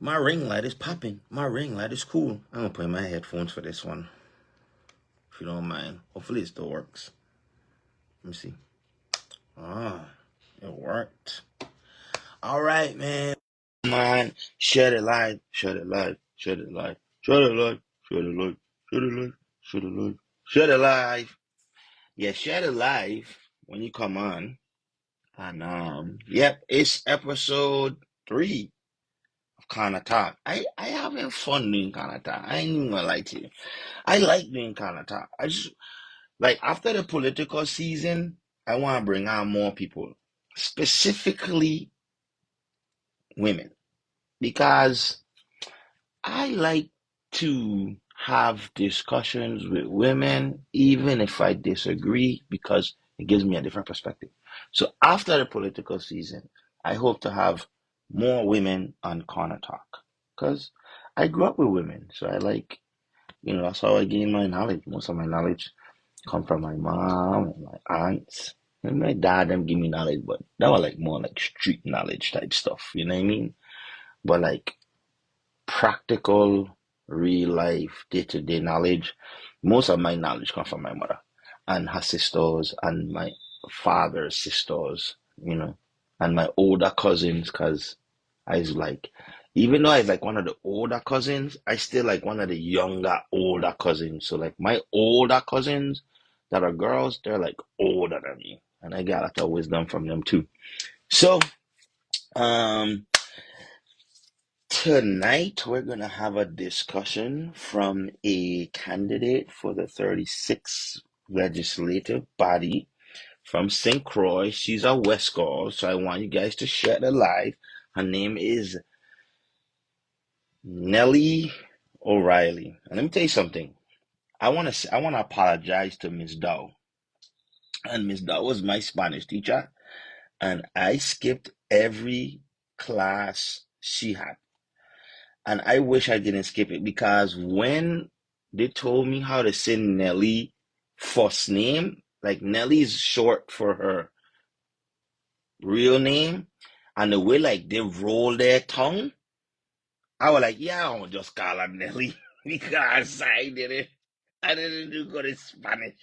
My ring light is popping. My ring light is cool. I'm gonna put in my headphones for this one, if you don't mind. Hopefully it still works. Let me see. Ah, it worked. All right, man. Man, share it live, share it live, share it live, share it live, share it live, share it live, share it live, share it live. Yeah, share it live when you come on. And yep, it's episode 3 of Kinda Talk. I having fun doing Kinda Talk. I ain't even gonna lie to you. I like doing Kinda Talk. I just like after the political season, I want to bring on more people, specifically women, because I like to have discussions with women, even if I disagree, because it gives me a different perspective. So after the political season, I hope to have more women on Corner Talk, because I grew up with women, so I like, that's how I gain my knowledge. Most of my knowledge come from my mom and my aunts. And my dad them give me knowledge, but that was like more like street knowledge type stuff, you know what I mean? But like practical, real life, day-to-day knowledge. Most of my knowledge comes from my mother and her sisters and my father's sisters, and my older cousins, because I was like, even though I was like one of the older cousins, I still like one of the younger, older cousins. So like my older cousins that are girls, they're like older than me. And I got a lot of wisdom from them too. So, um, tonight, we're going to have a discussion from a candidate for the 36th legislative body from St. Croix. She's a West Girl, so I want you guys to share the live. Her name is Nellie O'Reilly. And let me tell you something. I want to apologize to Miss Dow. And Miss Dow was my Spanish teacher, and I skipped every class she had. And I wish I didn't skip it because when they told me how to say Nelly first name, like Nelly is short for her real name, and the way like they roll their tongue, I was like, yeah, I'll just call her Nelly because I didn't do good in Spanish.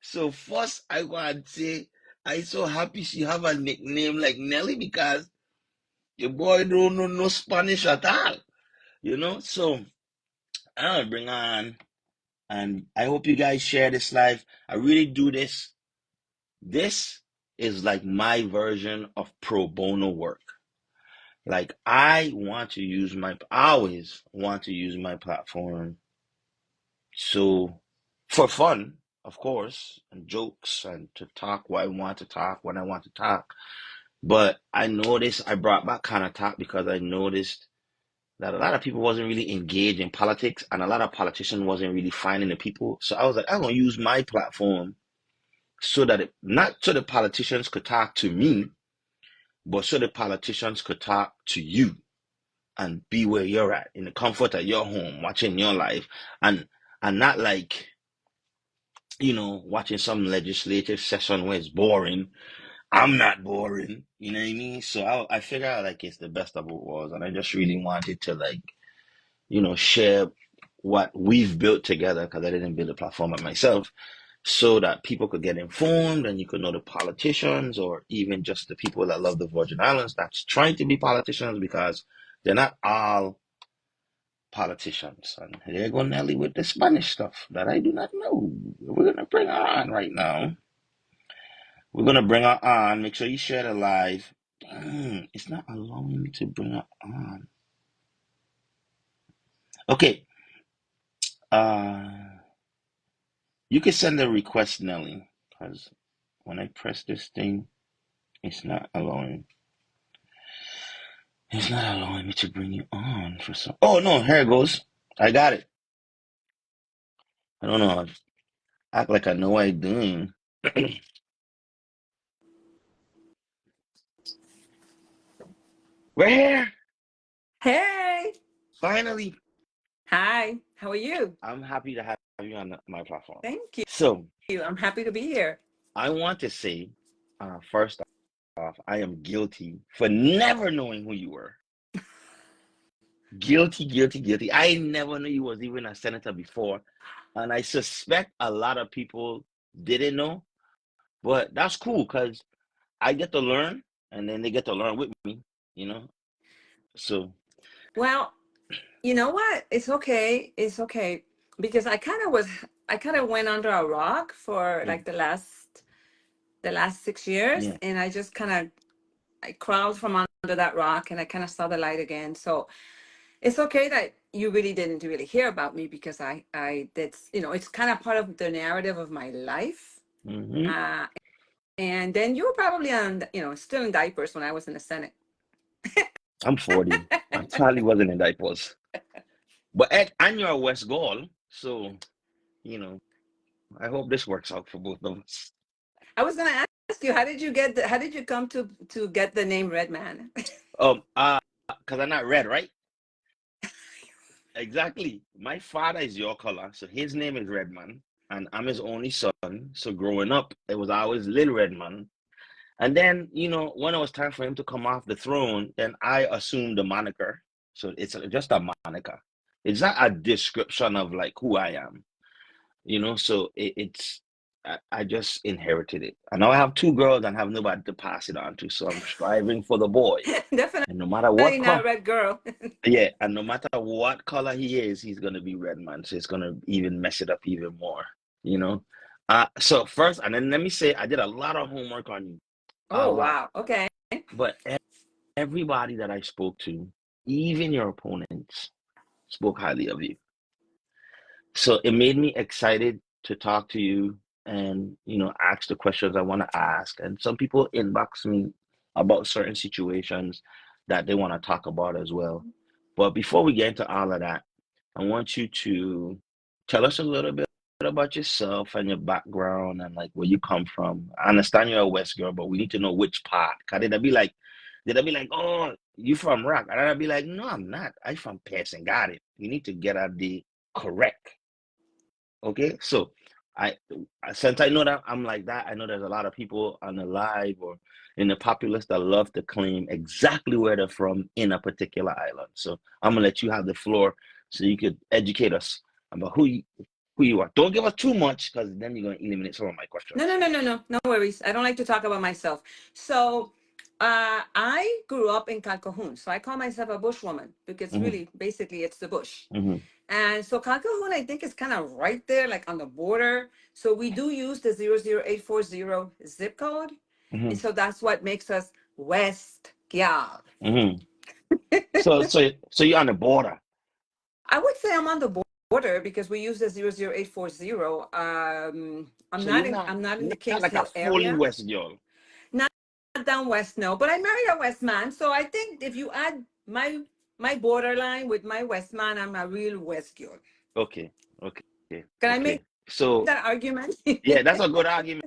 So first I want to say I so happy she have a nickname like Nelly because the boy don't know no Spanish at all, So I'm gonna bring on. And I hope you guys share this live. I really do this. This is like my version of pro bono work. Like I always want to use my platform. So for fun, of course, and jokes and to talk what I want to talk when I want to talk. But I noticed I brought back kind of talk because I noticed that a lot of people wasn't really engaged in politics and a lot of politicians wasn't really finding the people. So I was like, I'm gonna use my platform so that not so the politicians could talk to me, but so the politicians could talk to you and be where you're at in the comfort of your home, watching your life, and not like watching some legislative session where it's boring. I'm not boring, you know what I mean? So I figured out like it's the best of both worlds, and I just really wanted to like share what we've built together because I didn't build a platform by myself so that people could get informed and you could know the politicians or even just the people that love the Virgin Islands that's trying to be politicians because they're not all politicians. And there you go Nelly with the Spanish stuff that I do not know. We're going to bring her on right now. We're going to bring her on. Make sure you share the live. Dang, it's not allowing me to bring her on. Okay. You can send a request, Nelly, because when I press this thing, it's not allowing. It's not allowing me to bring you on for some. Oh no, here it goes. I got it. I don't know. I act like I know what I'm doing. We're here. Hey, Finally. hi, how are you? I'm happy to have you on my platform. Thank So you. I'm happy to be here. I want to say, first off, I am guilty for never knowing who you were. Guilty, guilty, guilty. I never knew he was even a senator before. And I suspect a lot of people didn't know. But that's cool because I get to learn and then they get to learn with me, you know? So, Well, you know what? It's okay. It's okay because I kind of went under a rock for mm, like the last 6 years, yeah. and I just kind of I crawled from under that rock, and I kind of saw the light again. So it's okay that you really didn't really hear about me because I that's it's kind of part of the narrative of my life. Hmm. Uh, and then you were probably on still in diapers when I was in the Senate. I'm 40. I probably wasn't in diapers. But Ed, and you're a West Gaul. So, you know, I hope this works out for both of us. I was gonna ask you, how did you come to get the name Red Man? Because I'm not red, right? Exactly. My father is your color, so his name is Redman, and I'm his only son. So growing up, it was always Little Redman. And then, when it was time for him to come off the throne, then I assumed the moniker. So it's just a moniker. It's not a description of like who I am, So I just inherited it. And now I have two girls and have nobody to pass it on to. So I'm striving for the boy. Definitely And no matter what not color, Red Girl. yeah, and no matter what color he is, he's gonna be red man. So it's gonna even mess it up even more, you know. So first, and then let me say, I did a lot of homework on you, a Oh lot. wow. Okay. But everybody that I spoke to, even your opponents, spoke highly of you. So it made me excited to talk to you and, ask the questions I want to ask. And some people inbox me about certain situations that they want to talk about as well. But before we get into all of that, I want you to tell us a little bit about yourself and your background and like where you come from. I understand you're a West girl, but we need to know which part. Cause did I be like, oh, you from Rock? And I'd be like, no, I'm not. I from Pearson. Got it. You need to get at the correct. Okay, so I since I know that I'm like that, I know there's a lot of people on the live or in the populace that love to claim exactly where they're from in a particular island. So I'm gonna let you have the floor so you could educate us about who you are. Don't give us too much because then you're gonna eliminate some of my No, no, questions. no, no, no. No worries. I don't like to talk about myself. So, I grew up in Calcahoon. So I call myself a bushwoman because Hmm. really, basically, it's the bush. Hmm. And so Calcahoon, I think, is kind of right there, like on the border. So we do use the 00840 zip code. Hmm. And so that's what makes us West Gyal. Hmm. So you're on the border. I would say I'm on the border because we use the 00840. I'm So not you're in not I'm not in you're the not Kings like a Hill fully area. West girl. Not down west, no. But I married a West man, so I think if you add my borderline with my West man, I'm a real West girl. Okay, okay, Can I make okay. So that argument? yeah, that's a good argument.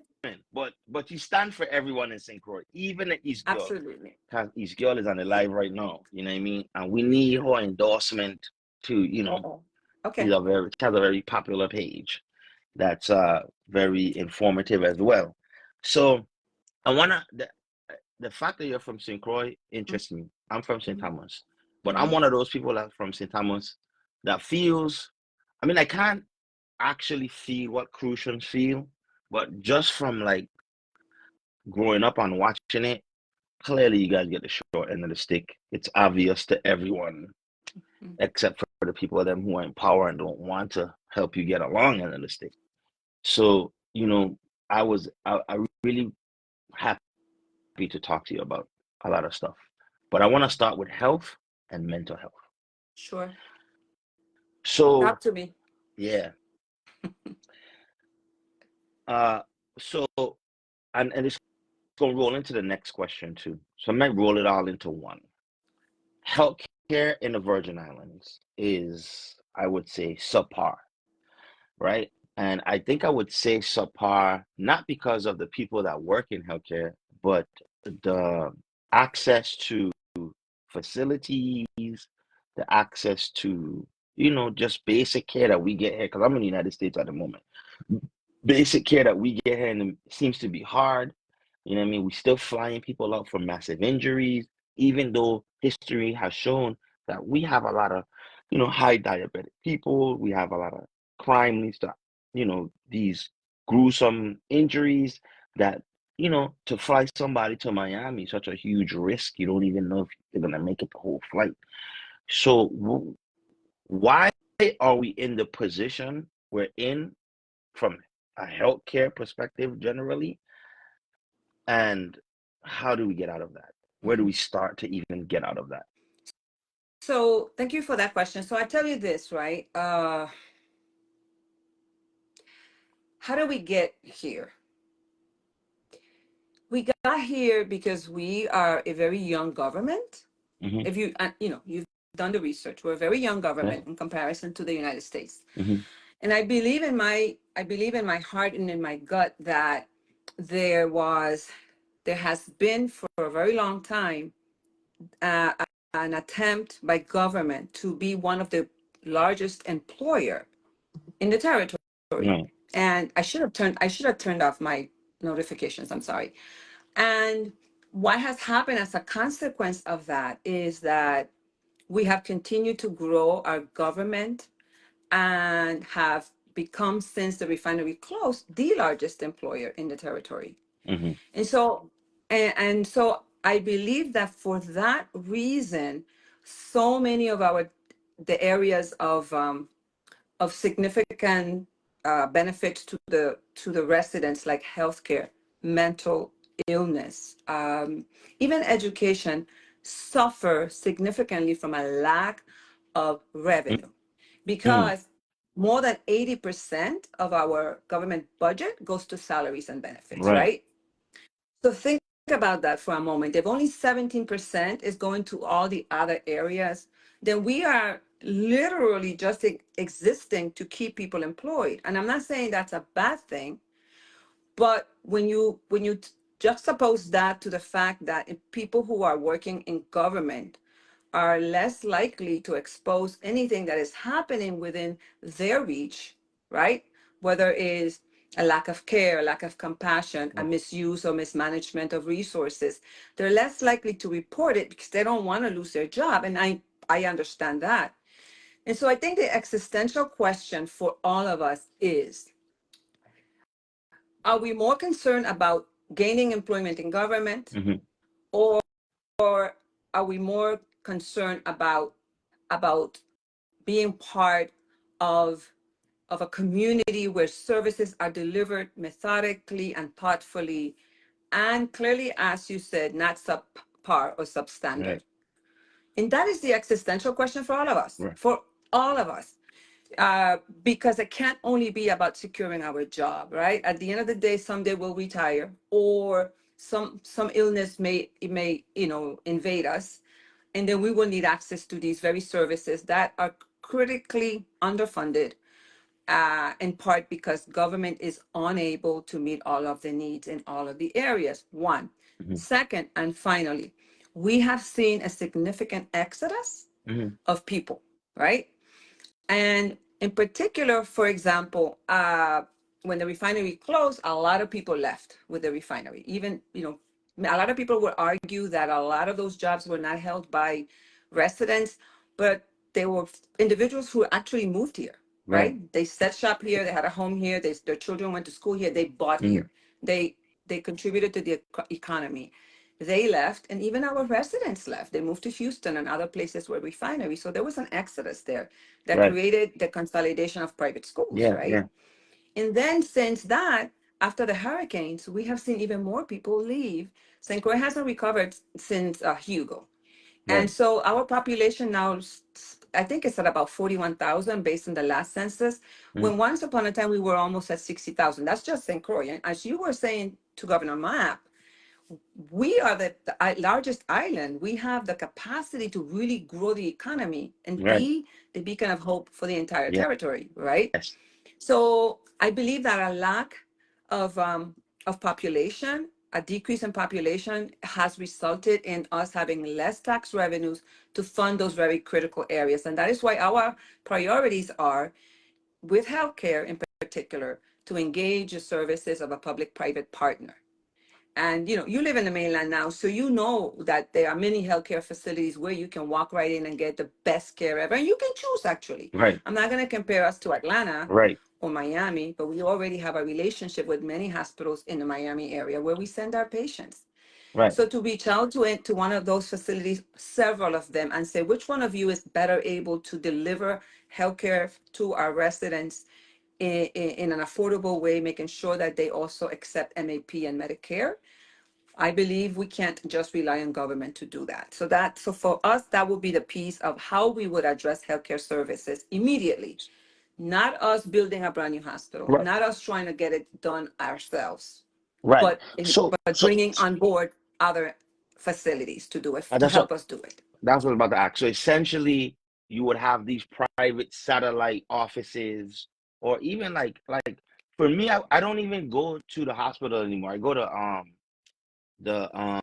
But you stand for everyone in St. Croix, even the East Girl. Absolutely. Because East Girl is on the live right now. You know what I mean? And we need her endorsement to, Uh-oh. she's Okay. she has a very popular page that's very informative as well. So I wanna the fact that you're from St. Croix interests me. I'm from St. Mm-hmm. Thomas. But I'm Mm-hmm. one of those people that from St. Thomas that feels I can't actually feel what Crucians feel, but just from like growing up and watching it, clearly you guys get the short end of the stick. It's obvious to everyone, except for the people of them who are in power and don't want to help you get along end of the stick. So, I really happy to talk to you about a lot of stuff. But I want to start with health and mental health. Sure. So, Talk to me. yeah. Uh so and it's gonna roll into the next question too. So I might roll it all into one. Healthcare in the Virgin Islands is, I would say, subpar, right? And I think I would say subpar not because of the people that work in healthcare, but the access to facilities, the access to, just basic care that we get here. Because I'm in the United States at the moment. Basic care that we get here and it seems to be hard. You know what I mean? We still flying people out for massive injuries, even though history has shown that we have a lot of, high diabetic people. We have a lot of crime leads to, these gruesome injuries that, to fly somebody to Miami, such a huge risk. You don't even know if they're going to make it the whole flight. So why are we in the position we're in from a healthcare perspective generally? And how do we get out of that? Where do we start to even get out of that? So thank you for that question. So I tell you this, right? How do we get here? We got here because we are a very young government. Mm-hmm. If you, you've done the research, we're a very young Yeah. government in comparison to the United States. Mm-hmm. And I believe in my heart and in my gut that there has been for a very long time uh, an attempt by government to be one of the largest employer in the territory. Right. And I should have turned off my notifications. I'm sorry. And what has happened as a consequence of that is that we have continued to grow our government and have become, since the refinery closed, the largest employer in the territory. Mm-hmm. And so, and so I believe that for that reason, so many of the areas of significant benefits to the residents, like healthcare, mental illness, even education, suffer significantly from a lack of revenue, Mm-hmm. because more than 80% of our government budget goes to salaries and benefits, Right. right? So think about that for a moment. If only 17% is going to all the other areas, then we are literally just existing to keep people employed. And I'm not saying that's a bad thing, but when you juxtapose that to the fact that people who are working in government are less likely to expose anything that is happening within their reach, right? Whether it is a lack of care, a lack of compassion, a misuse or mismanagement of resources, they're less likely to report it because they don't want to lose their job. And I understand that. And so I think the existential question for all of us is, are we more concerned about gaining employment in government, Mm-hmm. or are we more concerned about being part of a community where services are delivered methodically and thoughtfully, and clearly, as you said, not subpar or substandard? Right. And that is the existential question for all of us, Right. for all of us. Because it can't only be about securing our job, right? At the end of the day, someday we'll retire, or some illness may invade us, and then we will need access to these very services that are critically underfunded, in part because government is unable to meet all of the needs in all of the areas. One. Mm-hmm. Second, and finally, we have seen a significant exodus Mm-hmm. of people, right? And in particular, for example, when the refinery closed, a lot of people left with the refinery. Even, a lot of people would argue that a lot of those jobs were not held by residents, but they were individuals who actually moved here, Right. right? They set shop here, they had a home here, their children went to school here, they bought Mm-hmm. here. They contributed to the economy. They left, and even our residents left. They moved to Houston and other places where refineries. So there was an exodus there that Right. created the consolidation of private schools, Yeah. right? Yeah. And then since that, after the hurricanes, we have seen even more people leave. St. Croix hasn't recovered since Hugo. And Right. so our population now, I think it's at about 41,000 based on the last census, Mm-hmm. when once upon a time we were almost at 60,000. That's just St. Croix. And as you were saying to Governor Mapp, we are the largest island. We have the capacity to really grow the economy and Right. be the beacon of hope for the entire Yeah. territory, right? Yes. So I believe that a lack of population, a decrease in population, has resulted in us having less tax revenues to fund those very critical areas. And that is why our priorities are, with healthcare in particular, to engage the services of a public-private partner. And you live in the mainland now, so you know that there are many healthcare facilities where you can walk right in and get the best care ever. And you can choose, actually. Right. I'm not going to compare us to Atlanta Right. or Miami, but we already have a relationship with many hospitals in the Miami area where we send our patients. Right. So to reach out to one of those facilities, several of them, and say which one of you is better able to deliver healthcare to our residents in an affordable way, making sure that they also accept MAP and Medicare. I believe we can't just rely on government to do that. So for us, that would be the piece of how we would address healthcare services immediately. Not us building a brand new hospital, Right. not us trying to get it done ourselves, Right. but So but so bringing on board other facilities to do it, to that's what help us do it. that's what I was about to ask. So essentially, you would have these private satellite offices, or even like for me, I don't even go to the hospital anymore. I go to the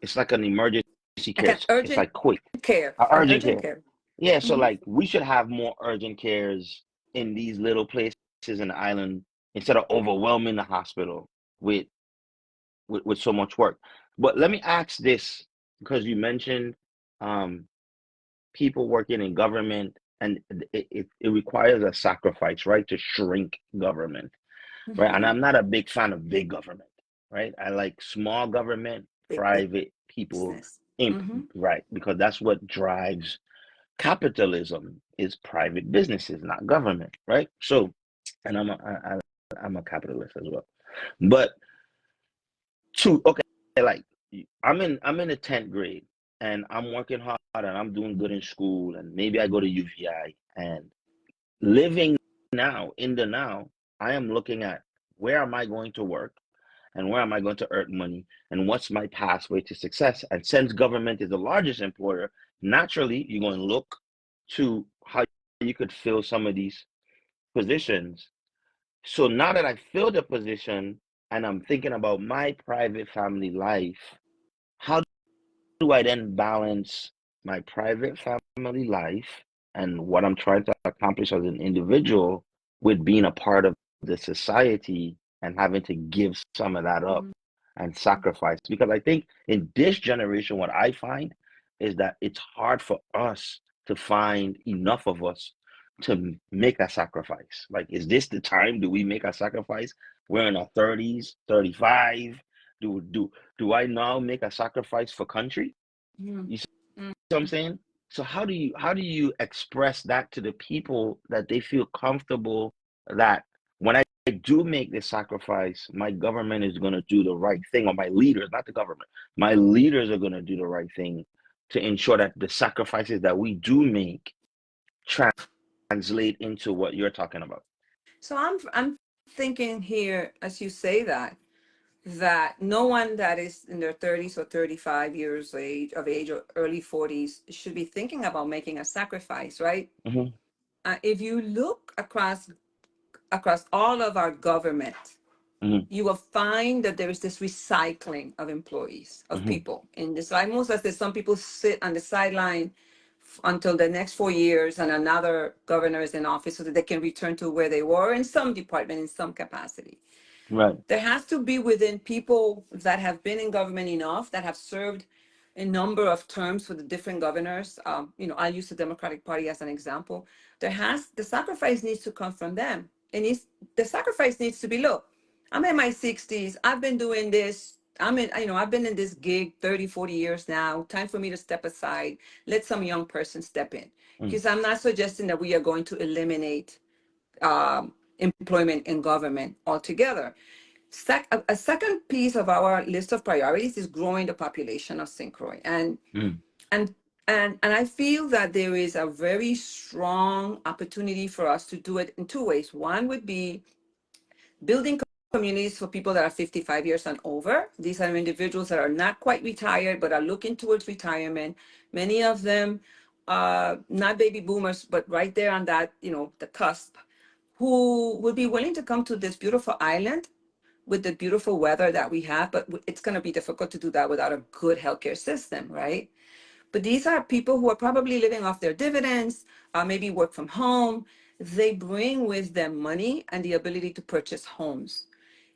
it's like an emergency Like care. an It's urgent like quick, care, an urgent urgent care. care. Yeah, so Mhm. like we should have more urgent cares in these little places in the island instead of overwhelming the hospital with with so much work. But let me ask this, because you mentioned um people working in government, and it requires a sacrifice, right, to shrink government, right? And Mhm. I'm not a big fan of big government, right? I like small government, Big private people, business. imp, Mhm. right? Because that's what drives capitalism, is private businesses, not government, right? So, and I'm a capitalist as well. But okay, like I'm in the 10th grade, and I'm working hard and I'm doing good in school, and maybe I go to UVI, and living now in the now, I am looking at where am I going to work and where am I going to earn money and what's my pathway to success. And since government is the largest employer, naturally you're going to look to how you could fill some of these positions. So now that I filled the position and I'm thinking about my private family life, how do I then balance my private family life and what I'm trying to accomplish as an individual with being a part of the society and having to give some of that up Mhm. and sacrifice? Because I think in this generation, what I find is that it's hard for us to find enough of us to make a sacrifice. Like, is this the time? Do we make a sacrifice? We're in our 30s, 35. Do I now make a sacrifice for country? Mhm. You see Mhm. what I'm saying? So how do you express that to the people that they feel comfortable that when I do make this sacrifice, my government is going to do the right thing, or my leaders, not the government, my leaders are going to do the right thing to ensure that the sacrifices that we do make translate into what you're talking about. So I'm thinking here, as you say that no one that is in their 30s or 35 years age or early 40s should be thinking about making a sacrifice, right? Hmm. If you look across all of our government, Hmm. you will find that there is this recycling of employees, of Hmm. people. And it's almost as if some people sit on the sideline until the next 4 years and another governor is in office so that they can return to where they were in some department, in some capacity. Right. There has to be within people that have been in government enough, that have served a number of terms for the different governors. I'll use the Democratic Party as an example. The sacrifice needs to come from them. The sacrifice needs to be, look, I'm in my 60s. I've been doing this. I've been in this gig 30, 40 years now. Time for me to step aside. Let some young person step in. Mm. Because I'm not suggesting that we are going to eliminate employment in government altogether. A second piece of our list of priorities is growing the population of St. Croix. Mm. And and I feel that there is a very strong opportunity for us to do it in two ways. One would be building communities for people that are 55 years and over. These are individuals that are not quite retired, but are looking towards retirement. Many of them, not baby boomers, but right there on that, the cusp, who would be willing to come to this beautiful island with the beautiful weather that we have, but it's going to be difficult to do that without a good healthcare system, right? But these are people who are probably living off their dividends, maybe work from home. They bring with them money and the ability to purchase homes.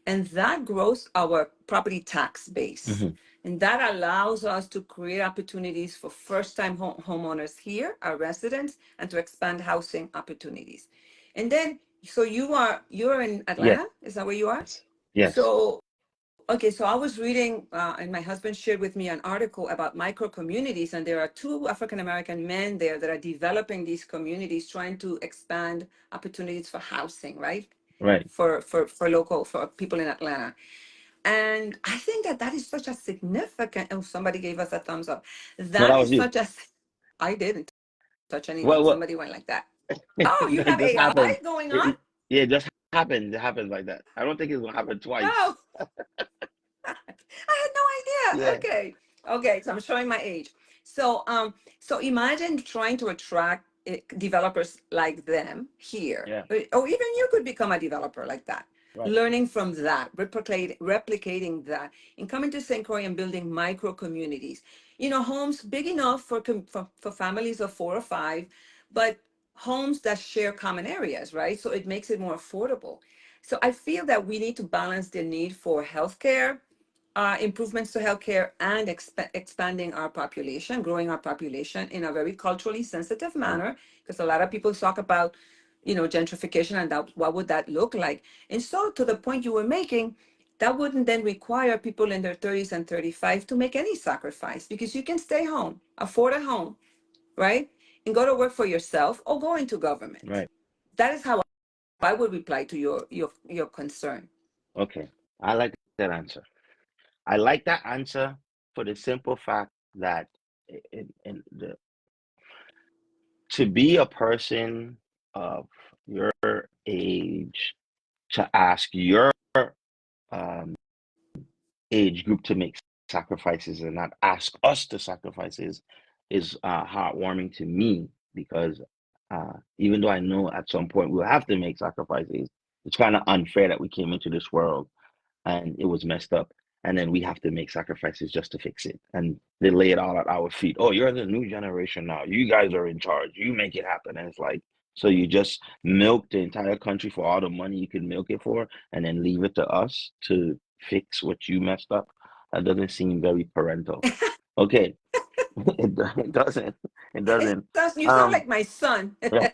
and that grows our property tax base. Mm-hmm. And that allows us to create opportunities for first-time homeowners here, our residents, and to expand housing opportunities. And then, so you're in Yes. Atlanta? Is that where you are? Yes. So, okay, so I was reading, and my husband shared with me an article about micro communities, and there are two African American men there that are developing these communities, trying to expand opportunities for housing, right? Right. For people in Atlanta. And I think that that is such a significant, oh, somebody gave us a thumbs up. No, That that was is you. such a, I didn't touch anything. Well, Somebody went like that. Oh, you it have just happened. AI going on? Yeah, it just happened. It happens like that. I don't think it's gonna happen twice. Oh, I had no idea. Yeah. Okay. Okay. So I'm showing my age. So imagine trying to attract developers like them here, Yeah. or even you could become a developer like that. Right. Learning from that, replicating that, and coming to St. Croix and building micro communities. Homes big enough for families of 4 or 5, but homes that share common areas, right? So it makes it more affordable. So I feel that we need to balance the need for healthcare, improvements to healthcare, and expanding our population, growing our population in a very culturally sensitive Right. manner, because a lot of people talk about, gentrification and that, what would that look like? And so, to the point you were making, that wouldn't then require people in their 30s and 35 to make any sacrifice, because you can stay home, afford a home, right? And go to work for yourself or go into government. Right. That is how I would reply to your concern. Okay. I like that answer. I like that answer for the simple fact that to be a person of your age, to ask your um, age group to make sacrifices and not ask us to sacrifices is heartwarming to me, because even though I know at some point we'll have to make sacrifices, it's kind of unfair that we came into this world and it was messed up. And then we have to make sacrifices just to fix it. And they lay it all at our feet. Oh, you're the new generation now. You guys are in charge. You make it happen. And it's like, so you just milk the entire country for all the money you can milk it for, and then leave it to us to fix what you messed up. That doesn't seem very parental. Okay. It doesn't. It doesn't. You sound Um, like my son. yeah.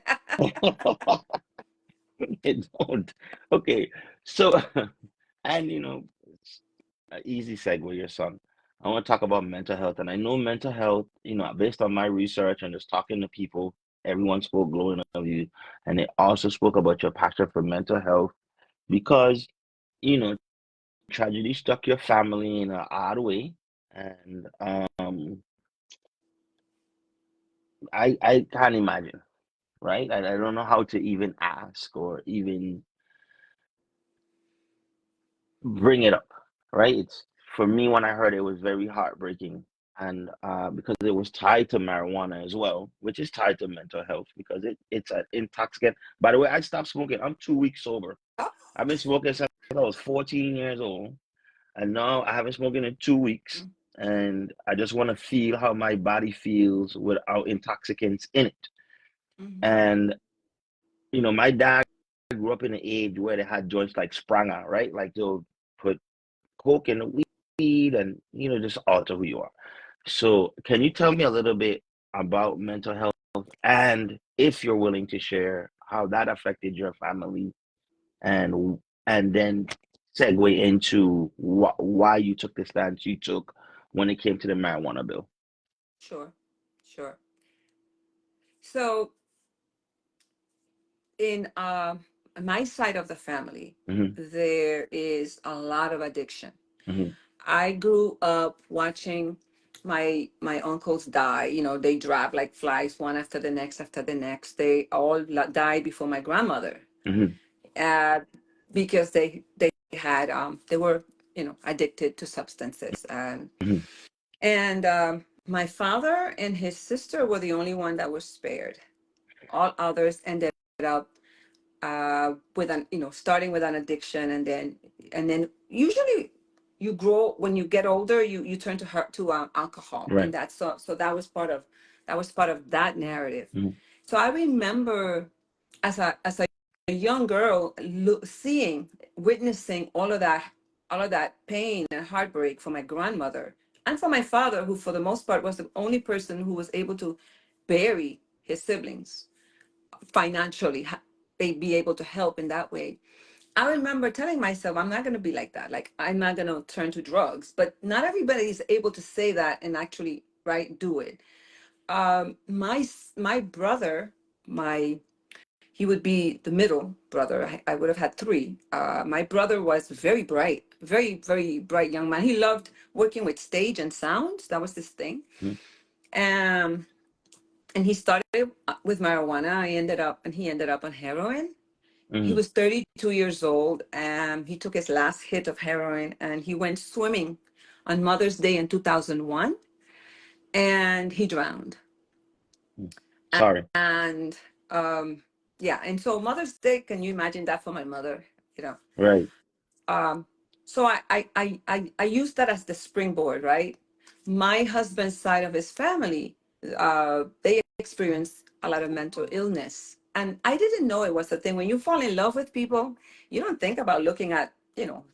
It don't. Okay. So, and it's an easy segue, your son. I want to talk about mental health. And I know mental health, based on my research and just talking to people, everyone spoke glowing of you. And they also spoke about your passion for mental health because, you know, tragedy struck your family in an odd way. And I can't imagine, right? I don't know how to even ask or even bring it up, right? It's for me when I heard it was very heartbreaking, and because it was tied to marijuana as well, which is tied to mental health because it's an intoxicant. By the way, I stopped smoking. I'm 2 weeks sober. I've been smoking since I was 14 years old, and now I haven't smoked in 2 weeks. And I just want to feel how my body feels without intoxicants in it. Mhm. And my dad grew up in an age where they had joints like Spranger, right? Like they'll put coke in the weed and just alter who you are. So can you tell me a little bit about mental health, and if you're willing to share how that affected your family, and then segue into why you took the stance you took when it came to the marijuana bill? Sure, sure. So in my side of the family, Hmm. there is a lot of addiction. Hmm. I grew up watching my uncles die. They dropped like flies, one after the next after the next. They all died before my grandmother, Hmm. uh, because they were addicted to substances. Hmm. And my father and his sister were the only one that was spared. All others ended up with an starting with an addiction, and then usually you grow when you get older. You turn to alcohol, Right. and so that was part of that narrative. Hmm. So I remember as a young girl seeing, witnessing all of that pain and heartbreak for my grandmother and for my father, who for the most part was the only person who was able to bury his siblings financially, be able to help in that way. I remember telling myself, I'm not going to be like that. Like, I'm not going to turn to drugs. But not everybody is able to say that and actually, right, do it. My brother, my he would be the middle brother. I would have had three. My brother was very bright, very bright young man. He loved working with stage and sound. That was his thing. Mm, Um, and he started with marijuana. He ended up on heroin. He mm, was 32 years old, and he took his last hit of heroin, and he went swimming on Mother's Day in 2001, and he drowned. mm. Sorry. And yeah, and so Mother's Day, can you imagine that for my mother? You know, Right. um, so I use that as the springboard, right? My husband's side of his family, they experience a lot of mental illness, and I didn't know it was a thing. When you fall in love with people, you don't think about looking at,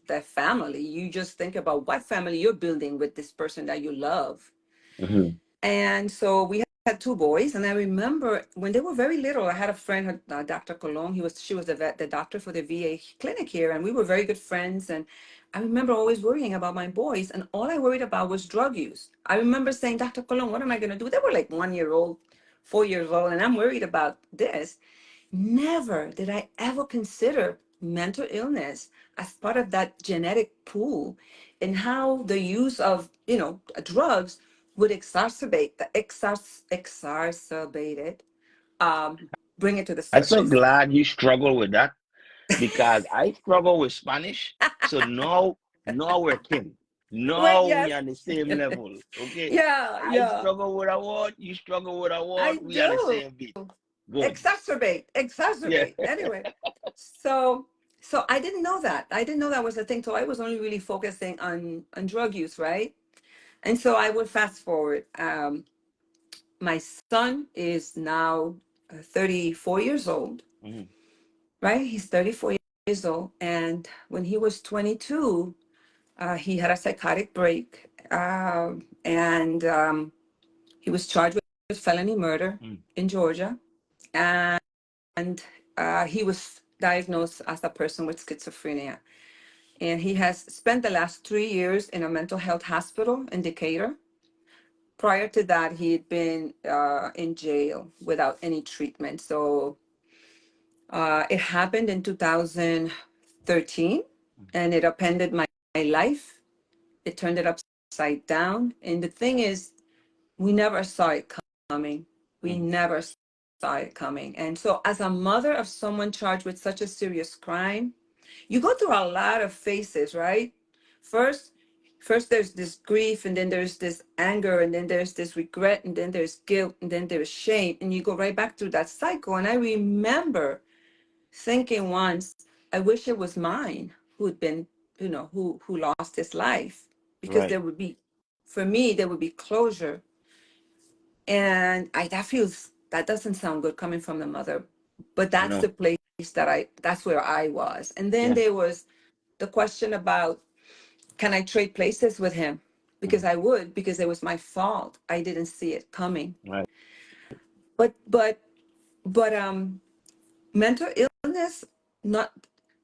their family. You just think about what family you're building with this person that you love. Mm-hmm. And so we had two boys, and I remember when they were very little, I had a friend, Dr. Colon. She was the doctor for the VA clinic here, and we were very good friends. And I remember always worrying about my boys, and all I worried about was drug use. I remember saying, Dr. Colon, what am I going to do? They were like 1 year old, 4 years old, and I'm worried about this. Never did I ever consider mental illness as part of that genetic pool, and how the use of, drugs would exacerbate it, bring it to the I'm so surface. glad you struggle with that because I struggle with Spanish. So now we're kin. Well, Now we yes. are on the same level. Okay. Yeah, I yeah, struggle with a word, you struggle with a I word, we are the do. same bit. Good. Yeah. Exacerbate. Anyway, so I didn't know that. I didn't know that was a thing. So I was only really focusing on drug use, right? And so I would fast forward. My son is now 34 years old, Mhm, right? He's 34 years old. And when he was 22, he had a psychotic break. And he was charged with felony murder mm, in Georgia. And he was diagnosed as a person with schizophrenia. And he has spent the last 3 years in a mental health hospital in Decatur. Prior to that, he had been in jail without any treatment. So it happened in 2013, mm, and it upended my life. It turned it upside down. And the thing is, we never saw it coming. We mhm. never saw it coming. And so, as a mother of someone charged with such a serious crime, you go through a lot of phases, right? First, first there's this grief, and then there's this anger, and then there's this regret, and then there's guilt, and then there's shame, and you go right back through that cycle. And I remember thinking once, I wish it was mine who had been, who lost his life, because Right. there would be, for me, there would be closure. And that doesn't sound good coming from the mother, but I that's the know. place that's where I was. And then Yeah. there was the question about, can I trade places with him? Because Mm, I would, because it was my fault. I didn't see it coming. right. But mental illness not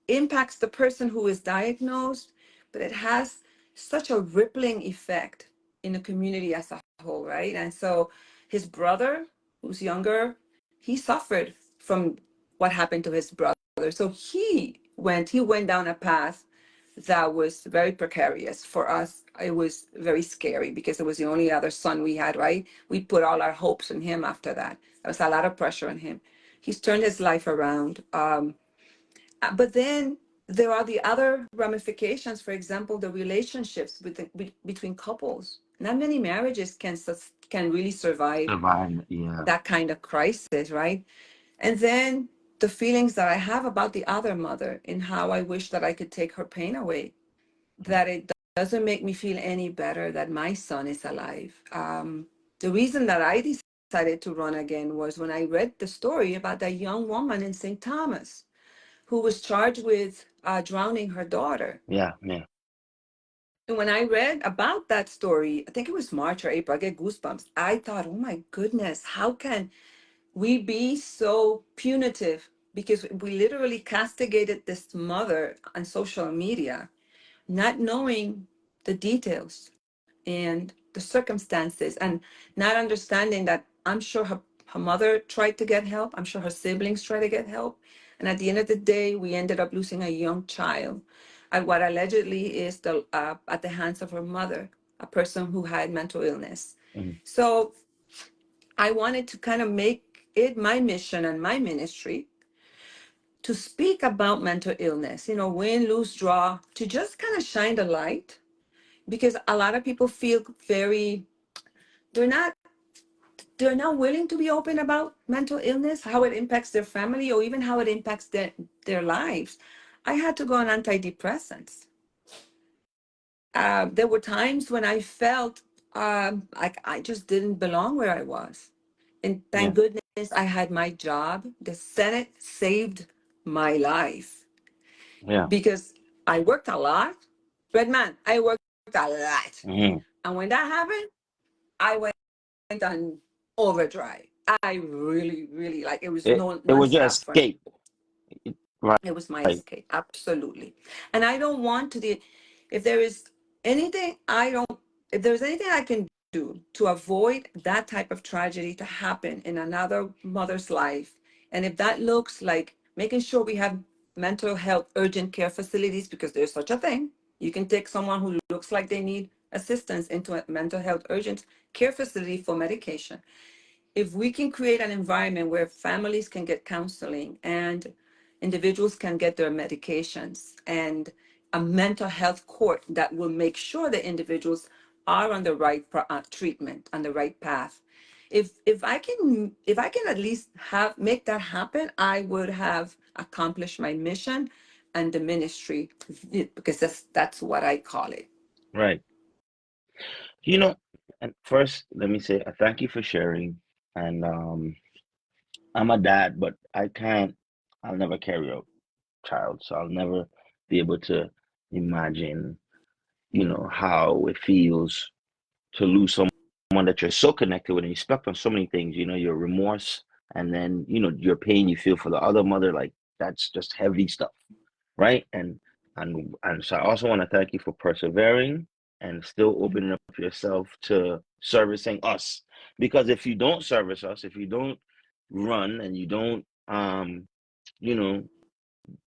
impacts the person who is diagnosed, but it has such a rippling effect in the community as a whole, right? And so his brother, who's younger, he suffered from what happened to his brother. So he went down a path that was very precarious for us. It was very scary because it was the only other son we had, right? We put all our hopes in him after that. There was a lot of pressure on him. He's turned his life around. But then there are the other ramifications. For example, the relationships between couples. Not many marriages can really survive Survive. Yeah. that kind of crisis, right? And then the feelings that I have about the other mother, and how I wish that I could take her pain away, Mm, that it doesn't make me feel any better that my son is alive. The reason that I decided to run again was when I read the story about that young woman in St. Thomas. who was charged with drowning her daughter. Yeah, yeah, And when I read about that story, I think it was March or April, I get goosebumps. I thought, oh my goodness, how can we be so punitive? Because we literally castigated this mother on social media, not knowing the details and the circumstances, and not understanding that I'm sure her mother tried to get help. I'm sure her siblings tried to get help. And at the end of the day, we ended up losing a young child at what allegedly is at the hands of her mother, a person who had mental illness. mhm, So I wanted to kind of make it my mission and my ministry to speak about mental illness, win, lose, draw, to just kind of shine the light, because a lot of people feel very, they're not they're not willing to be open about mental illness, how it impacts their family, or even how it impacts their lives. I had to go on antidepressants. There were times when I felt like I just didn't belong where I was. And thank yeah, goodness I had my job. The Senate saved my life yeah. because I worked a lot. Redman, I worked a lot. Hmm. And when that happened, I went on overdrive. I really, really, like, it was no It was your nonstop for me. escape, right? It was my escape, absolutely. And I don't want to if there is anything I don't, if there's anything I can do to avoid that type of tragedy to happen in another mother's life, and if that looks like making sure we have mental health urgent care facilities, because there's such a thing, you can take someone who looks like they need assistance into a mental health urgent care facility for medication. If we can create an environment where families can get counseling and individuals can get their medications, and a mental health court that will make sure that individuals are on the right treatment, on the right path. If I can at least make that happen, I would have accomplished my mission and the ministry, because that's what I call it. Right. You know, and first, let me say thank you for sharing. And I'm a dad, but I'll never carry a child, so I'll never be able to imagine, how it feels to lose someone that you're so connected with and you expect on so many things, your remorse, and then, your pain you feel for the other mother, like that's just heavy stuff, right? And so I also want to thank you for persevering and still opening up yourself to servicing us. Because if you don't service us, if you don't run and you don't you know,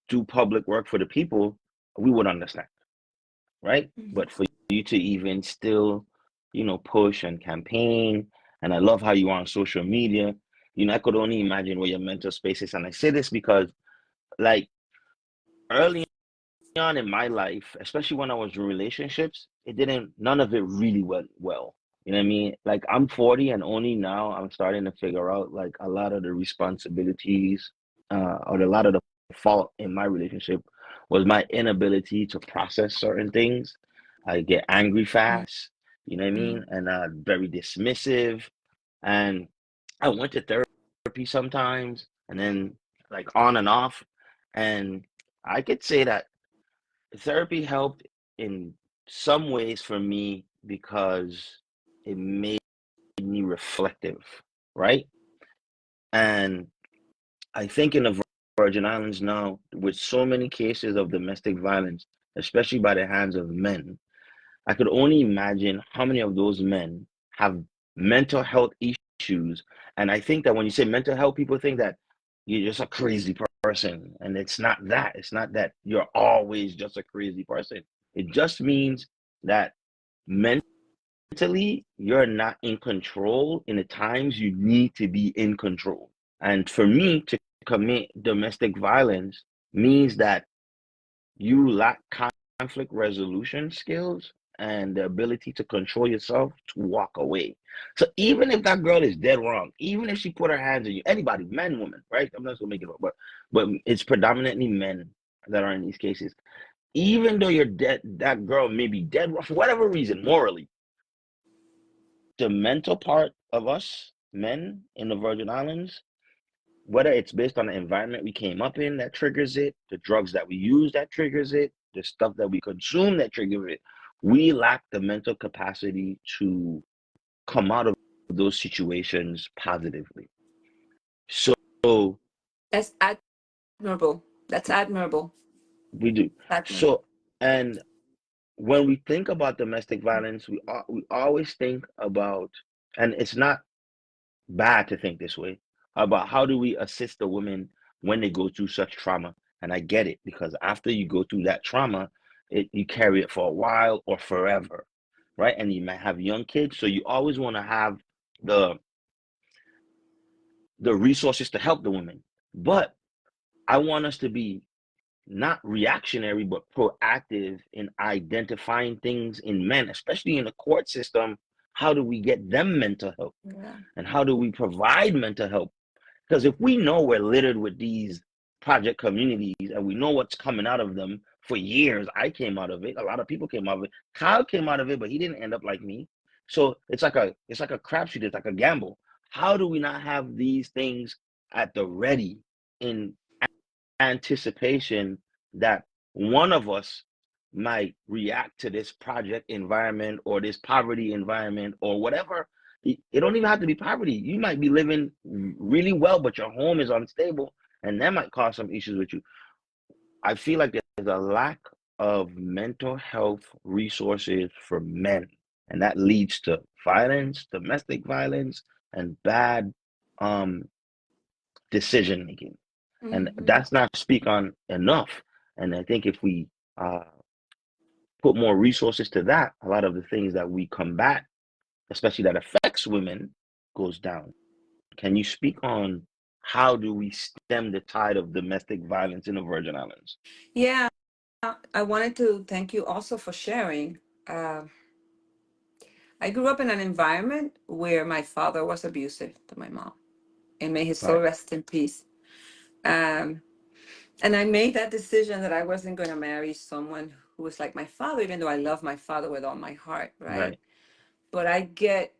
do public work for the people, we would understand, right? Mhm. But for you to even still, push and campaign, and I love how you are on social media. I could only imagine where your mental space is. And I say this because, like, early on in my life, especially when I was in relationships, none of it really went well. You know what I mean? Like, I'm 40 and only now I'm starting to figure out like a lot of the responsibilities, or a lot of the fault in my relationship was my inability to process certain things. I get angry fast, you know what I mean? Mhm. And very dismissive. And I went to therapy sometimes and then like on and off. And I could say that therapy helped in some ways for me because it made me reflective, right? And I think in the Virgin Islands now, with so many cases of domestic violence, especially by the hands of men, I could only imagine how many of those men have mental health issues. And I think that when you say mental health, people think that you're just a crazy person. And it's not that. It's not that you're always just a crazy person. It just means that mentally, you're not in control in the times you need to be in control. And for me to commit domestic violence means that you lack conflict resolution skills and the ability to control yourself to walk away. So even if that girl is dead wrong, even if she put her hands on you, anybody, man, woman, right? I'm not gonna make it up, but it's predominantly men that are in these cases. Even though you're dead, that girl may be dead wrong for whatever reason, morally. The mental part of us men in the Virgin Islands whether it's based on the environment we came up in that triggers it, the drugs that we use that triggers it, the stuff that we consume that triggers it, we lack the mental capacity to come out of those situations positively. So That's admirable. That's admirable. we do. Admirable. So, and when we think about domestic violence, we always think about, and it's not bad to think this way, about how do we assist the women when they go through such trauma. And I get it, because after you go through that trauma, you carry it for a while or forever, right? And you might have young kids, so you always want to have the resources to help the women. But I want us to be not reactionary, but proactive in identifying things in men, especially in the court system. How do we get them mental help? Yeah. And how do we provide mental help? Because if we know we're littered with these project communities and we know what's coming out of them for years, I came out of it. A lot of people came out of it. Kyle came out of it, but he didn't end up like me. So it's like a crapshoot. It's like a gamble. How do we not have these things at the ready in anticipation that one of us might react to this project environment or this poverty environment or whatever? It don't even have to be poverty. You might be living really well, but your home is unstable, and that might cause some issues with you. I feel like there's a lack of mental health resources for men, and that leads to violence, domestic violence, and bad um, decision making. And Hmm. that's not speak on enough. And I think if we uh, put more resources to that, a lot of the things that we combat, especially that affects women, goes down. Can you speak on how do we stem the tide of domestic violence in the Virgin Islands? Yeah, I wanted to thank you also for sharing. Uh, I grew up in an environment where my father was abusive to my mom, and may his soul Right, rest in peace. Um, and I made that decision that I wasn't going to marry someone who was like my father, even though I love my father with all my heart, right? right. But I get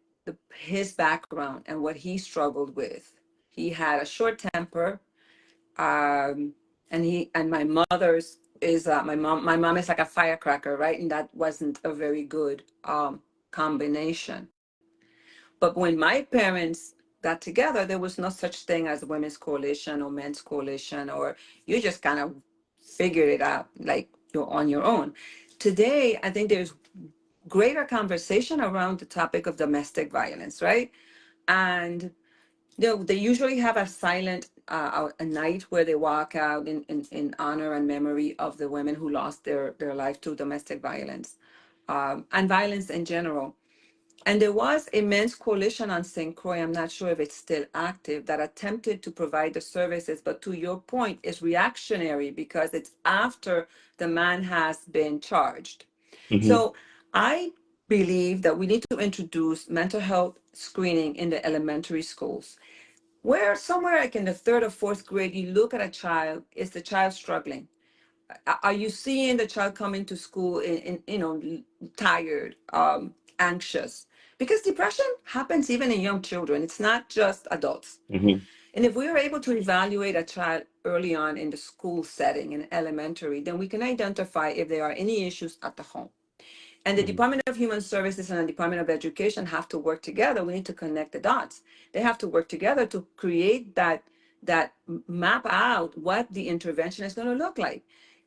his background and what he struggled with. He had a short temper, um, and my mother's is my mom is like a firecracker, right? And that wasn't a very good combination. But when my parents got together, there was no such thing as women's coalition or men's coalition, or you just kind of figured it out like you're on your own. Today, I think there's greater conversation around the topic of domestic violence, right? And they usually have a silent a night where they walk out in honor and memory of the women who lost their life to domestic violence, and violence in general. And there was a men's coalition on St. Croix, I'm not sure if it's still active, that attempted to provide the services, but to your point, is reactionary because it's after the man has been charged. Mm-hmm. So I believe that we need to introduce mental health screening in the elementary schools, where somewhere like in the third or fourth grade, you look at a child, is the child struggling? Are you seeing the child coming to school tired, anxious? Because depression happens even in young children. It's not just adults. Mm-hmm. And if we are able to evaluate a child early on in the school setting in elementary, then we can identify if there are any issues at the home. And the Mm-hmm. Department of Human Services and the Department of Education have to work together. We need to connect the dots. They have to work together to create that map out what the intervention is going to look like.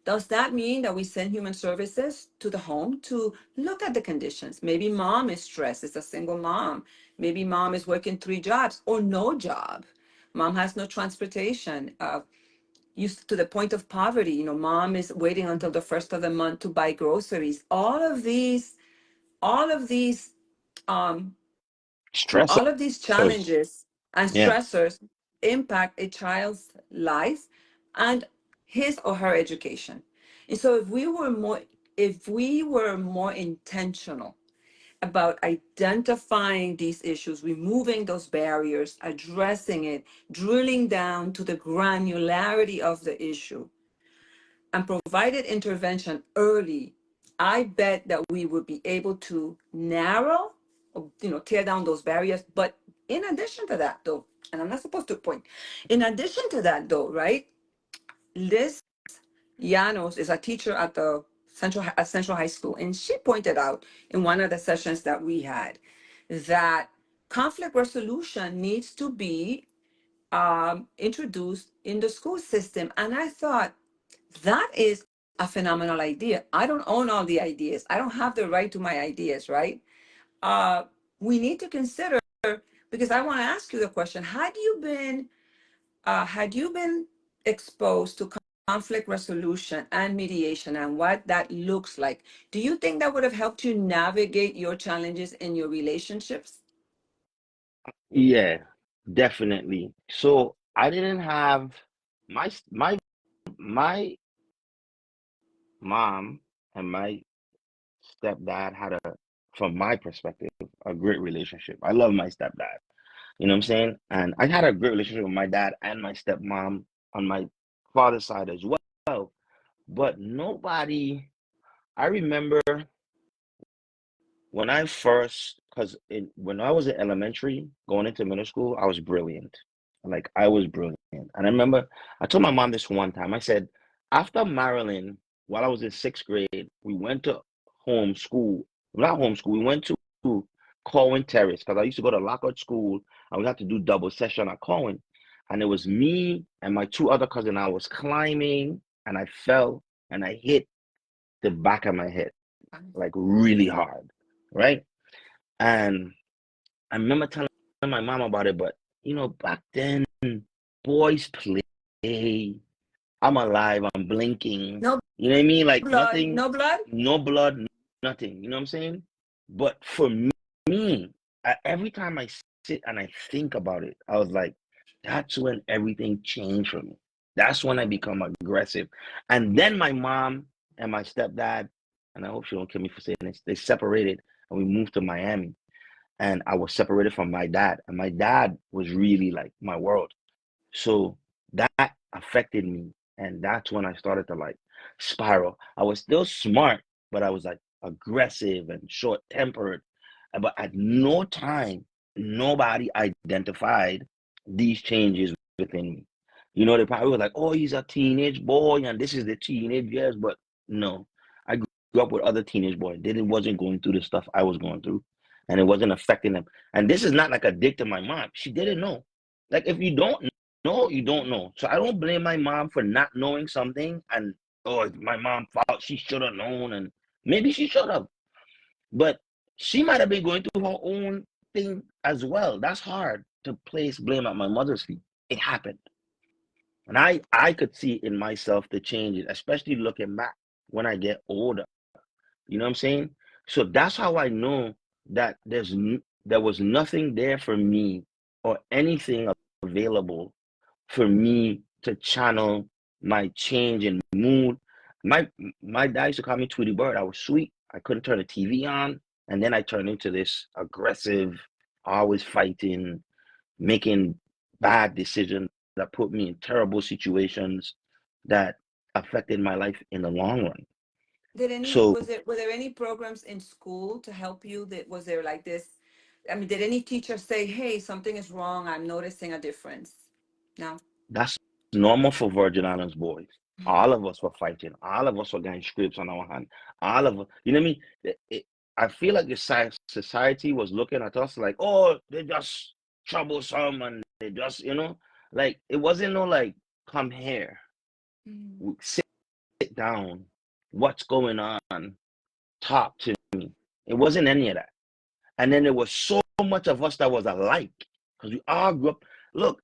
Does that mean that we send human services to the home to look at the conditions? Maybe mom is stressed, it's a single mom. Maybe mom is working 3 jobs or no job. Mom has no transportation. Used to the point of poverty. Mom is waiting until the first of the month to buy groceries. All of these um Stressors. all of these challenges and Yeah. stressors impact a child's life and his or her education. And so if we were more intentional about identifying these issues, removing those barriers, addressing it, drilling down to the granularity of the issue, and provided intervention early, I bet that we would be able to narrow, tear down those barriers. But in addition to that, though, And I'm not supposed to point. In addition to that, though, right? Liz Llanos is a teacher at the Central High School, and she pointed out in one of the sessions that we had that conflict resolution needs to be introduced in the school system. And I thought that is a phenomenal idea. I don't own all the ideas. I don't have the right to my ideas, right? Uh, we need to consider, because I want to ask you the question: had you been exposed to conflict resolution and mediation and what that looks like? Do you think that would have helped you navigate your challenges in your relationships? Yeah, definitely. So I didn't have my mom and my stepdad had from my perspective, a great relationship. I love my stepdad. You know what I'm saying? And I had a great relationship with my dad and my stepmom on my father's side as well. But nobody, I remember when I first, because when I was in elementary, going into middle school, I was brilliant. Like I was brilliant. And I remember I told my mom this one time. I said, after Maryland, while I was in sixth grade, we went to home school. Not home school, we went to Corwin Terrace because I used to go to Lockhart School and we had to do double session at Corwin. And it was me and my two other cousins. I was climbing and I fell and I hit the back of my head like really hard, right? And I remember telling my mom about it, but back then, boys play. I'm alive, I'm blinking. No You know what I mean? Like blood, nothing, no blood. no blood, nothing. You know what I'm saying? But for me, every time I sit and I think about it, I was like, that's when everything changed for me. That's when I become aggressive. And then my mom and my stepdad, and I hope she don't kill me for saying this, they separated and we moved to Miami. And I was separated from my dad. And my dad was really like my world. So that affected me. And that's when I started to like spiral. I was still smart, but I was like aggressive and short tempered. But at no time, nobody identified these changes within me. They probably were like, oh, he's a teenage boy and this is the teenage years. But no, I grew up with other teenage boys. They wasn't going through the stuff I was going through and it wasn't affecting them. And this is not like a dig to my mom. She didn't know. Like if you don't know, you don't know. So I don't blame my mom for not knowing something. And oh, it's my mom's fault. She should have known, and maybe she should have. But she might have been going through her own thing as well. That's hard to place blame at my mother's feet. It happened, and I could see in myself the changes, especially looking back when I get older. You know what I'm saying? So that's how I know that there was nothing there for me or anything available for me to channel my change in mood. My my dad used to call me Tweety Bird. I was sweet. I couldn't turn the TV on, and then I turned into this aggressive, always fighting, making bad decisions that put me in terrible situations that affected my life in the long run. Did any So was there were there any programs in school to help you? That was there like this? I mean, did any teacher say, "Hey, something is wrong. I'm noticing a difference"? No. that's normal for Virgin Islands boys. Mhm. All of us were fighting. All of us were getting scrapes on our hand. All of us, you know what I mean? I feel like the society was looking at us like, oh, they're just troublesome and they just, like it wasn't no like, come here, Mhm. sit down, what's going on, talk to me. It wasn't any of that. And then there was so much of us that was alike because we all grew up. Look,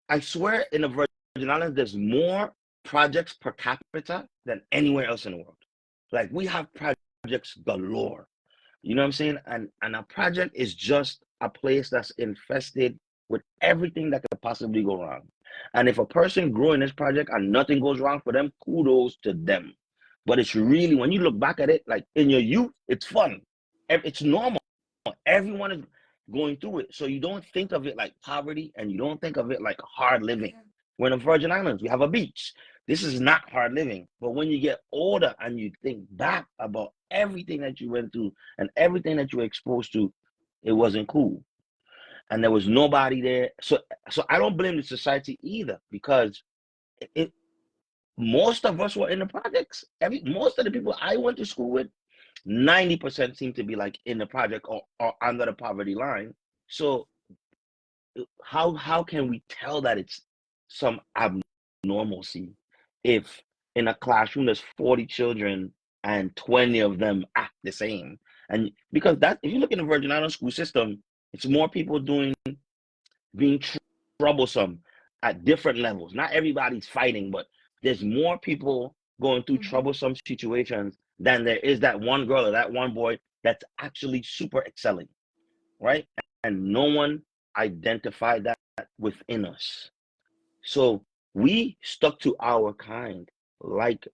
I swear in the Virgin Islands, there's more projects per capita than anywhere else in the world. Like we have projects galore. You know what I'm saying? And a project is just a place that's infested with everything that could possibly go wrong. And if a person grow in this project and nothing goes wrong for them, kudos to them. But it's really when you look back at it, like in your youth, it's fun. It's normal. Everyone is going through it. So you don't think of it like poverty and you don't think of it like hard living. Yeah. We're in the Virgin Islands, we have a beach. This is not hard living. But when you get older and you think back about everything that you went through and everything that you were exposed to, it wasn't cool. and there was nobody there. So I don't blame the society either, because it most of us were in the projects. Most of the people I went to school with, 90% seem to be like in the project, or under the poverty line. So how can we tell that it's some abnormalcy if in a classroom there's 40 children and 20 of them act the same? And because that, if you look in the Virgin Islands school system, it's more people being troublesome at different levels. Not everybody's fighting, but there's more people going through troublesome situations than there is that one girl or that one boy that's actually super excelling, right? And no one identified that within us. So we stuck to our kind. Like,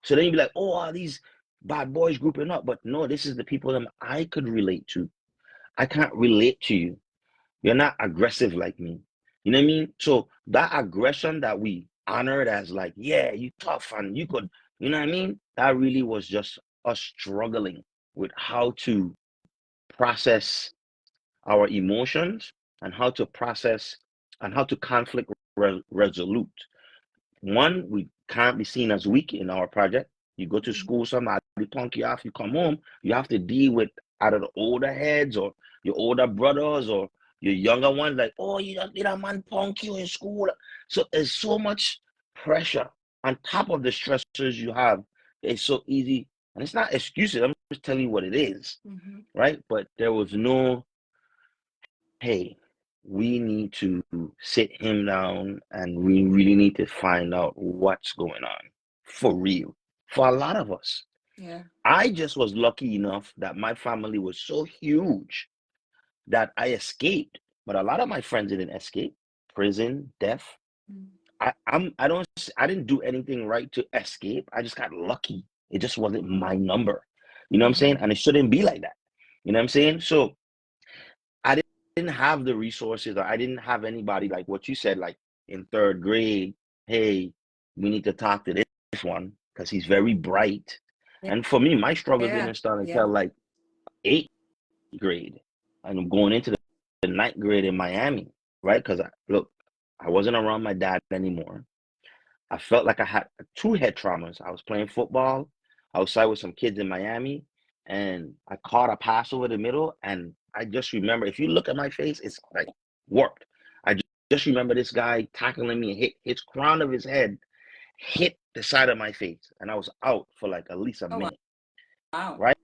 so then you'd be like, oh, are these bad boys grouping up? But no, this is the people that I could relate to. I can't relate to you. You're not aggressive like me. You know what I mean? So that aggression that we honored as like, yeah, you tough and you could, you know what I mean? That really was just us struggling with how to process our emotions, and how to process and how to conflict resolute. One, we can't be seen as weak in our project. You go to school, somebody punk you off, you come home, you have to deal with either the older heads or your older brothers or your younger ones, like, oh, you don't need a man punk you in school. So there's so much pressure on top of the stressors you have. It's so easy. And it's not excuses. I'm just telling you what it is, right? But there was no, hey, we need to sit him down and we really need to find out what's going on for real. For a lot of us, Yeah. I just was lucky enough that my family was so huge that I escaped. But a lot of my friends didn't escape. Prison, death. I didn't do anything right to escape. I just got lucky. It just wasn't my number. You know what I'm saying? And it shouldn't be like that. You know what I'm saying? So I didn't have the resources, or I didn't have anybody like what you said, like in third grade, hey, we need to talk to this one because he's very bright. Yeah. And for me, my struggle Yeah. didn't start Yeah. until like eighth grade. And I'm going into the ninth grade in Miami, right? Because look, I wasn't around my dad anymore. I felt like I had two head traumas. I was playing football outside with some kids in Miami, and I caught a pass over the middle. And I just remember, if you look at my face, it's like warped. I just remember this guy tackling me and hit his crown of his head, hit the side of my face, and I was out for like at least a Oh, minute, wow. right?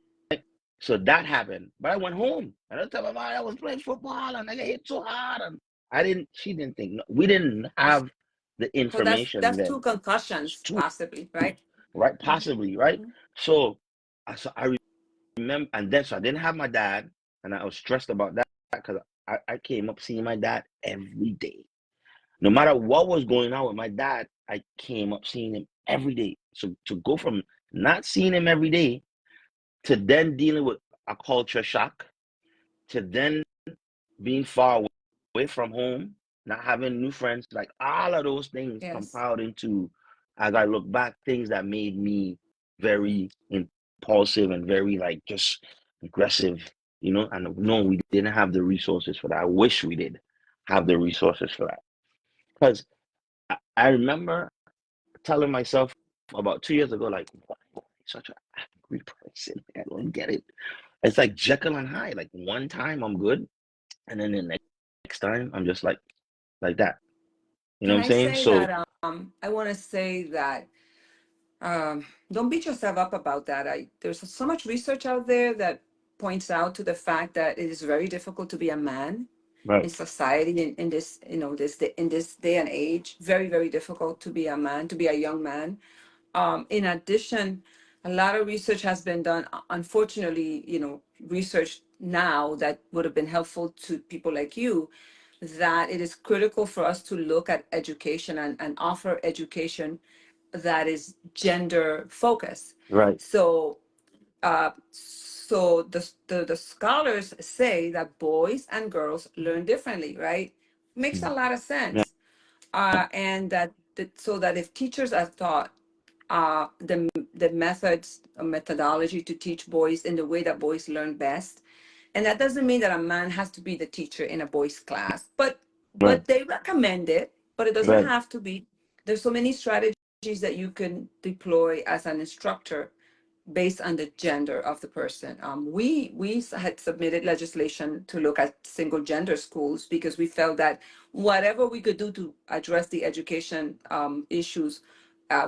So that happened. But I went home, and I tell my mom I was playing football and I got hit so hard, and she didn't think, no, we didn't have the So information that's two then. concussions, possibly, right? Right? Possibly, right? So, I remember, and then so I didn't have my dad, and I was stressed about that because I came up seeing my dad every day. No matter what was going on with my dad, I came up seeing him every day. So to go from not seeing him every day to then dealing with a culture shock, to then being far away from home, not having new friends, like all of those things Yes. compiled into, as I look back, things that made me very impulsive and very like just aggressive, you know. And no, we didn't have the resources for that. I wish we did have the resources for that. Because I remember telling myself about 2 years ago, like, why am I such an angry person? I don't get it. It's like Jekyll and Hyde. Like one time I'm good, and then the next time I'm just like that. You know Can what I'm I saying? say So that I want to say that don't beat yourself up about that. There's so much research out there that points out to the fact that it is very difficult to be a man in right, society in this in this day and age. Very, very difficult to be a man, to be a young man. In addition, a lot of research has been done. Unfortunately, research now that would have been helpful to people like you, that it is critical for us to look at education and offer education that is gender focused. right, So the scholars say that boys and girls learn differently, right? Makes a lot of yeah, sense. And so that if teachers are taught the methods or methodology to teach boys in the way that boys learn best, And that doesn't mean that a man has to be the teacher in a boys class, Right. but they recommend it, but it doesn't Right. have to be. There's so many strategies that you can deploy as an instructor based on the gender of the person. We had submitted legislation to look at single gender schools because we felt that whatever we could do to address the education issues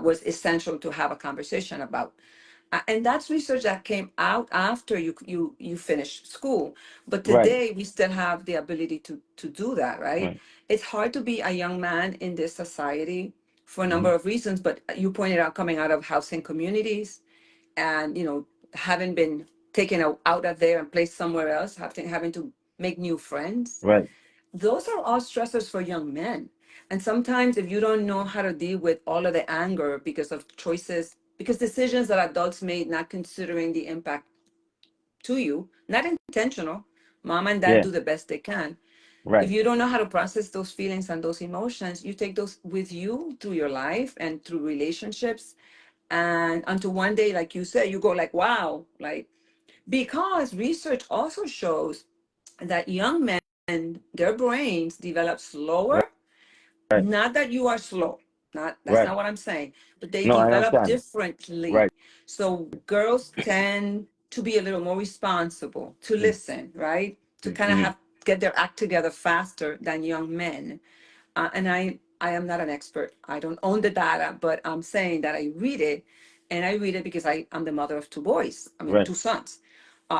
was essential to have a conversation about. And that's research that came out after you finish school. But Right. today we still have the ability to do that, right? Right. It's hard to be a young man in this society for a Hmm. number of reasons, but you pointed out coming out of housing communities and having been taken out of there and placed somewhere else, having to make new friends. Right. Those are all stressors for young men. And sometimes if you don't know how to deal with all of the anger because of choices, because decisions that adults made not considering the impact to you, not intentional, mom and dad Yeah. do the best they can. If Right. you don't know how to process those feelings and those emotions, you take those with you through your life and through relationships, and until one day, like you said, you go like, wow, like, because research also shows that young men, their brains develop slower. Right. Not that you are slow, not that's Right. not what I'm saying, but they No, I develop understand. differently. Right. So girls tend to be a little more responsible, to listen, right, to kind of Mm-hmm. have get their act together faster than young men. And I am not an expert. I don't own the data, but I'm saying that I read it, and I read it because I'm the mother of two boys. I mean, Right. two sons,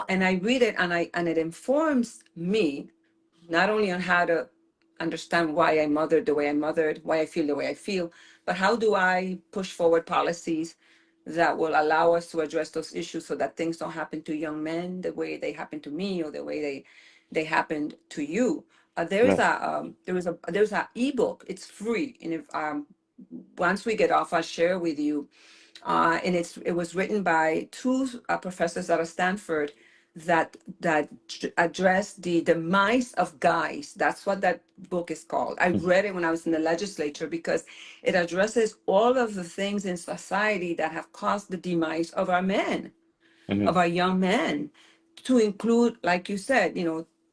and I read it, and it informs me not only on how to understand why I mothered the way I mothered, why I feel the way I feel, but how do I push forward policies that will allow us to address those issues so that things don't happen to young men the way they happen to me or the way they happened to you. Right. There's a ebook. It's free, and if once we get off, I'll share with you, and it was written by two professors out of Stanford that address the demise of guys. That's what that book is called. I read it when I was in the legislature because it addresses all of the things in society that have caused the demise of our men, Mm-hmm. of our young men, to include, like you said,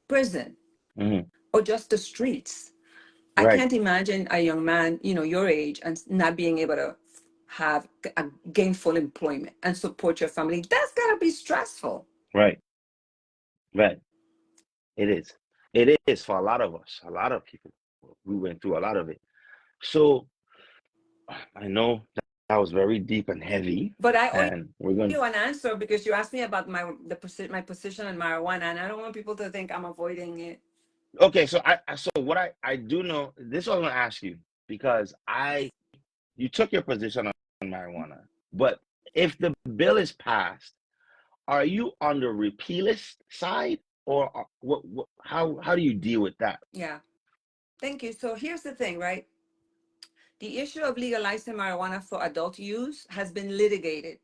prison Mm-hmm. or just the streets. I Right. can't imagine a young man, your age, and not being able to have a gainful employment and support your family. That's gotta be stressful. Right. Right. It is. It is for a lot of us. A lot of people. We went through a lot of it. So I know that was very deep and heavy, But I owe and we're going. you an answer because you asked me about my position on marijuana, and I don't want people to think I'm avoiding it. Okay, so so what I do know, this is what I'm gonna ask you, because you took your position on marijuana, but if the bill is passed, are you on the repealist side, or what how do you deal with that? Yeah, thank you. So here's the thing, right? The issue of legalizing marijuana for adult use has been litigated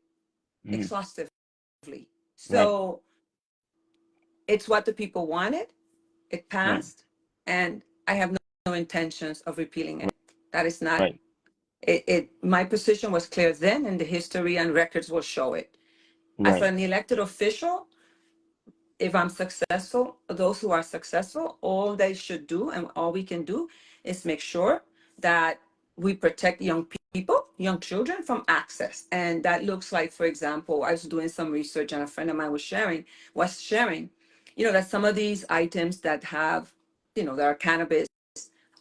Mhm. exhaustively. Right. So it's what the people wanted. It Right. passed, and I have no intentions of repealing it. That is not Right. it. My position was clear then, and the history and records will show it. As Right. an elected official, if I'm successful, those who are successful, all they should do and all we can do is make sure that we protect young people, young children from access. And that looks like, for example, I was doing some research and a friend of mine was sharing, that some of these items that have, that are cannabis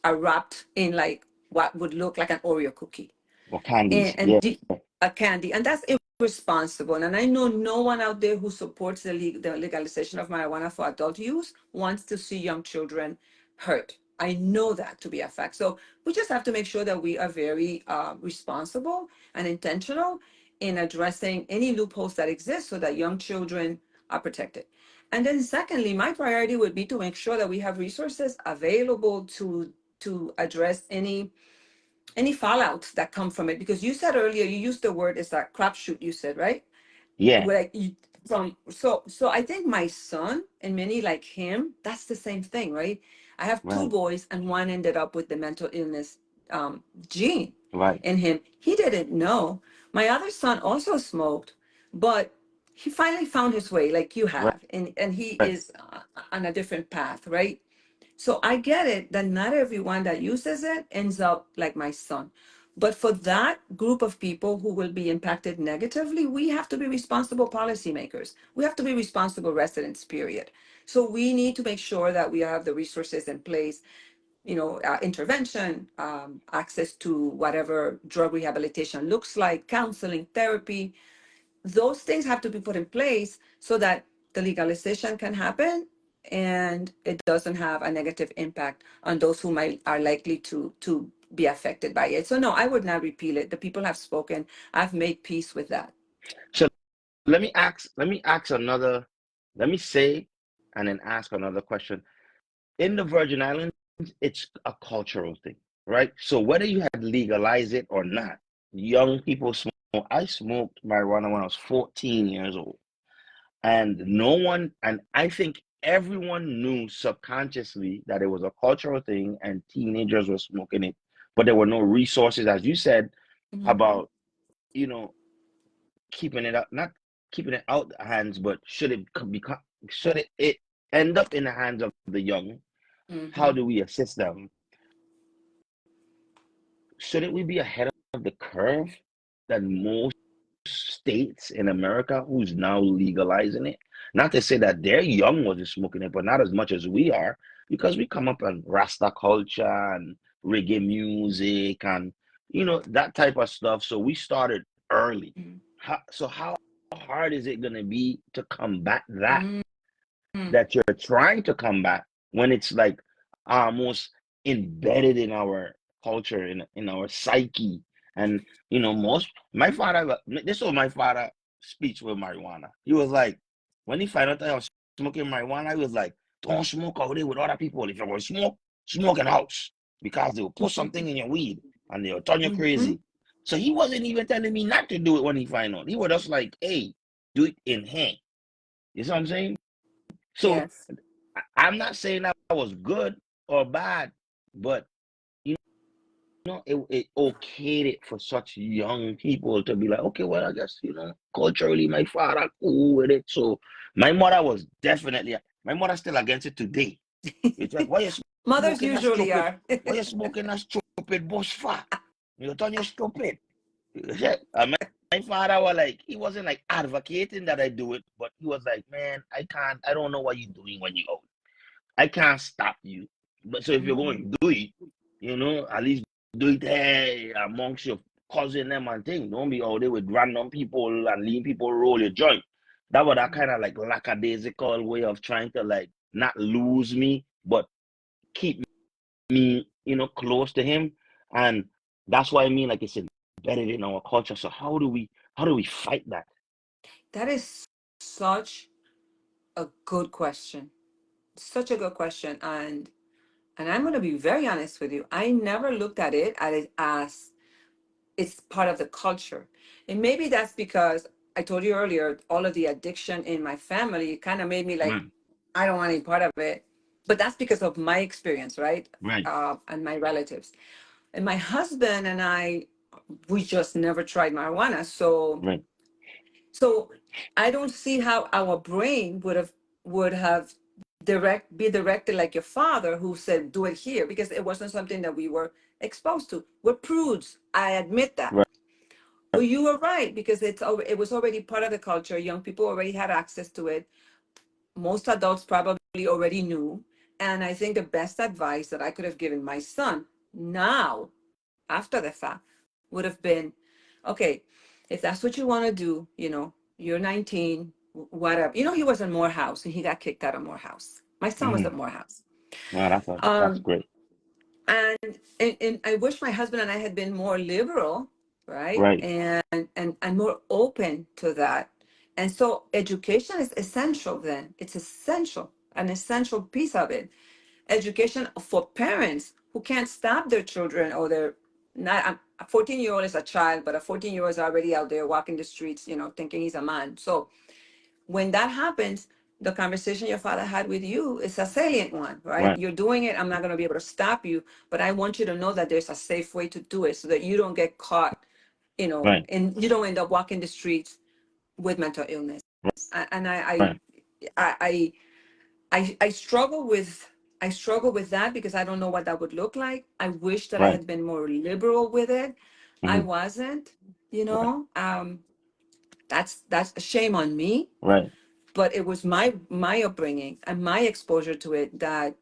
are wrapped in like what would look like an Oreo cookie Or candies. and Yeah. a candy, and that's irresponsible. And I know no one out there who supports the legalization of marijuana for adult use wants to see young children hurt. I know that to be a fact. So we just have to make sure that we are very responsible and intentional in addressing any loopholes that exist so that young children are protected. And then secondly, my priority would be to make sure that we have resources available to address any fallouts that come from it, because you said earlier, you used the word, it's a crapshoot, you said, right? Yeah. Like so I think my son and many like him, that's the same thing, right? I have two Right. boys and one ended up with the mental illness gene Right. in him. He didn't know. My other son also smoked, but he finally found his way like you Right. have, and he is on a different path, right? So I get it that not everyone that uses it ends up like my son. But for that group of people who will be impacted negatively, we have to be responsible policymakers. We have to be responsible residents, period. So we need to make sure that we have the resources in place, intervention, access to whatever drug rehabilitation looks like, counseling, therapy. Those things have to be put in place so that the legalization can happen and it doesn't have a negative impact on those who might are likely to be affected by it. So no, I would not repeal it. The people have spoken. I've made peace with that. So let me ask another, let me say and then ask another question. In the Virgin Islands, it's a cultural thing, right? So whether you had legalized it or not, young people smoke. I smoked marijuana when I was 14 years old. And no one, and I think everyone knew subconsciously that it was a cultural thing and teenagers were smoking it, but there were no resources, as you said, Mm-hmm. about, you know, keeping it up, not keeping it out the hands, but should it end up in the hands of the young? How Mm-hmm. do we assist them? Shouldn't we be ahead of the curve that most states in America who's now legalizing it? Not to say that their young wasn't smoking it, but not as much as we are, because we come up on Rasta culture and reggae music and that type of stuff. So we started early. So how hard is it gonna be to combat that Mm-hmm. that you're trying to combat when it's like almost embedded in our culture, in our psyche? And most my father, this was my father speech with marijuana. He was like, when he found out that I was smoking marijuana, he was like, don't smoke out there with other people. If you're going to smoke in the house, because they will put something in your weed and they'll turn you Mm-hmm. crazy. So he wasn't even telling me not to do it when he found out. He was just like, hey, do it in hand. You see what I'm saying? So Yes. I'm not saying that was good or bad, but you it okayed it for such young people to be like, okay, well, I guess culturally, my father cool with it. So my mother's still against it today. It's like, why you Mothers smoking that usually stupid? are. Why you smoking that stupid bush fat? You turn you stupid. Yeah. My father was like, he wasn't like advocating that I do it, but he was like, man, I don't know what you're doing when you're out. I can't stop you. But so if you're Mm-hmm. going to do it, at least do it amongst your cousin them and thing. Don't be out there with random people and leave people roll your joint. That was that kind of like lackadaisical way of trying to like not lose me, but keep me, close to him. And that's why I mean like it's embedded in our culture. So how do we fight that? That is such a good question. Such a good question. And I'm going to be very honest with you. I never looked at it as it's part of the culture. And maybe that's because I told you earlier, all of the addiction in my family kind of made me like, Right, I don't want any part of it. But that's because of my experience, right? right, And my relatives. And my husband and I, we just never tried marijuana. right. So I don't see how our brain would have be directed like your father who said do it here, because it wasn't something that we were exposed to. We're prudes. I admit that. Right, But you were right, because it was already part of the culture. Young people already had access to it. Most adults probably already knew. And I think the best advice that I could have given my son now, after the fact, would have been, okay, if that's what you want to do, you're 19, whatever. He was in Morehouse and he got kicked out of Morehouse. My son was at Mm-hmm. Morehouse. Wow, that's Um, great. and I wish my husband and I had been more liberal, right? Right, And more open to that. And so education is essential then. It's essential, an essential piece of it. Education for parents who can't stop their children, or they're not a 14-year-old is a child, but a 14-year-old is already out there walking the streets, thinking he's a man. So when that happens, the conversation your father had with you is a salient one, right? right, You're doing it. I'm not going to be able to stop you, but I want you to know that there's a safe way to do it so that you don't get caught, right. and you don't end up walking the streets with mental illness. And Right. I I struggle with that because I don't know what that would look like. I wish that I Right. had been more liberal with it. I Mm-hmm. wasn't, you Right. know. That's a shame on me, Right. but it was my upbringing and my exposure to it that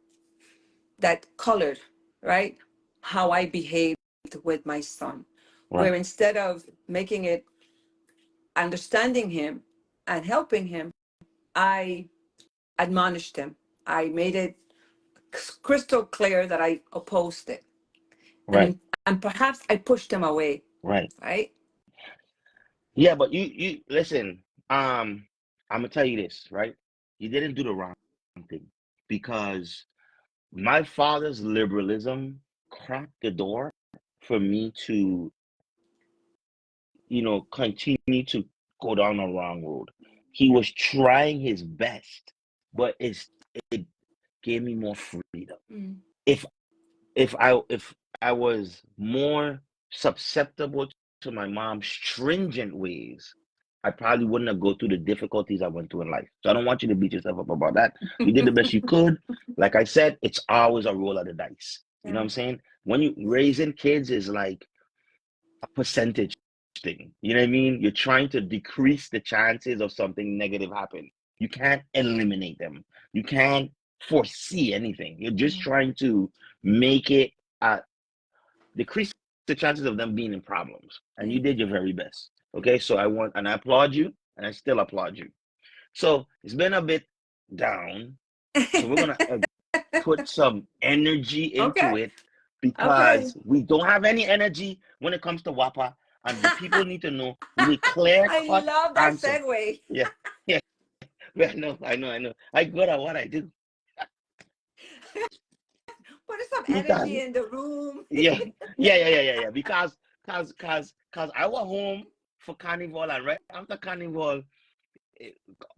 colored, right, how I behaved with my son. Where Right. instead of making it understanding him and helping him, I admonished him. I made it crystal clear that I opposed it. Right. And perhaps I pushed him away, Right. right? Yeah, but you listen. I'm gonna tell you this, right? You didn't do the wrong thing because my father's liberalism cracked the door for me to, continue to go down the wrong road. He was trying his best, but it gave me more freedom. Mm. If if I was more susceptible to my mom's stringent ways, I probably wouldn't have go through the difficulties I went through in life. So I don't want you to beat yourself up about that. You did the best you could. Like I said, it's always a roll of the dice. You know what Yeah. I'm saying? When you raising kids is like a percentage thing. You know what I mean? You're trying to decrease the chances of something negative happen. You can't eliminate them. You can't foresee anything. You're just Mm. trying to make it decrease the chances of them being in problems. And Yeah. you did your very best. Okay, so I applaud you, and I still applaud you. So it's been a bit down. So we're gonna put some energy Okay. into it Okay. because we don't have any energy when it comes to WAPA, and the people need to know we need clear I cut love that answer. segue. Yeah, yeah. I know, I know, I know. I good at what I do Put some because energy in the room. yeah, yeah. Because I was home for carnival, and right after carnival, eh,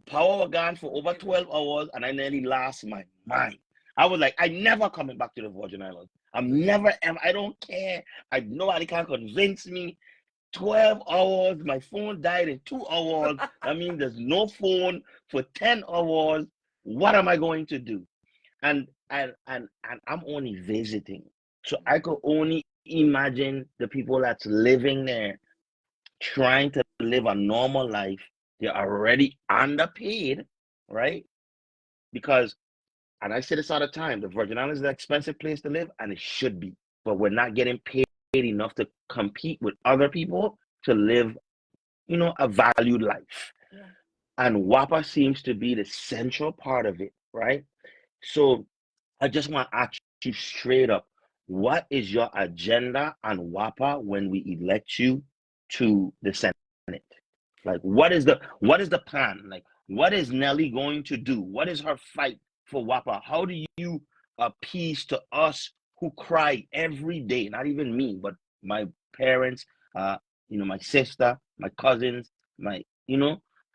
power was gone for over 12 hours, and I nearly lost my mind. I was like, I never coming back to the Virgin Islands. I'm never ever. I don't care. Nobody can convince me. 12 hours. My phone died in 2 hours. I mean, there's no phone for 10 hours. What am I going to do? And I'm only visiting. So I could only imagine the people that's living there trying to live a normal life. They're already underpaid, right? Because, and I say this all the time, the Virgin Islands is an expensive place to live, and it should be. But we're not getting paid enough to compete with other people to live, a valued life. Yeah. And WAPA seems to be the central part of it, right? So I just want to ask you straight up, what is your agenda on WAPA when we elect you to the Senate? Like, what is the plan? Like, what is Nellie going to do? What is her fight for WAPA? How do you appease to us who cry every day? Not even me, but my parents, uh, my sister, my cousins, my,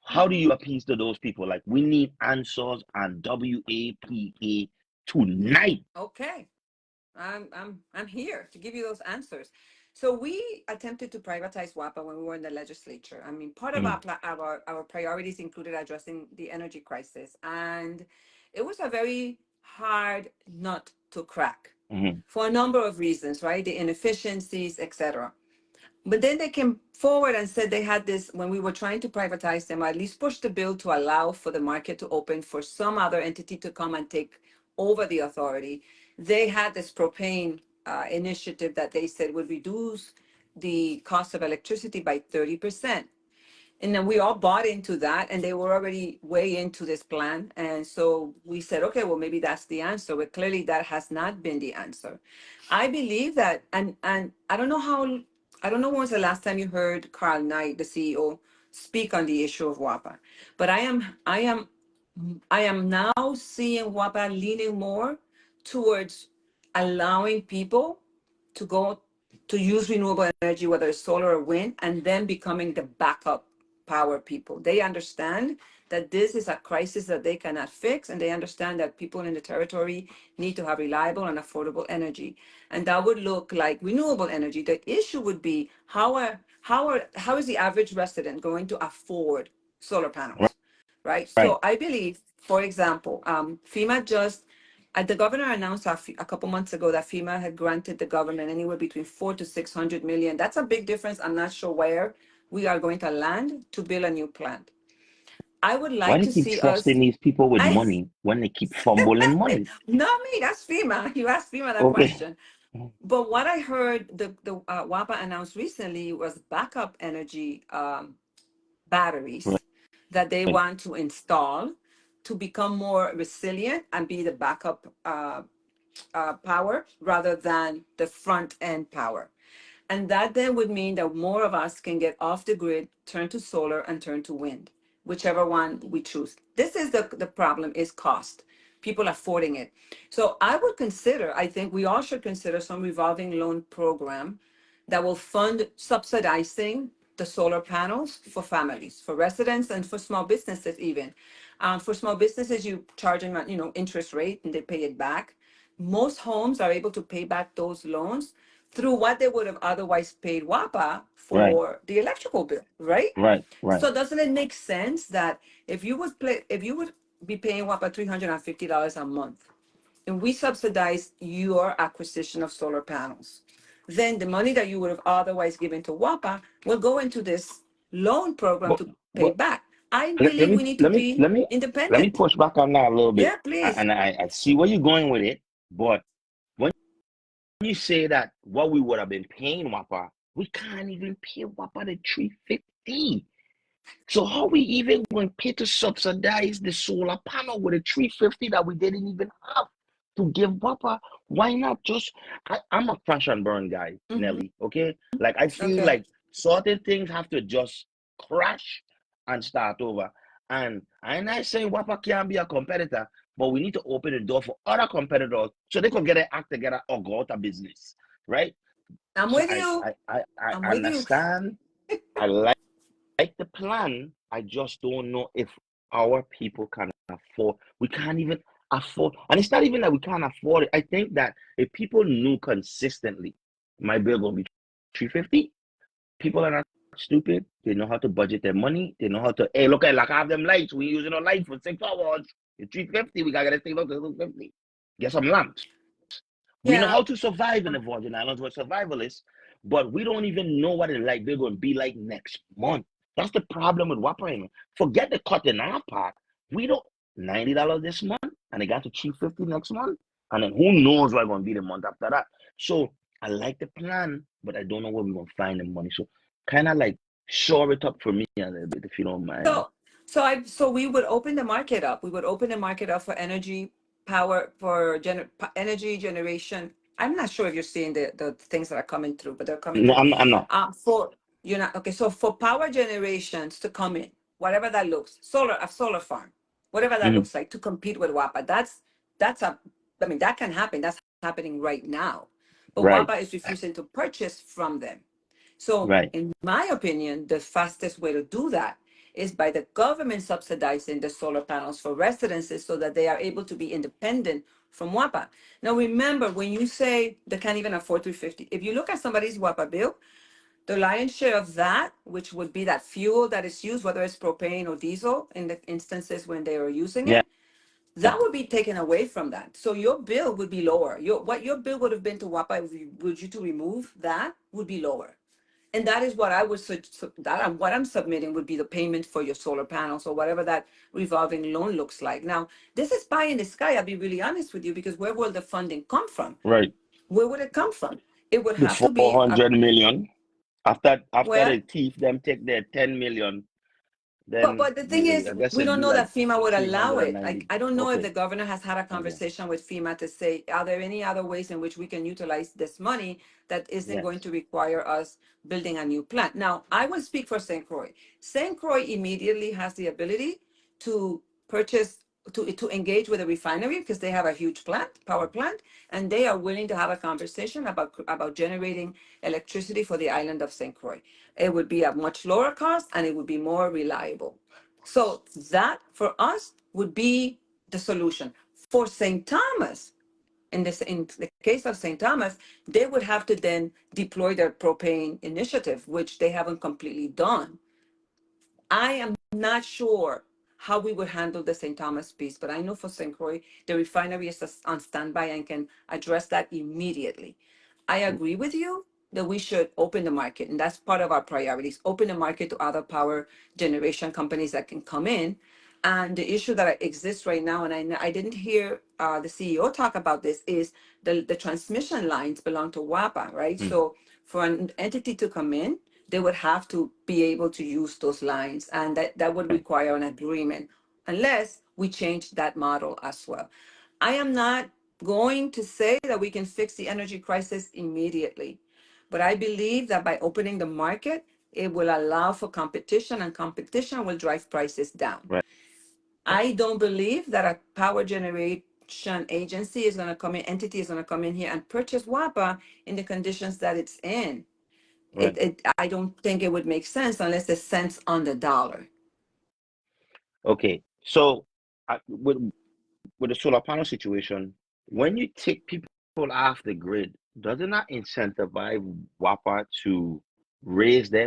how do Mm-hmm. you appease to those people? Like, we need answers on WAPA tonight. Okay. I'm here to give you those answers. So we attempted to privatize WAPA when we were in the legislature. I mean, part of Mm, our priorities included addressing the energy crisis, and it was a very hard nut to crack mhm, for a number of reasons, right? The inefficiencies, etc. But then they came forward and said they had this when we were trying to privatize them, or at least push the bill to allow for the market to open for some other entity to come and take over the authority. They had this propane initiative that they said would reduce the cost of electricity by 30%. And then we all bought into that, and they were already way into this plan. And so we said, okay, well, maybe that's the answer. But clearly, that has not been the answer. I believe that, and I don't know when was the last time you heard Carl Knight, the CEO, speak on the issue of WAPA. But I am now seeing WAPA leaning more towards allowing people to go to use renewable energy, whether it's solar or wind, and then becoming the backup power people. They understand that this is a crisis that they cannot fix, and they understand that people in the territory need to have reliable and affordable energy. And that would look like renewable energy. The issue would be how is the average resident going to afford solar panels? right? Right. So I believe, for example, FEMA just, the governor announced a couple months ago that FEMA had granted the government anywhere between 4 to 600 million. That's a big difference. I'm not sure where we are going to land to build a new plant. I would Why like they to keep see trusting us. these people with I money when they keep fumbling money? Not me. That's FEMA. You asked FEMA that Okay. question. But what I heard the WAPA announced recently was backup energy batteries that they Right. want to install to become more resilient and be the backup power rather than the front end power. And that then would mean that more of us can get off the grid, turn to solar and turn to wind, whichever one we choose. This is the problem is cost. People affording it. So I would consider, I think we all should consider some revolving loan program that will fund subsidizing the solar panels for families, for residents, and for small businesses even. For small businesses, you charge them, interest rate, and they pay it back. Most homes are able to pay back those loans through what they would have otherwise paid WAPA Right. for the electrical bill, right? Right. Right. So doesn't it make sense that if you would be paying WAPA $350 a month, and we subsidize your acquisition of solar panels, then the money that you would have otherwise given to WAPA will go into this loan program But to pay but back. I let, let believe me we need to let me be let me let me independent. push back on that a little bit. Yeah, please. And I see where you're going with it. But when you say that what we would have been paying WAPA, we can't even pay WAPA the 350. So how we even going to pay to subsidize the solar panel with a 350 that we didn't even have to give WAPA? Why not just I'm a crash and burn guy, Hmm. Nelly. Okay. Like I feel Okay. like certain things have to just crash and start over. And I'm not saying WAPA can't be a competitor, but we need to open the door for other competitors so they can get their act together or go out of business. Right? I'm So with you. I I'm with you. understand. I like the plan. I just don't know if our people can afford. We can't even afford, and it's not even that we can't afford it. I think that if people knew consistently, my bill gonna be 350. People are not stupid. They know how to budget their money. They know how to. Hey, look at like I have them lights. We using a light for 6 hours. It's 350. We gotta get this thing up to 250. Get some lamps. We know Yeah. how to survive in the Virgin Islands. We're survivalists, but we don't even know what it's like. They're going to be like next month. That's the problem with Wapper. Forget the cut in our part. We don't $90 this month, and it got to 350 next month, and then who knows what going to be the month after that. So I like the plan, but I don't know where we're going to find the money. So kind of like shore it up for me a little bit, if you don't mind. So we would open the market up. We would open the market up for energy power for energy generation. I'm not sure if you're seeing the things that are coming through, but they're coming No, through. I'm not. For you're not okay. So for power generations to come in, whatever that looks, a solar farm, whatever that Mhm. looks like, to compete with WAPA. That's a. I mean, that can happen. That's happening right now, but Right, WAPA is refusing to purchase from them. So, right, in my opinion, the fastest way to do that is by the government subsidizing the solar panels for residences so that they are able to be independent from WAPA. Now, remember, when you say they can't even afford 350, if you look at somebody's WAPA bill, the lion's share of that, which would be that fuel that is used, whether it's propane or diesel, in the instances when they are using yeah, it, that would be taken away from that. So your bill would be lower. What your bill would have been to WAPA if you, would you to remove that would be lower. And that is what I would what I'm submitting would be the payment for your solar panels or whatever that revolving loan looks like. Now, this is pie in the sky. I'll be really honest with you, because where will the funding come from? right. Where would it come from? It would The have to be 400 million. After well, the thief them take their 10 million, then but the thing is, I guess we it'd don't be know like that FEMA would allow it. 390. I don't know if Okay. the governor has had a Okay. conversation with FEMA to say, are there any other ways in which we can utilize this money that isn't going Yes. to require us building a new plant? Now, I will speak for St. Croix. St. Croix immediately has the ability to purchase, to engage with a refinery, because they have a huge power plant, and they are willing to have a conversation about generating electricity for the island of St. Croix. It would be at much lower cost and it would be more reliable. So that for us would be the solution. For St. Thomas, in the case of St. Thomas, they would have to then deploy their propane initiative, which they haven't completely done. I am not sure how we would handle the St. Thomas piece. But I know for St. Croix, the refinery is on standby and can address that immediately. I agree with you that we should open the market, and that's part of our priorities. Open the market to other power generation companies that can come in. And the issue that exists right now, and I didn't hear the CEO talk about this, is the transmission lines belong to WAPA, right? Mm. So for an entity to come in, they would have to be able to use those lines, and that would Right. require an agreement, unless we change that model as well. I am not going to say that we can fix the energy crisis immediately, but I believe that by opening the market, it will allow for competition, and competition will drive prices down. Right. I don't believe that a power generation agency is going to come in, entity is going to come in here and purchase WAPA in the conditions that it's in. Right. I don't think it would make sense unless there's cents on the dollar. Okay. So, with the solar panel situation, when you take people off the grid, doesn't that incentivize WAPA to raise their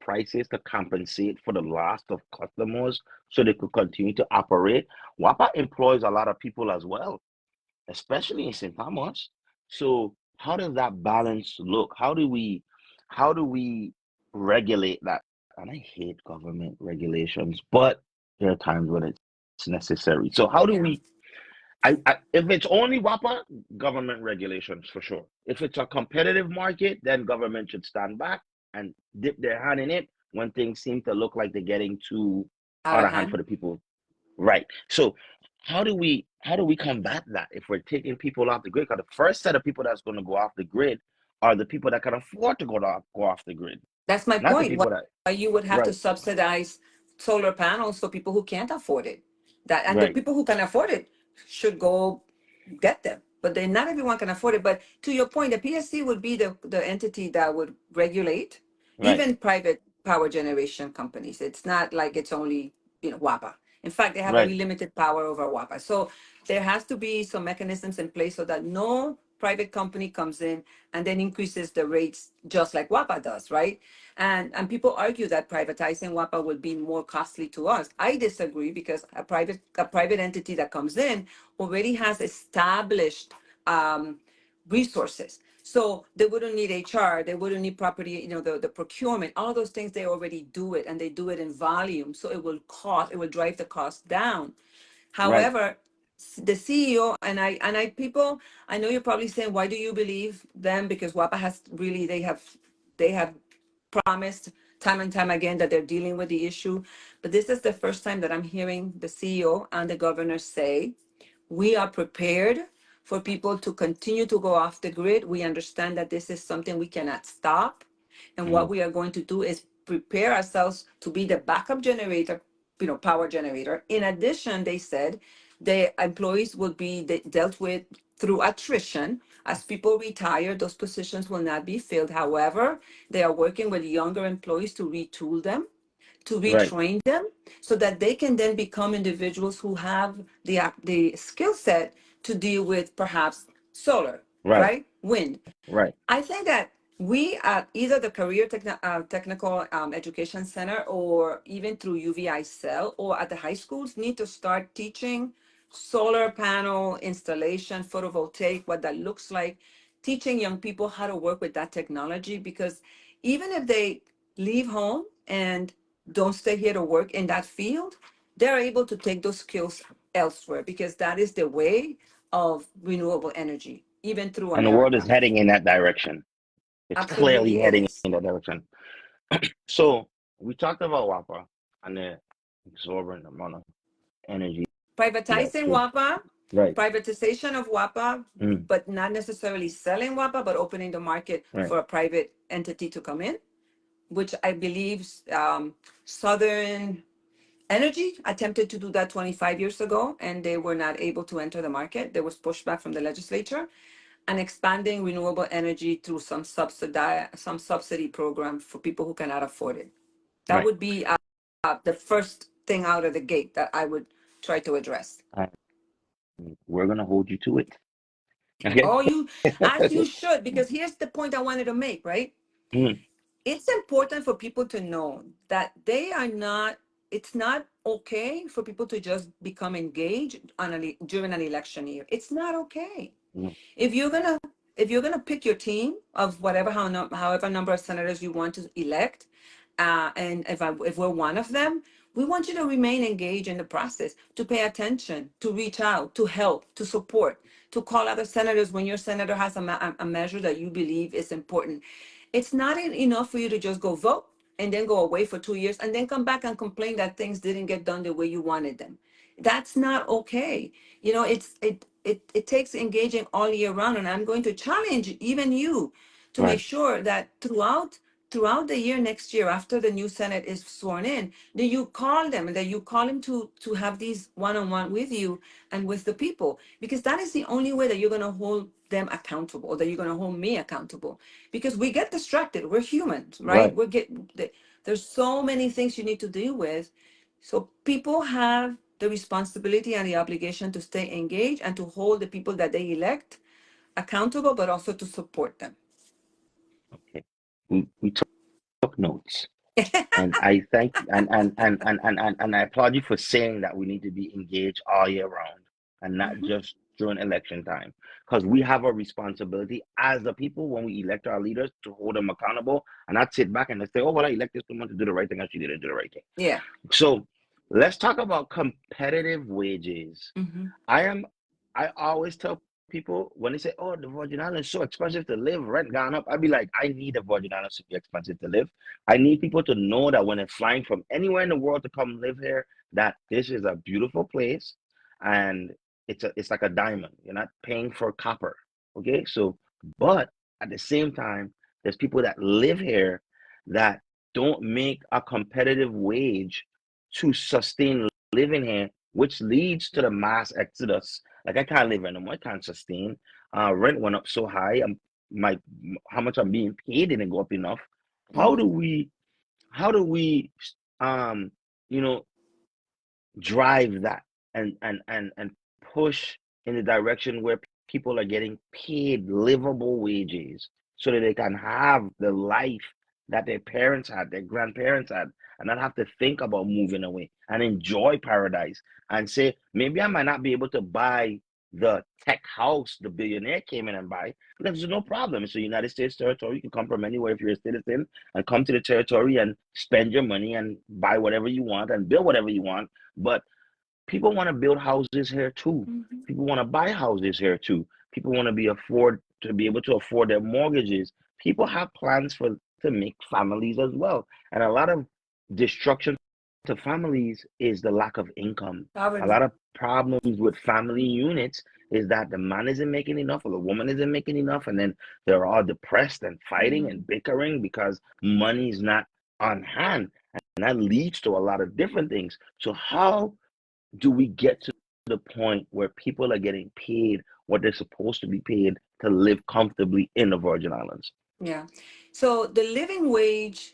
prices to compensate for the loss of customers so they could continue to operate? WAPA employs a lot of people as well, especially in St. Thomas. So how does that balance look? How do we regulate that? And I hate government regulations, but there are times when it's necessary. So how do Yeah. we if it's only WAPA, government regulations for sure. If it's a competitive market, then government should stand back and dip their hand in it when things seem to look like they're getting too Out out of of hand for hand. the people. Right. So how do we combat that if we're taking people off the grid? Because the first set of people that's going to go off the grid are the people that can afford to go off the grid, That's my not the point. Why people that you would have to right, subsidize solar panels for people who can't afford it. That, and the right, people who can afford it should go get them. But then not everyone can afford it. But to your point, the PSC would be the entity that would regulate right, even private power generation companies. It's not like it's only, WAPA. In fact, they have very right, limited power over WAPA. So there has to be some mechanisms in place so that no private company comes in and then increases the rates just like WAPA does, right? And people argue that privatizing WAPA would be more costly to us. I disagree, because a private entity that comes in already has established resources. So they wouldn't need HR, they wouldn't need property, the procurement, all those things, they already do it, and they do it in volume. So it will drive the cost down. right, However, the CEO I know you're probably saying, why do you believe them? Because WAPA has really, they have promised time and time again that they're dealing with the issue. But this is the first time that I'm hearing the CEO and the governor say, we are prepared for people to continue to go off the grid. We understand that this is something we cannot stop. And what mhm, we are going to do is prepare ourselves to be the backup generator, power generator. In addition, they said the employees will be dealt with through attrition. As people retire, those positions will not be filled. However, they are working with younger employees to retool them, to right, retrain them, so that they can then become individuals who have the skill set to deal with perhaps solar, right, right? Wind. right, I think that we at either the Technical Education Center, or even through UVI Cell, or at the high schools, need to start teaching solar panel installation, photovoltaic, what that looks like, teaching young people how to work with that technology. Because even if they leave home and don't stay here to work in that field, they're able to take those skills elsewhere, because that is the way of renewable energy, even through and the world is America. heading in that direction. It's clearly Absolutely, it heading is. in that direction. So we talked about WAPA and the exorbitant amount of energy that Privatizing should WAPA, right, privatization of WAPA, mm, but not necessarily selling WAPA, but opening the market right, for a private entity to come in, which I believe Southern Energy attempted to do that 25 years ago, and they were not able to enter the market. There was pushback from the legislature, and expanding renewable energy through some subsidy program for people who cannot afford it. That right. would be the first thing out of the gate that I would try to address. And we're gonna hold you to it. Okay. Oh, as you should, because here's the point I wanted to make, right? Mm, It's important for people to know that they are not it's not okay for people to just become engaged during an election year. It's not okay. Mm. If you're gonna if you're gonna pick your team of whatever however number of senators you want to elect, and if we're one of them, we want you to remain engaged in the process, to pay attention, to reach out, to help, to support, to call other senators when your senator has a measure that you believe is important. It's not enough for you to just go vote and then go away for 2 years and then come back and complain that things didn't get done the way you wanted them. That's not okay. It takes engaging all year round, and I'm going to challenge even you to make Right. sure that throughout the year next year, after the new Senate is sworn in, that you call them and that you call them to have these one-on-one with you and with the people, because that is the only way that you're going to hold them accountable, or that you're going to hold me accountable, because we get distracted. We're humans, right? Right. There's so many things you need to deal with. So people have the responsibility and the obligation to stay engaged and to hold the people that they elect accountable, but also to support them. Okay. We took notes. And I thank and I applaud you for saying that we need to be engaged all year round and not Mhm. just during election time. Because we have a responsibility as the people when we elect our leaders to hold them accountable and not sit back and say, oh, well, I elected someone to do the right thing and she didn't do the right thing. Yeah. So let's talk about competitive wages. Hmm. I am I always tell people when they say, "Oh, the Virgin Islands is so expensive to live, rent gone up," I'd be like, "I need the Virgin Islands to be expensive to live. I need people to know that when they're flying from anywhere in the world to come live here, that this is a beautiful place, and it's like a diamond. You're not paying for copper, okay? So, but at the same time, there's people that live here that don't make a competitive wage to sustain living here, which leads to the mass exodus. Like I can't live anymore. I can't sustain. Rent went up so high. My how much I'm being paid didn't go up enough. How do Hmm. we how do we um you know drive that and push in the direction where people are getting paid livable wages so that they can have the life that their parents had, their grandparents had, and not have to think about moving away and enjoy paradise and say, maybe I might not be able to buy the tech house the billionaire came in and buy because there's no problem. It's a United States territory. You can come from anywhere if you're a citizen and come to the territory and spend your money and buy whatever you want and build whatever you want. But people want to build houses here too. Hmm. People want to buy houses here too. People want to be able to afford their mortgages. People have plans for to make families as well. And a lot of destruction to families is the lack of income. A Poverty. lot of problems with family units is that the man isn't making enough or the woman isn't making enough, and then they're all depressed and fighting Hmm. and bickering because money is not on hand. And that leads to a lot of different things. So how do we get to the point where people are getting paid what they're supposed to be paid to live comfortably in the Virgin Islands? Yeah. So the living wage,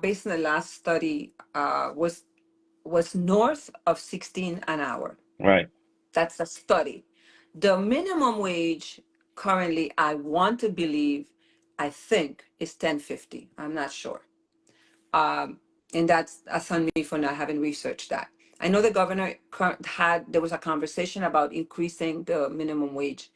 based on the last study, was north of 16 an hour. Right, That's a study. The minimum wage currently, I want to believe, I think, is 10.50. I'm not sure. Um, and that's on me for not having researched that. I know the governor there was a conversation about increasing the minimum wage.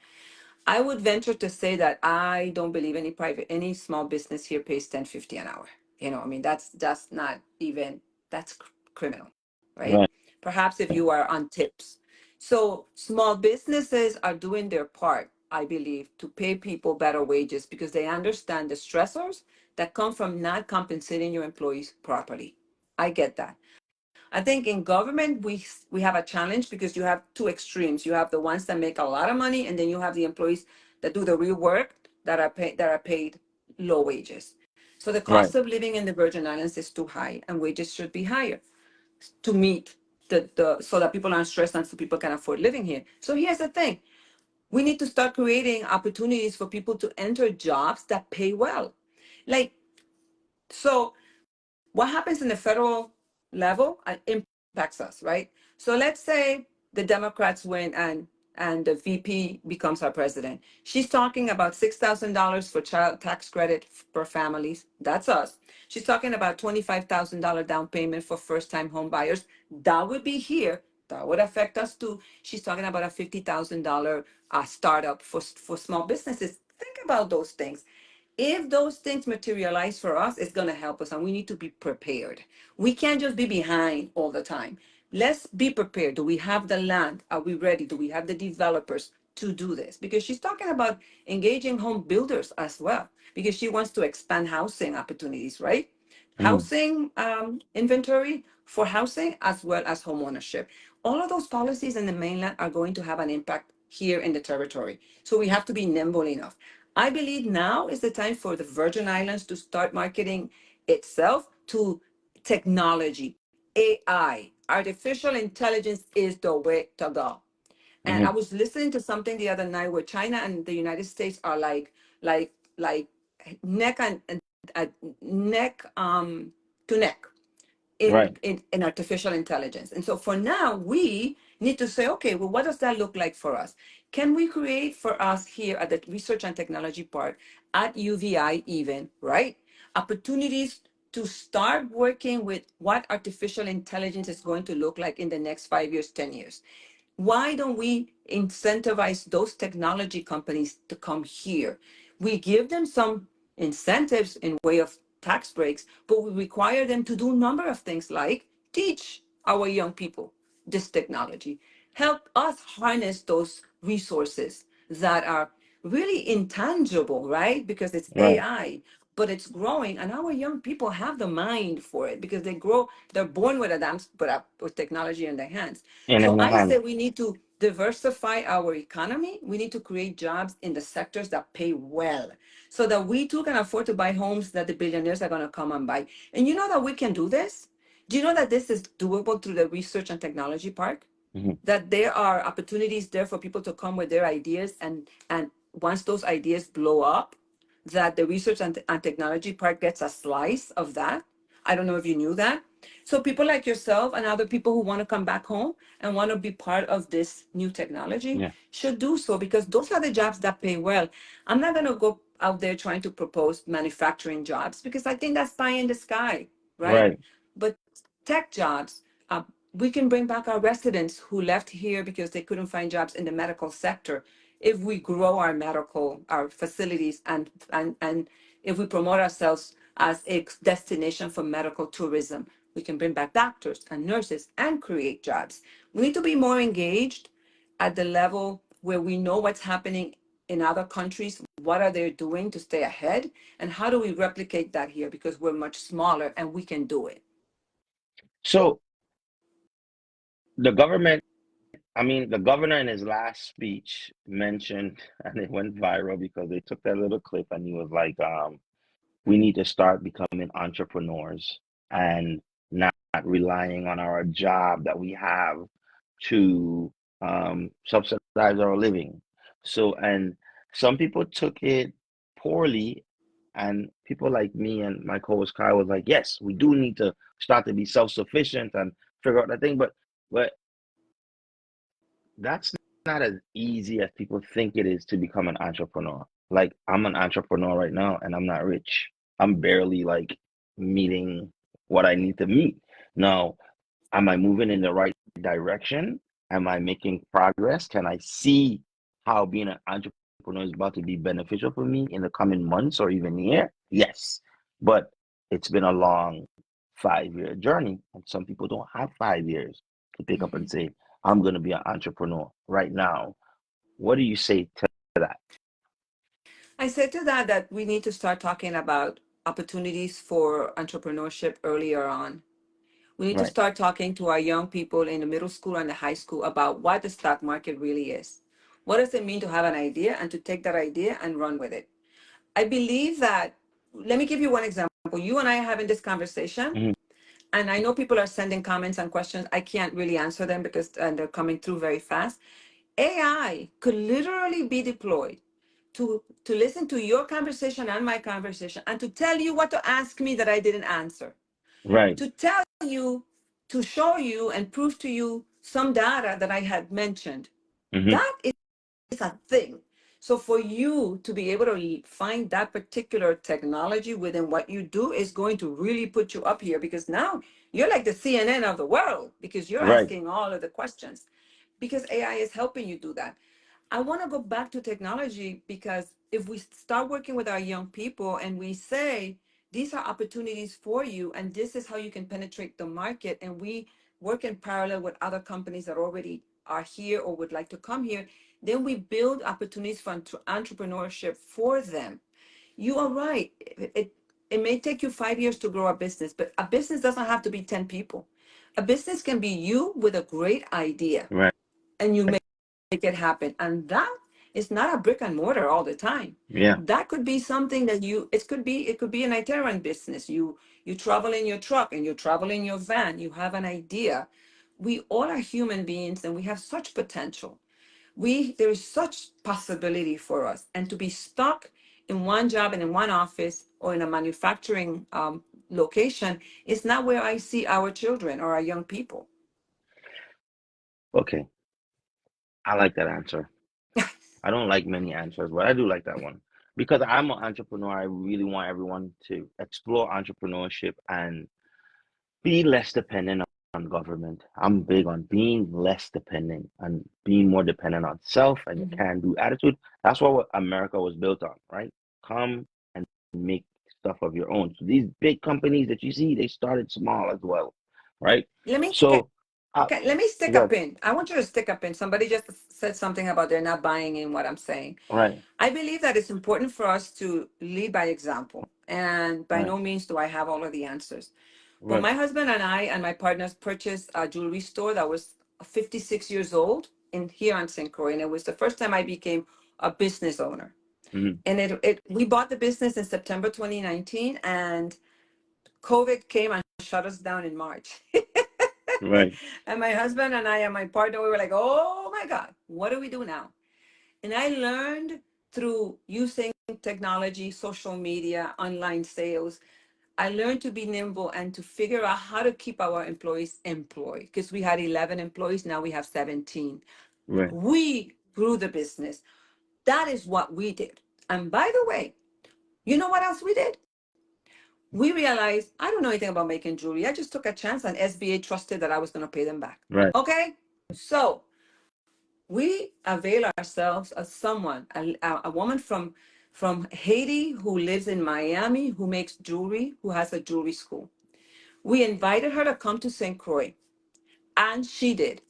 I would venture to say that I don't believe any small business here pays 10.50 an hour. I mean, that's not even, that's criminal, right? right, Perhaps if you are on tips. So small businesses are doing their part, I believe, to pay people better wages because they understand the stressors that come from not compensating your employees properly. I get that. I think in government we have a challenge because you have two extremes. You have the ones that make a lot of money, and then you have the employees that do the real work that are paid low wages. So the right, cost of living in the Virgin Islands is too high, and wages should be higher to meet the so that people aren't stressed and so people can afford living here. So here's the thing: we need to start creating opportunities for people to enter jobs that pay well. Like, so what happens in the federal level impacts us, right? So let's say the Democrats win and and the VP becomes our president. She's talking about $6,000 for child tax credit per families. That's us. She's talking about $25,000 down payment for first-time home buyers. That would be here. That would affect us too. She's talking about a $50,000 startup for small businesses. Think about those things. If those things materialize for us, it's going to help us, and we need to be prepared. We can't just be behind all the time. Let's be prepared. Do we have the land? Are we ready? Do we have the developers to do this? Because she's talking about engaging home builders as well, because she wants to expand housing opportunities, right? Mm. Housing inventory for housing as well as home ownership. All of those policies in the mainland are going to have an impact here in the territory. So we have to be nimble enough. I believe now is the time for the Virgin Islands to start marketing itself to technology. AI, artificial intelligence is the way to go. And I Hmm. was listening to something the other night where China and the United States are like neck and neck to neck Right. in artificial intelligence. And so for now, we need to say, okay, well, what does that look like for us? Can we create for us here at the research and technology part at UVI even, right? Opportunities to start working with what artificial intelligence is going to look like in the next 5 years, 10 years. Why don't we incentivize those technology companies to come here? We give them some incentives in way of tax breaks, but we require them to do a number of things like teach our young people this technology, help us harness those resources that are really intangible, right? Because it's Right. AI, but it's growing, and our young people have the mind for it because they're born with a damn with technology in their hands. In So the I hand. say we need to diversify our economy. We need to create jobs in the sectors that pay well so that we too can afford to buy homes that the billionaires are going to come and buy. And you know that we can do this? Do you know that this is doable through the Research and Technology Park? Hmm. That there are opportunities there for people to come with their ideas, and once those ideas blow up, that the Research and Technology Park gets a slice of that. I don't know if you knew that. So people like yourself and other people who want to come back home and want to be part of this new technology Yeah. should do so, because those are the jobs that pay well. I'm not going to go out there trying to propose manufacturing jobs because I think that's pie in the sky, right? Right. But tech jobs, uh, we can bring back our residents who left here because they couldn't find jobs in the medical sector. If we grow our facilities, and if we promote ourselves as a destination for medical tourism, we can bring back doctors and nurses and create jobs. We need to be more engaged at the level where we know what's happening in other countries, what are they doing to stay ahead, and how do we replicate that here because we're much smaller and we can do it. So the government, I mean, the governor in his last speech mentioned, and it went viral because they took that little clip and he was like, we need to start becoming entrepreneurs and not relying on our job that we have to subsidize our living. So, and some people took it poorly, and people like me and my co-host Kyle was like, yes, we do need to start to be self-sufficient and figure out that thing, but that's not as easy as people think it is to become an entrepreneur. Like I'm an entrepreneur right now and I'm not rich. I'm barely like meeting what I need to meet. Now, am I moving in the right direction? Am I making progress? Can I see how being an entrepreneur is about to be beneficial for me in the coming months or even year? Yes. But it's been a long 5 year journey. And some people don't have 5 years to pick up and Mhm. say, I'm going to be an entrepreneur right now. What do you say to that? I said to that we need to start talking about opportunities for entrepreneurship earlier on. We need to Right. start talking to our young people in the middle school and the high school about what the stock market really is. What does it mean to have an idea and to take that idea and run with it? I believe that, let me give you one example. You and I are having this conversation, Hmm. and I know people are sending comments and questions. I can't really answer them because and they're coming through very fast. AI could literally be deployed to listen to your conversation and my conversation and to tell you what to ask me that I didn't answer, Right. to tell you, to show you and prove to you some data that I had mentioned. Mm-hmm. That is a thing. So for you to be able to find that particular technology within what you do is going to really put you up here, because now you're like the CNN of the world, because you're Right. asking all of the questions, because AI is helping you do that. I want to go back to technology, because if we start working with our young people and we say, these are opportunities for you, and this is how you can penetrate the market, and we work in parallel with other companies that already are here or would like to come here, then we build opportunities for entrepreneurship for them. You are right. It may take you 5 years to grow a business, but a business doesn't have to be 10 people. A business can be you with a great idea, Right. and you make it happen. And that is not a brick and mortar all the time. Yeah. That could be something that it could be an itinerant business. You travel in your truck and you travel in your van. You have an idea. We all are human beings and we have such potential. There is such possibility for us. And to be stuck in one job and in one office or in a manufacturing location is not where I see our children or our young people. Okay. I like that answer. I don't like many answers, but I do like that one because I'm an entrepreneur. I really want everyone to explore entrepreneurship and be less dependent on government. I'm big on being less dependent and being more dependent on self and your Mhm. can-do attitude. That's what America was built on, right? Come and make stuff of your own. So these big companies that you see, they started small as well, right? Let me okay, So, uh, okay, let me stick a good, pin. I want you to stick a pin. Somebody just said something about they're not buying in what I'm saying. right, I believe that it's important for us to lead by example. And by right, no means do I have all of the answers. But right, my husband and I and my partners purchased a jewelry store that was 56 years old in here on St. Croix. And it was the first time I became a business owner. mhm, And we bought the business in September 2019, and COVID came and shut us down in March. right, And my husband and I and my partner, we were like, oh my God, what do we do now? And I learned through using technology, social media, online sales. I learned to be nimble and to figure out how to keep our employees employed, because we had 11 employees, now we have 17. right, We grew the business. That is what we did. And by the way, you know what else we did? We realized I don't know anything about making jewelry. I just took a chance and SBA trusted that I was going to pay them back. right, Okay? So we avail ourselves of someone, a woman from Haiti who lives in Miami, who makes jewelry, who has a jewelry school. We invited her to come to St. Croix, and she did.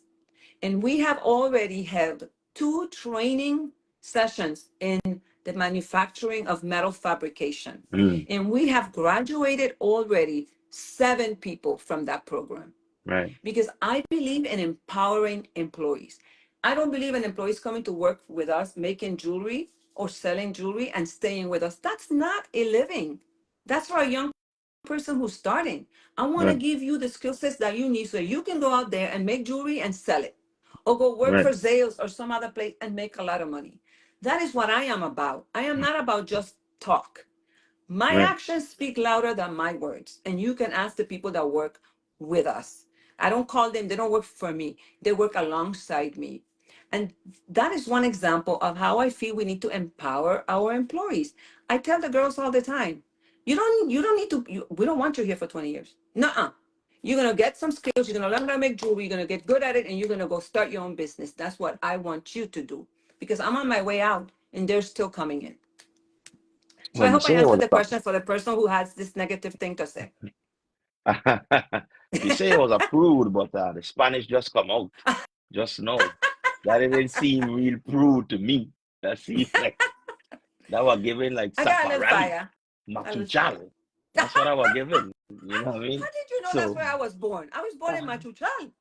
And we have already held 2 training sessions in the manufacturing of metal fabrication. mm, And we have graduated already 7 people from that program, right, because I believe in empowering employees. I don't believe in employees coming to work with us making jewelry or selling jewelry and staying with us. That's not a living. That's for a young person who's starting. I want to right, give you the skill sets that you need so you can go out there and make jewelry and sell it, or go work right, for Zales or some other place and make a lot of money. That is what I am about. I am not about just talk. My right, actions speak louder than my words. And you can ask the people that work with us. I don't call them, they don't work for me, they work alongside me. And that is one example of how I feel we need to empower our employees. I tell the girls all the time, you don't need to, we don't want you here for 20 years. Nuh-uh. You're gonna get some skills, you're gonna learn how to make jewelry, you're gonna get good at it, and you're gonna go start your own business. That's what I want you to do. Because I'm on my way out and they're still coming in. So I When you hope I say it was answered the question for the person who has this negative thing to say. you say it was approved, but the Spanish just come out. Just know that it didn't seem real prude to me. That seemed like that was given like I got a little Safarani, fire. A little fire. Machuchal. How That's what I was given. You know what I mean? did you know that's So where I was born? I was born in Machuchal.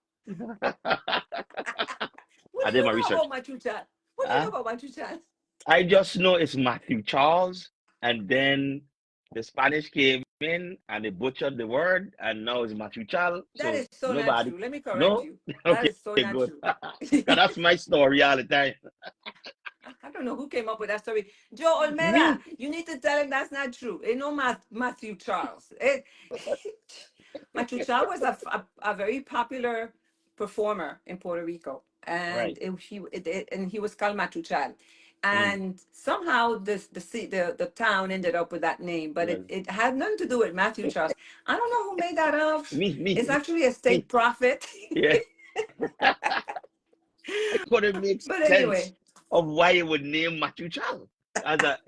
What I do did you my know research. about Machuchal? What do you know Huh? about Machuchal? I just know it's Matthew Charles, and then the Spanish came in and they butchered the word, and now it's Machuchal. That So is so not nobody, true. Let me correct no, you. That okay, is so not good. true. 'Cause that's my story all the time. I don't know who came up with that story. Joe Olmera, Me, you need to tell him that's not true. Ain't no Matthew Charles. Matthew Charles was a very popular performer in Puerto Rico. and Right. and he was called Matuchal, Mm. and somehow the town ended up with that name, but Well, it had nothing to do with Matthew Charles. I don't know who made that up. me, It's me, actually a me. state prophet. Yeah. I couldn't make But sense anyway, of why it would name Matthew Child as a,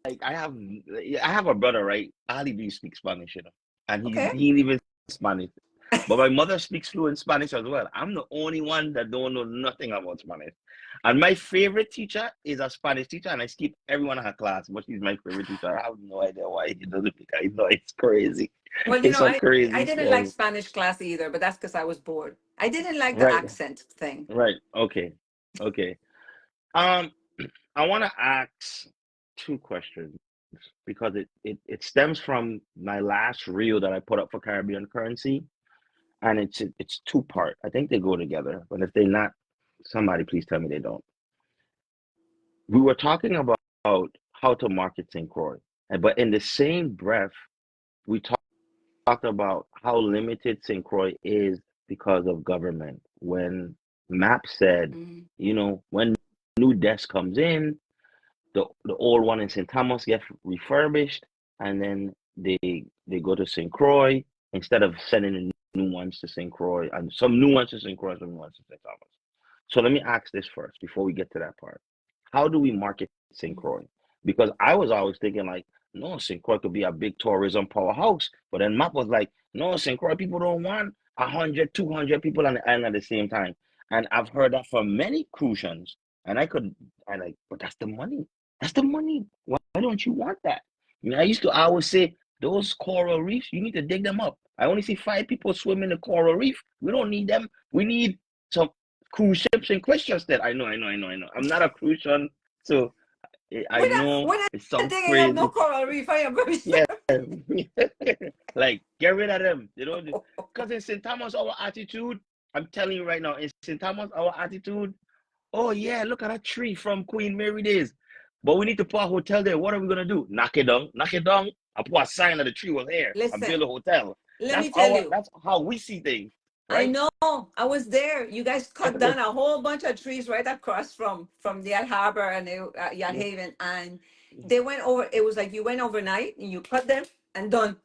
like I have a brother, right? Ali B speaks Spanish, and okay. he even Spanish. But my mother speaks fluent Spanish as well. I'm the only one that don't know nothing about Spanish. And my favorite teacher is a Spanish teacher, and I skip everyone in her class, but she's my favorite teacher. I have no idea why he doesn't pick her. It's crazy. Well, It's a I crazy didn't like story. Spanish class either, but that's because I was bored. I didn't like the Right, accent thing. right. Okay, okay. Um, I want to ask two questions because it stems from my last reel that I put up for Caribbean Currency, and it's two part. I think they go together, but if they're not, somebody please tell me they don't. We were talking about how to market St. Croix, but in the same breath, we talked about how limited St. Croix is because of government. When MAP said, Mm-hmm. when new desk comes in, the old one in St. Thomas get refurbished, and then they go to St. Croix instead of sending the new ones to St. Croix and some new ones to St. Croix, some new ones to St. Thomas. So let me ask this first before we get to that part. How do we market St. Croix? Because I was always thinking like, no, St. Croix could be a big tourism powerhouse, but then Map was like, no, St. Croix people don't want 100, 200 people on the island at the same time. And I've heard that from many Crucians, and I like, but that's the money. That's the money. Why don't you want that? I mean, I used to always say, those coral reefs, you need to dig them up. I only see 5 people swim in the coral reef. We don't need them. We need some cruise ships and Christians that I know. I'm not a Crucian, so I know We're not it sounds digging up no crazy. coral reef. I am very Yeah. sure. Like, get rid of them. Because in St. Thomas, our attitude, I'm telling you right now, in St. Thomas, our attitude, oh yeah, look at that tree from Queen Mary days. But we need to put a hotel there. What are we gonna do? Knock it down, knock it down, and put a sign that the tree was here and build Listen, a hotel. let That's me tell our you. that's how we see things, I right? know. I was there. You guys cut down a whole bunch of trees right across from the Yacht Harbor and Yacht Yeah, Haven, and they went over. It was like you went overnight and you cut them and done.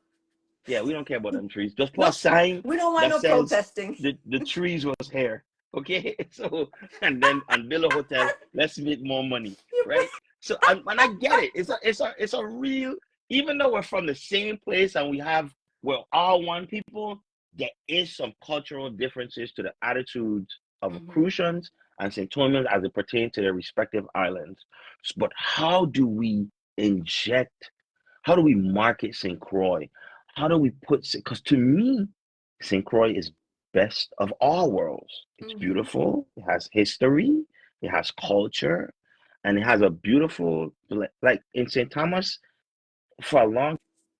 yeah, we don't care about them trees. Just put a No, sign we don't want that no says protesting. the trees was here. Okay, so and build a hotel. Let's make more money, right? So and I get it. It's a real. Even though we're from the same place and we're all one people, there is some cultural differences to the attitudes of Mhm. Crucians and Centurions as it pertains to their respective islands. But how do we inject? How do we market St. Croix? How do we because to me, St. Croix is best of all worlds. It's Mhm. beautiful, it has history, it has culture, and it has a beautiful, like in St. Thomas, for a long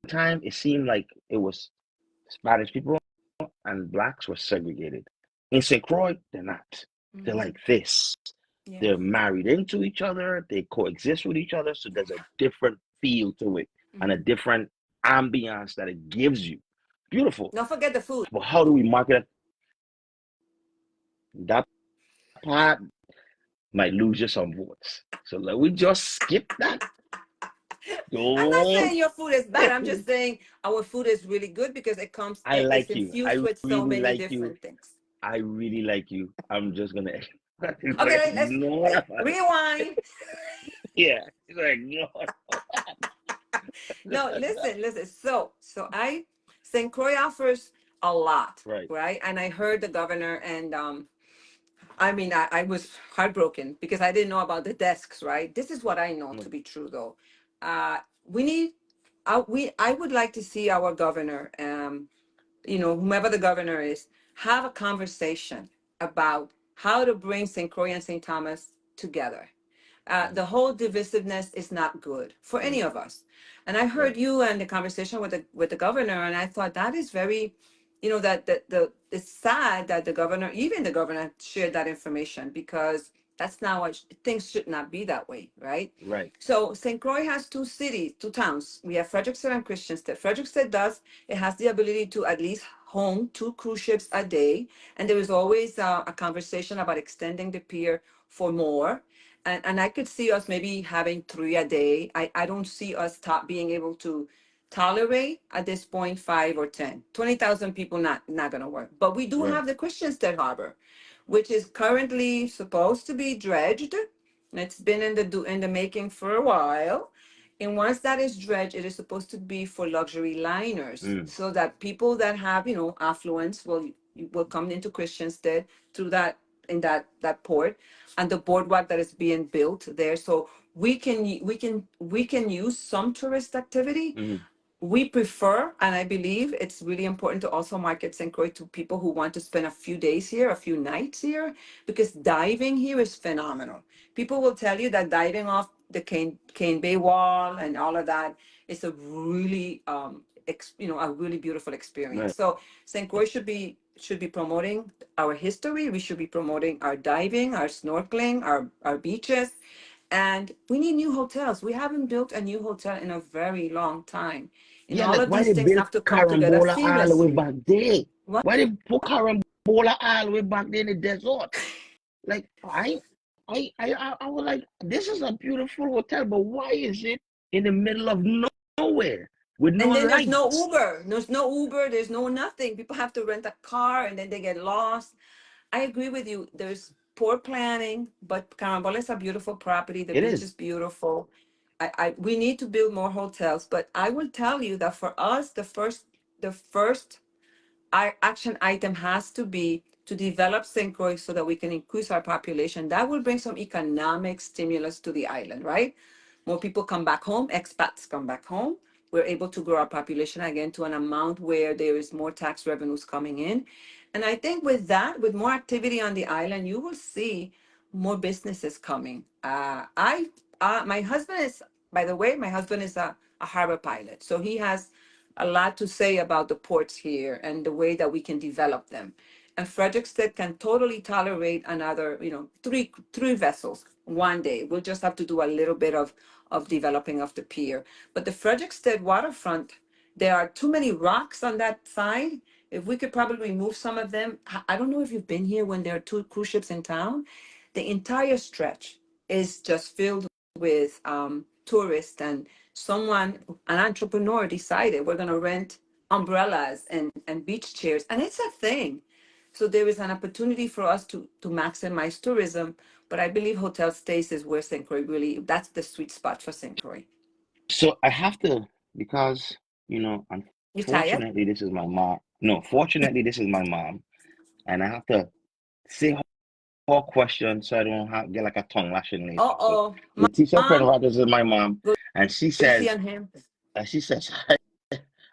time, it seemed like it was Spanish people and blacks were segregated. In St. Croix, they're not. They're Mhm. like this. Yes. They're married into each other, they coexist with each other, so there's a different feel to it and a Mhm. different ambiance that it gives you. Beautiful. Don't forget the food. But how do we market it? That part might lose you some votes. So let we just skip that. I'm not Don't. saying your food is bad. I'm just saying our food is really good because I it's like you. infused I with so really many like you. different things. I really like you. I'm just gonna Okay, ignore that. rewind. Yeah. It's like no. No, listen. So I St. Croix offers a lot, Right. right? And I heard the governor, and I mean, I was heartbroken because I didn't know about the desks, right? This is what I know to be true, though. We need, I would like to see our governor, whomever the governor is, have a conversation about how to bring St. Croix and St. Thomas together. The whole divisiveness is not good for Right. any of us. And I Right. heard you and the conversation with the governor, and I thought that is very, that the it's sad that the governor, even the governor, shared that information because That's not what things should not be that way, right? Right. So St. Croix has two cities, two towns. We have Frederickstead and Christiansted. Frederickstead does, it has the ability to at least home two cruise ships a day. And there is always a conversation about extending the pier for more. And I could see us maybe having three a day. I don't see us being able to tolerate at this point 5 or 10. 20,000 people, not going to work. But we do Right. have the Christiansted Harbor, which is currently supposed to be dredged. It's been in the making for a while. And once that is dredged, it is supposed to be for luxury liners, Mm. so that people that have, affluence will come into Christiansted through that in that port, and the boardwalk that is being built there. So we can use some tourist activity. Mm. We prefer, and I believe it's really important to also market St. Croix to people who want to spend a few days here, a few nights here, because diving here is phenomenal. People will tell you that diving off the Cane Bay Wall and all of that is a really, a really beautiful experience. Right. So St. Croix should be promoting our history. We should be promoting our diving, our snorkeling, our beaches, and we need new hotels. We haven't built a new hotel in a very long time. And Yeah, all like of why these they things build have to come together Carambola all the way seamlessly. back there? What? Why they put Carambola all the way back there in the desert? Like I was like, this is a beautiful hotel, but why is it in the middle of nowhere with no And then there's no lights? Uber. There's no Uber. There's no nothing. People have to rent a car and then they get lost. I agree with you. There's poor planning, but Carambola is a beautiful property. The It beach is. is beautiful. We need to build more hotels, but I will tell you that for us, the first our action item has to be to develop St. Croix so that we can increase our population. That will bring some economic stimulus to the island, right? More people come back home, expats come back home. We're able to grow our population again to an amount where there is more tax revenues coming in. And I think with that, with more activity on the island, you will see more businesses coming. My husband is, by the way, my husband is a harbor pilot. So he has a lot to say about the ports here and the way that we can develop them. And Frederickstead can totally tolerate another, three vessels one day. We'll just have to do a little bit of developing of the pier. But the Frederickstead waterfront, there are too many rocks on that side. If we could probably remove some of them. I don't know if you've been here when there are two cruise ships in town. The entire stretch is just filled with tourists, and an entrepreneur decided we're going to rent umbrellas and beach chairs, and it's a thing. So there is an opportunity for us to maximize tourism, but I believe hotel stays is where St. Croix really, that's the sweet spot for St. Croix. So I have to, because You tired? unfortunately this is my mom. No, fortunately this is my mom, and I have to say her question so I don't get like a tongue lashing later. So Uh-oh. Leticia Mom, Penrod, this is my mom, go and she easy says, on him.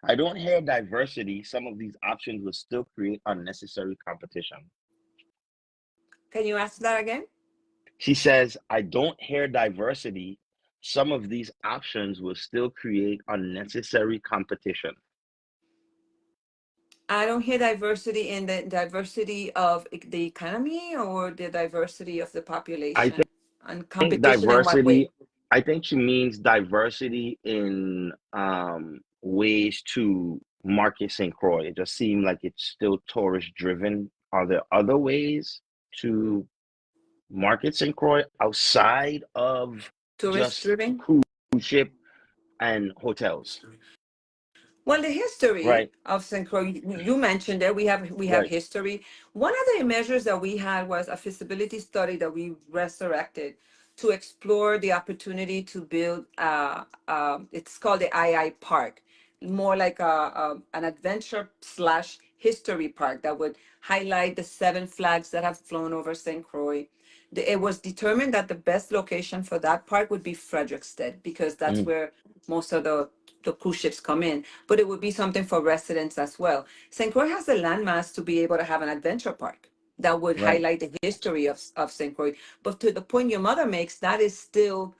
I don't hear diversity. Some of these options will still create unnecessary competition. Can you ask that again? She says, I don't hear diversity. Some of these options will still create unnecessary competition. I don't hear diversity in the diversity of the economy or the diversity of the I population. And think competition in what way? diversity, I think she means diversity in ways to market St. Croix. It just seemed like it's still tourist driven. Are there other ways to market St. Croix outside of Tourist just driven? cruise ship and hotels? Well, the history Right, of St. Croix, you mentioned it. We have right. history. One of the measures that we had was a feasibility study that we resurrected to explore the opportunity to build. It's called the II Park, more like an adventure slash history park that would highlight the seven flags that have flown over St. Croix. It was determined that the best location for that park would be Frederickstead because that's Mm, where most of the cruise ships come in, but it would be something for residents as well. St. Croix has the landmass to be able to have an adventure park that would right. highlight the history of St. Croix. But to the point your mother makes, that is still,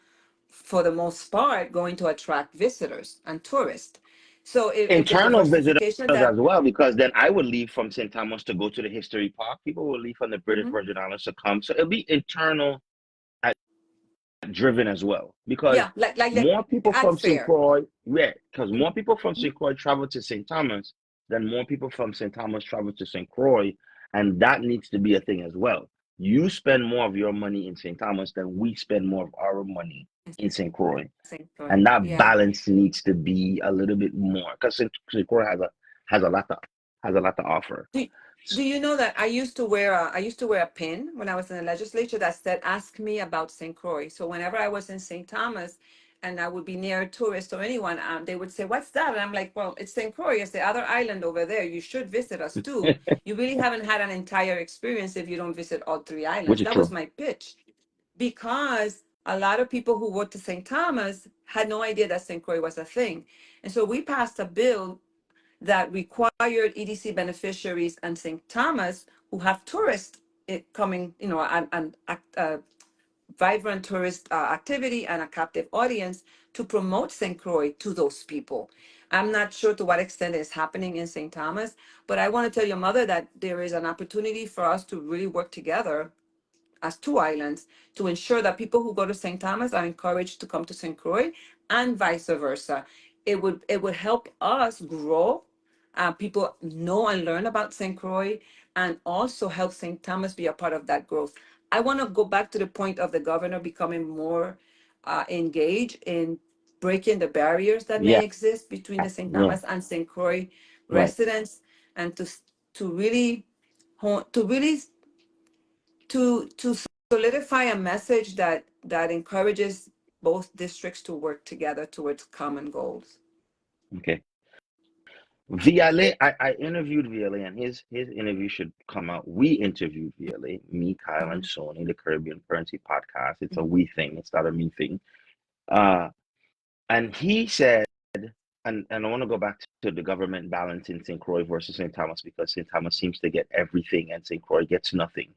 for the most part, going to attract visitors and tourists. So if the Internal visitors diversification as that well, because then I would leave from St. Thomas to go to the history park. People will leave from the British Mhm. Virgin Islands to come. So it'll be internal driven as well, because Yeah, like more people at from St. fair. Croix, yeah, because more people from St. Croix travel to St. Thomas than more people from St. Thomas travel to St. Croix, and that needs to be a thing as well. You spend more of your money in St. Thomas than we spend more of our money in St. Croix, St. Croix. and that Yeah. balance needs to be a little bit more, because St. Croix has a lot to offer. Do, do you know that I used to wear a pin when I was in the legislature that said "Ask me about St. Croix." So whenever I was in St. Thomas, and I would be near a tourist or anyone, they would say, "What's that?" And I'm like, "Well, it's St. Croix. It's the other island over there. You should visit us too. You really haven't had an entire experience if you don't visit all three Which islands." is That was true. my pitch, because a lot of people who went to St. Thomas had no idea that St. Croix was a thing, and so we passed a bill that required EDC beneficiaries and St. Thomas who have tourists coming, and vibrant tourist activity and a captive audience to promote St. Croix to those people. I'm not sure to what extent it's happening in St. Thomas, but I want to tell your mother that there is an opportunity for us to really work together as two islands to ensure that people who go to St. Thomas are encouraged to come to St. Croix and vice versa. It would help us grow. People know and learn about St. Croix, and also help St. Thomas be a part of that growth. I want to go back to the point of the governor becoming more engaged in breaking the barriers that may Yeah, exist between the St. yeah, Thomas and St. Croix right. residents, and to really to really to solidify a message that encourages both districts to work together towards common goals. Okay. VLA, I interviewed VLA, and his interview should come out. We interviewed VLA, me, Kyle, and Mhm, Sony, the Caribbean Currency podcast. It's a mhm, we thing. It's not a me thing. Uh, and he said, and I want to go back to the government balance in St. Croix versus St. Thomas, because St. Thomas seems to get everything and St. Croix gets nothing.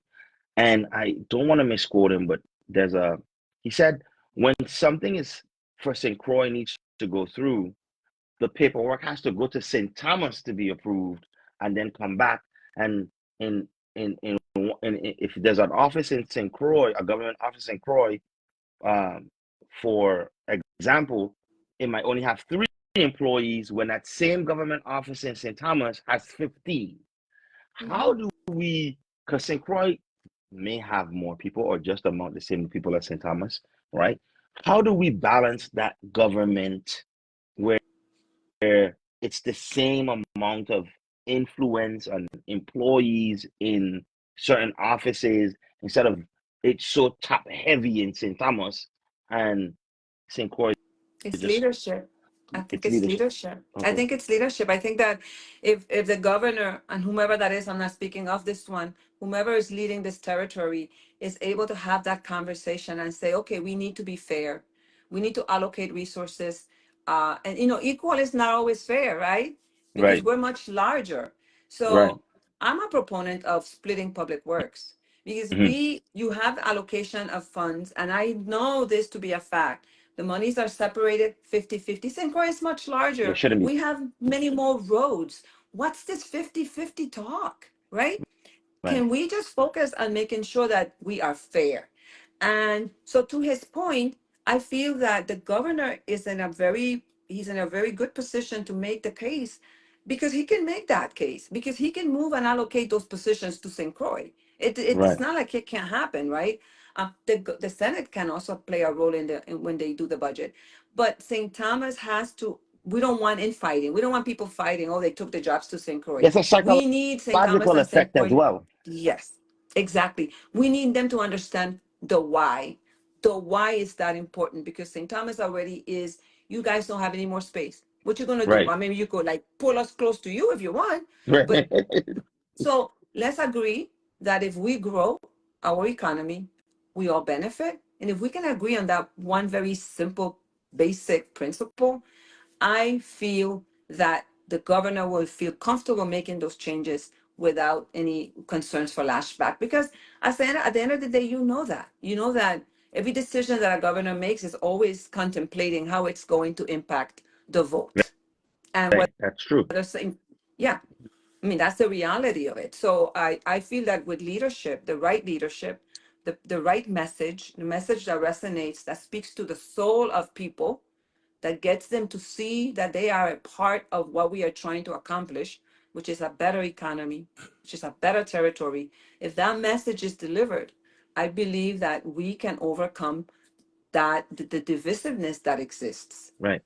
And I don't want to misquote him, but he said, when something is for St. Croix needs to go through, the paperwork has to go to St. Thomas to be approved and then come back. And in if there's an office in St. Croix, a government office in Croix, um, for example, it might only have 3 employees when that same government office in St. Thomas has 15. mhm. How do we, because St. Croix may have more people or just amount the same people as St. Thomas, right? How do we balance that government where it's the same amount of influence and employees in certain offices, instead of it's so top heavy in St. Thomas, and St. Croix It's just leadership. I think it's it's leadership. leadership. I Okay, think it's leadership. I think that if the governor and whomever that is, I'm not speaking of this one, whomever is leading this territory is able to have that conversation and say, okay, we need to be fair. We need to allocate resources. And equal is not always fair, right? Because right, we're much larger. right. So I'm a proponent of splitting public works, because Hmm. you have allocation of funds, and I know this to be a fact. The monies are separated 50-50. St. Croix is much There larger. shouldn't be. We have many more roads. What's this 50-50 talk, right? Right, Can we just focus on making sure that we are fair? And so, to his point, I feel that the governor is he's in a very good position to make the case, because he can make that case, because he can move and allocate those positions to St. Croix. It's right. not like it can't happen, right? The Senate can also play a role when they do the budget, but St. Thomas has to. We don't want infighting. We don't want people fighting. Oh, they took the jobs to St. Croix. There's a We need St. Thomas psychological and St. effect as Croix. well. Yes, exactly. We need them to understand the why. The why is that important, because St. Thomas already is, you guys don't have any more space. What you gonna do? Right, Or maybe you could like pull us close to you if you want. right, But so let's agree that if we grow our economy, we all benefit. And if we can agree on that one very simple, basic principle, I feel that the governor will feel comfortable making those changes without any concerns for lashback. Because at the end of the day, you know that every decision that a governor makes is always contemplating how it's going to impact the vote. And right. That's true. whether saying, yeah, I mean, that's the reality of it. So I feel that with leadership, the right leadership the right message, the message that resonates, that speaks to the soul of people, that gets them to see that they are a part of what we are trying to accomplish, which is a better economy, which is a better territory. If that message is delivered, I believe that we can overcome that the divisiveness that exists. Right.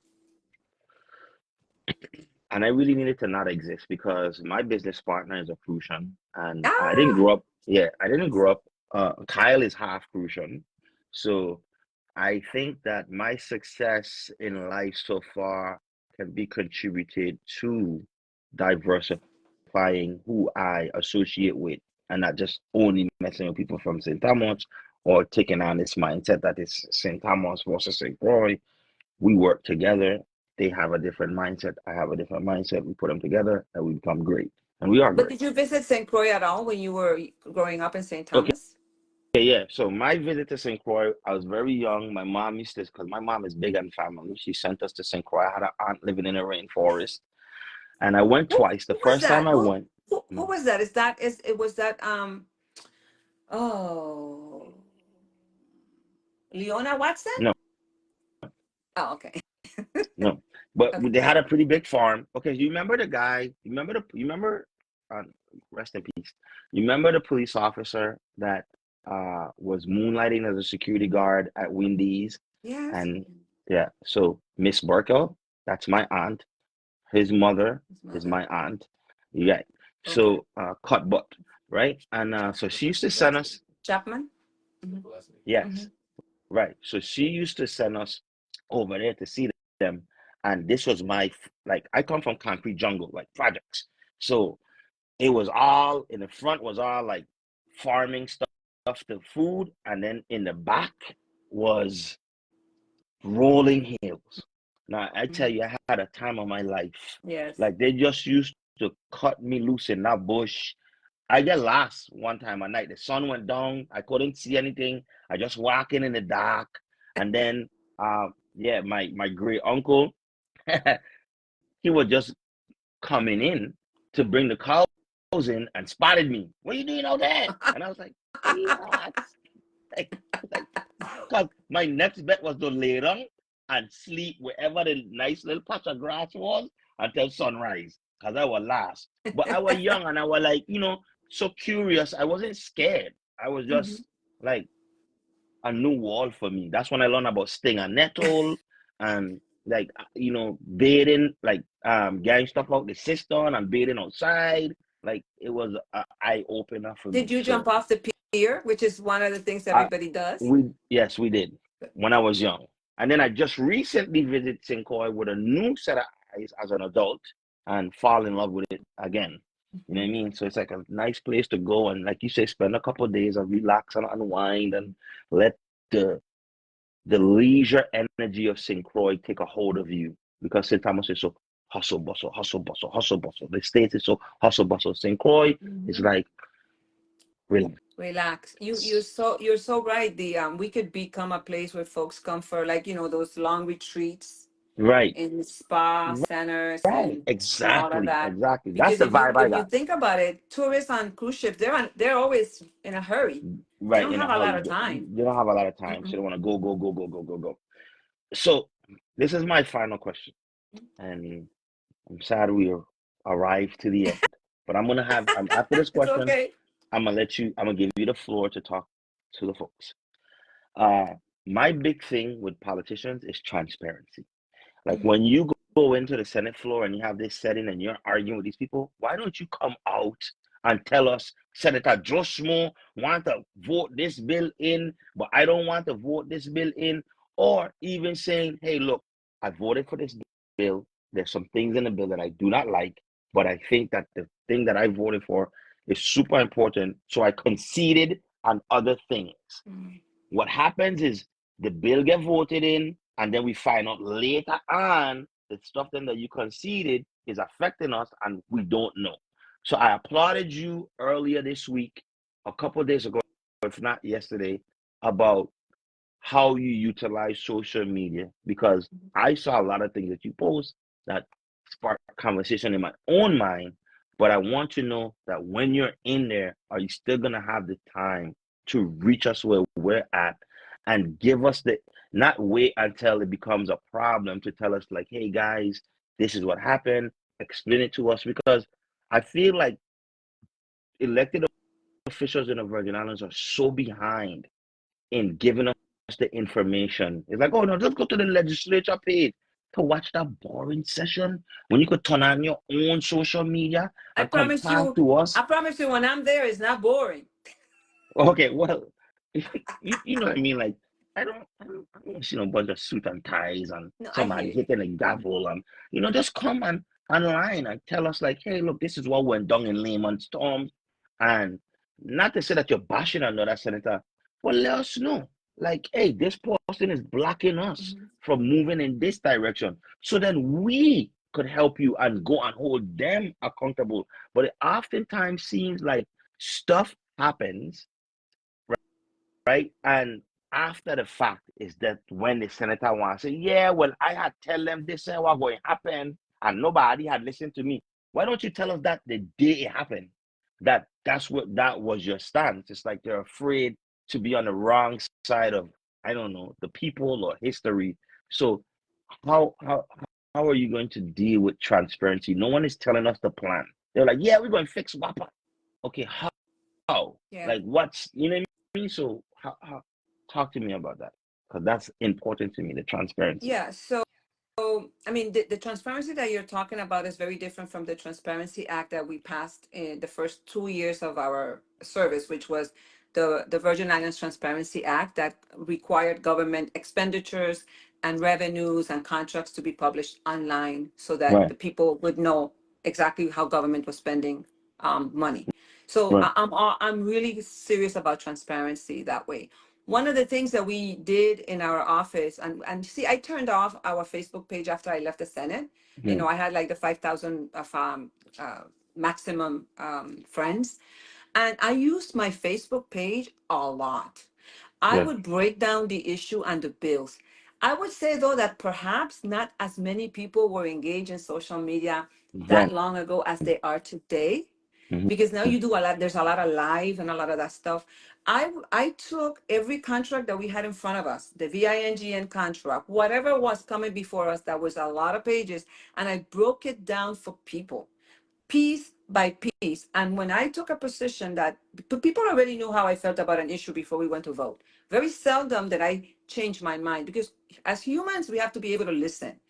And I really needed to not exist because my business partner is a Crucian, and I didn't Ah, grow up. Yeah, I didn't grow up. Kyle is half Crucian, so I think that my success in life so far can be contributed to diversifying who I associate with, and not just only messing with people from St. Thomas or taking on this mindset that it's St. Thomas versus St. Croix. We work together. They have a different mindset. I have a different mindset. We put them together and we become great. And we are but great. did you visit St. Croix at all when you were growing up in St. Okay, Thomas? yeah. So my visit to St. Croix, I was very young. My mom used to, because my mom is big on family. She sent us to St. Croix. I had an aunt living in a rainforest. And I went twice. The Who was first time that? I went, Who mm, was that? Is that is it was that oh, Leona Watson? no, Oh, okay. no. But Okay. they had a pretty big farm. Okay, you remember the guy? You remember, uh, rest in peace. You remember the police officer that was moonlighting as a security guard at Wendy's? Yes. And yeah, so Miss Burkle, that's my aunt. His mother His is mother. my aunt. Yeah. Okay. So cut butt, right? And so she used to send us, Chapman? Hmm. Hmm. yes, right. So she used to send us over there to see them. And this was like, I come from concrete jungle, like projects. So it was all in the front was all like farming stuff to food. And then in the back was rolling hills. Now, I tell you, I had a time of my life. Yes. Like they just used to cut me loose in that bush. I get lost one time at night. The sun went down. I couldn't see anything. I just walking in the dark. And then, yeah, my great uncle, he was just coming in to bring the cows in and spotted me. What are you doing out there? And I was like, relax. Like, because my next bet was to lay down and sleep wherever the nice little patch of grass was until sunrise. Because I was last. But I was young and I was like, so curious. I wasn't scared. I was Hmm. just like a new world for me. That's when I learned about sting and nettle and like bathing, like getting stuff out the cistern and bathing outside. Like it was an eye opener for Did me. you jump So off the pier, which is one of the things I everybody does? we yes, we did when I was young. And then I just recently visited Sinkoy with a new set of eyes as an adult and fall in love with it again. You know what I Mhm. mean? So it's like a nice place to go and like you say, spend a couple of days and relax and unwind and let the the leisure energy of St. Croix take a hold of you because St. Thomas is so hustle bustle, hustle bustle, hustle bustle. The States is so hustle bustle. St. Croix is Mhm. like relax. Relax. You're so right. The we could become a place where folks come for, like, those long retreats Right. in spa centers Right. and all of Exactly. that. Exactly. That's Because the if you vibe I if you got. think about it, tourists on cruise ships, they're always in a hurry. They Right. don't In a have a lot hurry. of time. They don't have a lot of time. So Mm-mm. they want to go, go, go, go, go, go, go. So this is my final question. And I'm sad we arrived to the end. But after this It's question, okay. I'm gonna give you the floor to talk to the folks. Uh, my big thing with politicians is transparency. Like Mhm. when you go into the Senate floor and you have this setting and you're arguing with these people, why don't you come out and tell us, Senator Joe Schmo want to vote this bill in, but I don't want to vote this bill in, or even saying, hey, look, I voted for this bill. There's some things in the bill that I do not like, but I think that the thing that I voted for is super important, so I conceded on other things. Mhm. What happens is the bill get voted in, and then we find out later on the stuff then that you conceded is affecting us, and we don't know. So I applauded you earlier this week, a couple of days ago, if not yesterday, about how you utilize social media because I saw a lot of things that you post that spark conversation in my own mind. But I want to know that when you're in there, are you still gonna have the time to reach us where we're at and give us the, not wait until it becomes a problem to tell us like, hey guys, this is what happened, explain it to us. Because I feel like elected officials in the Virgin Islands are so behind in giving us the information. It's like, oh no, just go to the legislature page to watch that boring session when you could turn on your own social media I and come promise talk you, to us. I promise you, when I'm there, it's not boring. Okay, well, you know what I mean? Like, I don't see no bunch of suit and ties and No, I hear somebody you. hitting a gavel and, just come and online and tell us like, hey, look, this is what went down in layman's terms. And not to say that you're bashing another senator, but let us know. Like, hey, this person is blocking us Mhm. from moving in this direction. So then we could help you and go and hold them accountable. But it oftentimes seems like stuff happens, right? And after the fact is that when the senator wants to say, yeah, well, I had tell them this and what going to happen, and nobody had listened to me. Why don't you tell us that the day it happened? That was your stance. It's like they're afraid to be on the wrong side of, I don't know, the people or history. So how are you going to deal with transparency? No one is telling us the plan. They're like, yeah, we're going to fix WAPA. Okay, how? Yeah. Like what's, you know what I mean? So how talk to me about that, because that's important to me, the transparency. Yeah. So, I mean, the transparency that you're talking about is very different from the Transparency Act that we passed in the first 2 years of our service, which was the Virgin Islands Transparency Act that required government expenditures and revenues and contracts to be published online so that Right, the people would know exactly how government was spending money. So right. I'm really serious about transparency that way. One of the things that we did in our office, and see, I turned off our Facebook page after I left the Senate. Hmm. I had like the 5,000 of maximum friends, and I used my Facebook page a lot. I Good. would break down the issue and the bills. I would say though that perhaps not as many people were engaged in social media that Then. long ago as they are today, Hmm. because now you do a lot, there's a lot of live and a lot of that stuff. I took every contract that we had in front of us, the VINGN contract, whatever was coming before us, that was a lot of pages, and I broke it down for people, piece by piece. And when I took a position that people already knew how I felt about an issue before we went to vote, very seldom did I change my mind, because as humans we have to be able to listen.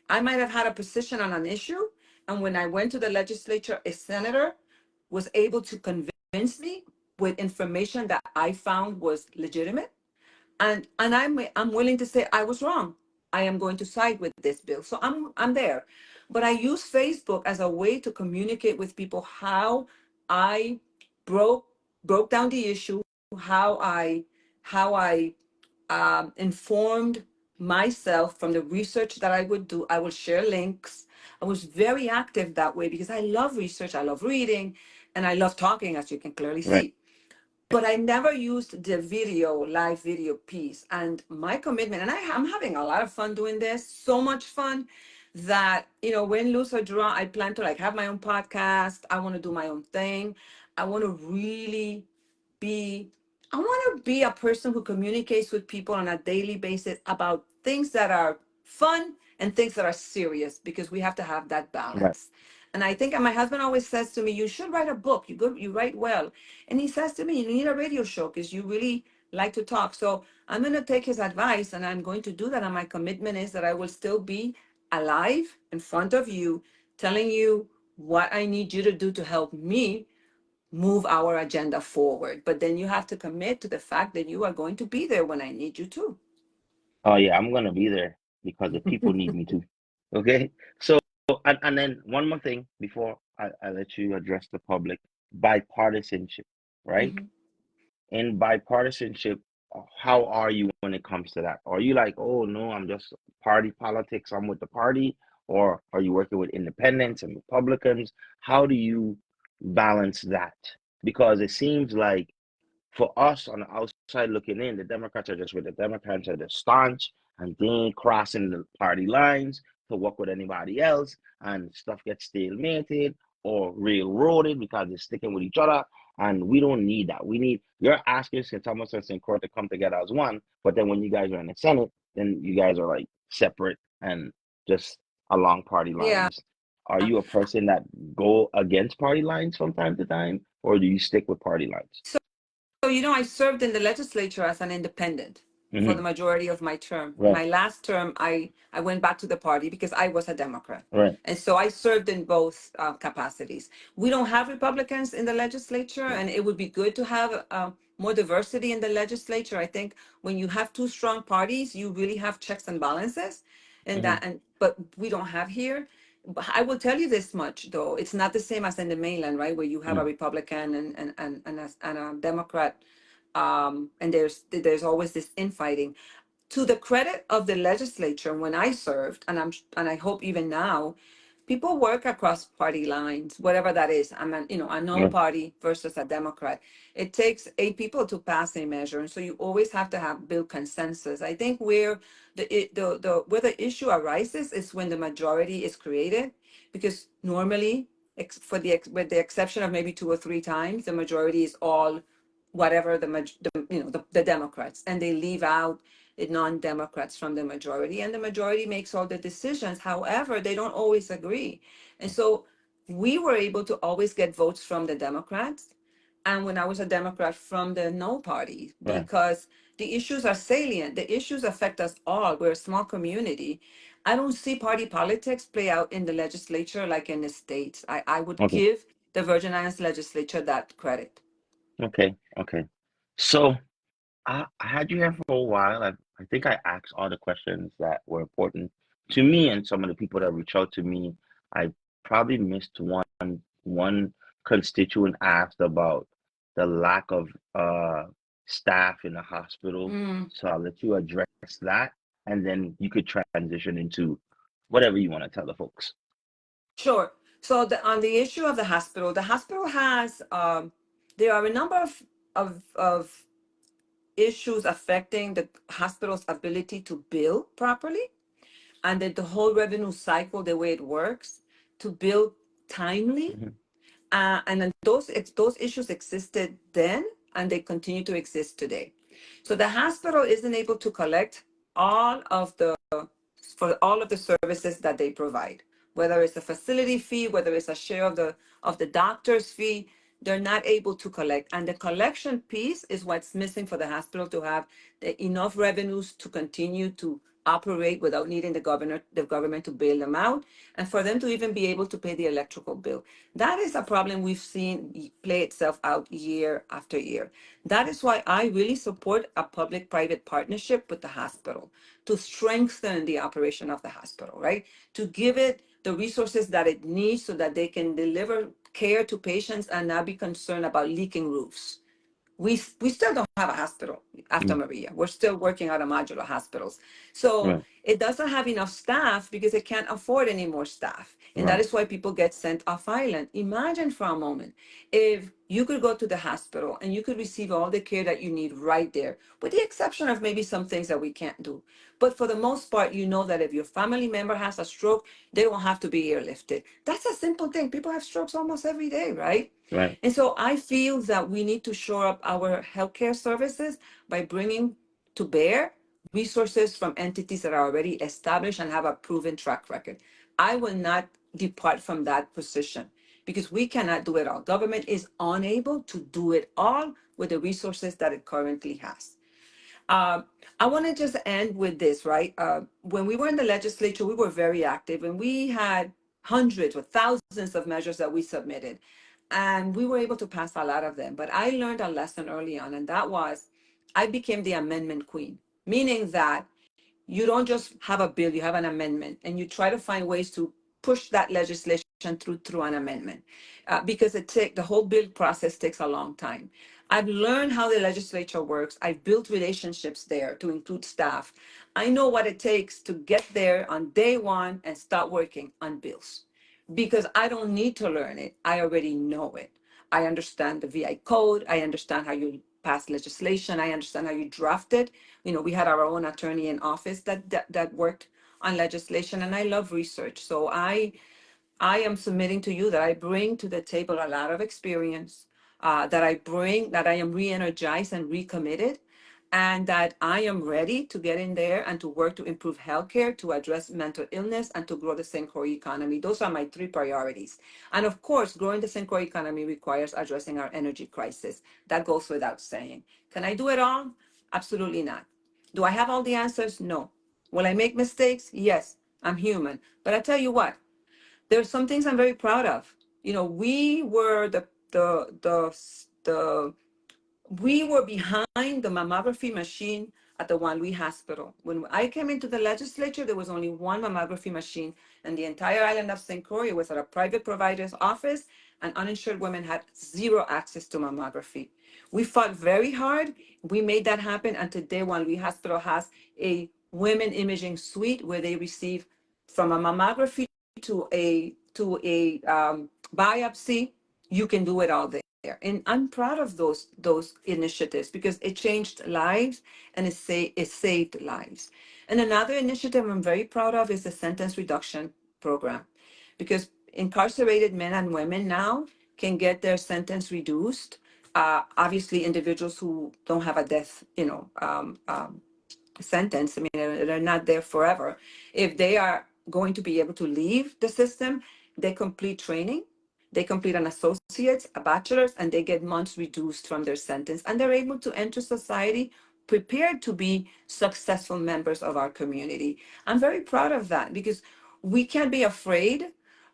I might have had a position on an issue, and when I went to the legislature, a senator was able to convince me with information that I found was legitimate, and I'm willing to say I was wrong. I am going to side with this bill. So I'm there. But I use Facebook as a way to communicate with people how I broke broke down the issue, how I informed myself from the research that I would do. I will share links. I was very active that way because I love research, I love reading, and I love talking, as you can clearly Right. see. But I never used the live video piece. And my commitment, and I'm having a lot of fun doing this, so much fun that, win, lose or draw, I plan to like have my own podcast. I want to do my own thing. I want to really be I want to be a person who communicates with people on a daily basis about things that are fun and things that are serious, because we have to have that Right. balance. And I think, and my husband always says to me, you should write a book. You write well. And he says to me, you need a radio show because you really like to talk. So I'm going to take his advice and I'm going to do that. And my commitment is that I will still be alive in front of you, telling you what I need you to do to help me move our agenda forward. But then you have to commit to the fact that you are going to be there when I need you to. Oh yeah, I'm gonna be there because the people need me to. Okay. So and then one more thing before I let you address the public. Bipartisanship, right? Mhm. In bipartisanship, how are you when it comes to that? Are you like, oh no, I'm just party politics, I'm with the party, or are you working with independents and Republicans? How do you balance that? Because it seems like for us on the outside looking in, the Democrats are just with the Democrats are the staunch and they ain't crossing the party lines to work with anybody else, and stuff gets stalemated. or railroaded because they're sticking with each other. And we don't need that. We need, you're asking St. Thomas and St. Croix to come together as one, but then when you guys are in the Senate, then you guys are like separate and just along party Yeah. lines. Are you a person that go against party lines from time to time, or do you stick with party lines? So, I served in the legislature as an independent for the Hmm. majority of my term. Right, My last term, I went back to the party because I was a Democrat. right, And so I served in both capacities. We don't have Republicans in the legislature, right. and it would be good to have more diversity in the legislature. I think when you have two strong parties, you really have checks and balances, and Hmm. but we don't have here. But I will tell you this much, though. It's not the same as in the mainland, right, where you have a Hmm. Republican and a Democrat, and there's always this infighting. To the credit of the legislature, when I served, and I hope even now, people work across party lines, whatever that is. I'm a no Right. party versus a Democrat. It takes 8 people to pass a measure, and so you always have to have build consensus. I think where where the issue arises is when the majority is created, because normally, with the exception of maybe 2 or 3 times, the majority is all whatever the Democrats, and they leave out the non-Democrats from the majority, and the majority makes all the decisions. However, they don't always agree, and so we were able to always get votes from the Democrats, and when I was a Democrat, from the no party, Right. because the issues are salient. The issues affect us all. We're a small community. I don't see party politics play out in the legislature like in the states. I would Okay. give the Virgin Islands legislature that credit. Okay. Okay. So I had you here for a while. I think I asked all the questions that were important to me and some of the people that reach out to me. I probably missed one constituent asked about the lack of staff in the hospital. Mm. So I'll let you address that, and then you could transition into whatever you want to tell the folks. Sure. So on the issue of the hospital has there are a number of issues affecting the hospital's ability to bill properly, and that the whole revenue cycle, the way it works, to bill timely. Hmm. And then those issues existed then, and they continue to exist today. So the hospital isn't able to collect all of the for all of the services that they provide, whether it's a facility fee, whether it's a share of the doctor's fee. They're not able to collect, and the collection piece is what's missing for the hospital to have enough revenues to continue to operate without needing the government to bail them out, and for them to even be able to pay the electrical bill. That is a problem we've seen play itself out year after year. That is why I really support a public-private partnership with the hospital to strengthen the operation of the hospital, right? To give it the resources that it needs so that they can deliver care to patients and not be concerned about leaking roofs. We still don't have a hospital after Mm. Maria. We're still working out of modular hospitals. So Right. it doesn't have enough staff because it can't afford any more staff. And that Right. is why people get sent off island. Imagine for a moment if you could go to the hospital and you could receive all the care that you need right there, with the exception of maybe some things that we can't do. But for the most part, you know that if your family member has a stroke, they don't have to be airlifted. That's a simple thing. People have strokes almost every day, right? Right. And so I feel that we need to shore up our healthcare services by bringing to bear resources from entities that are already established and have a proven track record. I will not depart from that position because we cannot do it all. Government is unable to do it all with the resources that it currently has. Uh, I want to just end with this, right? When we were in the legislature, we were very active and we had hundreds or thousands of measures that we submitted. And we were able to pass a lot of them. But I learned a lesson early on, and that was I became the amendment queen, meaning that you don't just have a bill, you have an amendment, and you try to find ways to push that legislation through an amendment, because the whole bill process takes a long time. I've learned how the legislature works. I've built relationships there to include staff. I know what it takes to get there on day one and start working on bills because I don't need to learn it. I already know it. I understand the VI code. I understand how you pass legislation. I understand how you draft it. We had our own attorney in office that worked on legislation, and I love research. So I am submitting to you that I bring to the table a lot of experience, that I am re-energized and recommitted, and that I am ready to get in there and to work to improve healthcare, to address mental illness, and to grow the St. Croix economy. Those are my three priorities. And of course, growing the St. Croix economy requires addressing our energy crisis. That goes without saying. Can I do it all? Absolutely not. Do I have all the answers? No. Will I make mistakes? Yes. I'm human. But I tell you what, there's some things I'm very proud of. You know, we were behind the mammography machine at the Juan Luis Hospital. When I came into the legislature, there was only one mammography machine, and the entire island of St. Croix was at a private provider's office, and uninsured women had zero access to mammography. We fought very hard. We made that happen, and today Juan Luis Hospital has a women imaging suite where they receive from a mammography to a biopsy. You can do it all there. And I'm proud of those initiatives because it changed lives and it saved lives. And another initiative I'm very proud of is the sentence reduction program, because incarcerated men and women now can get their sentence reduced. Obviously, individuals who don't have a death, sentence. I mean, they're not there forever. If they are going to be able to leave the system, they complete training, they complete an associate's, a bachelor's, and they get months reduced from their sentence. And they're able to enter society prepared to be successful members of our community. I'm very proud of that because we can't be afraid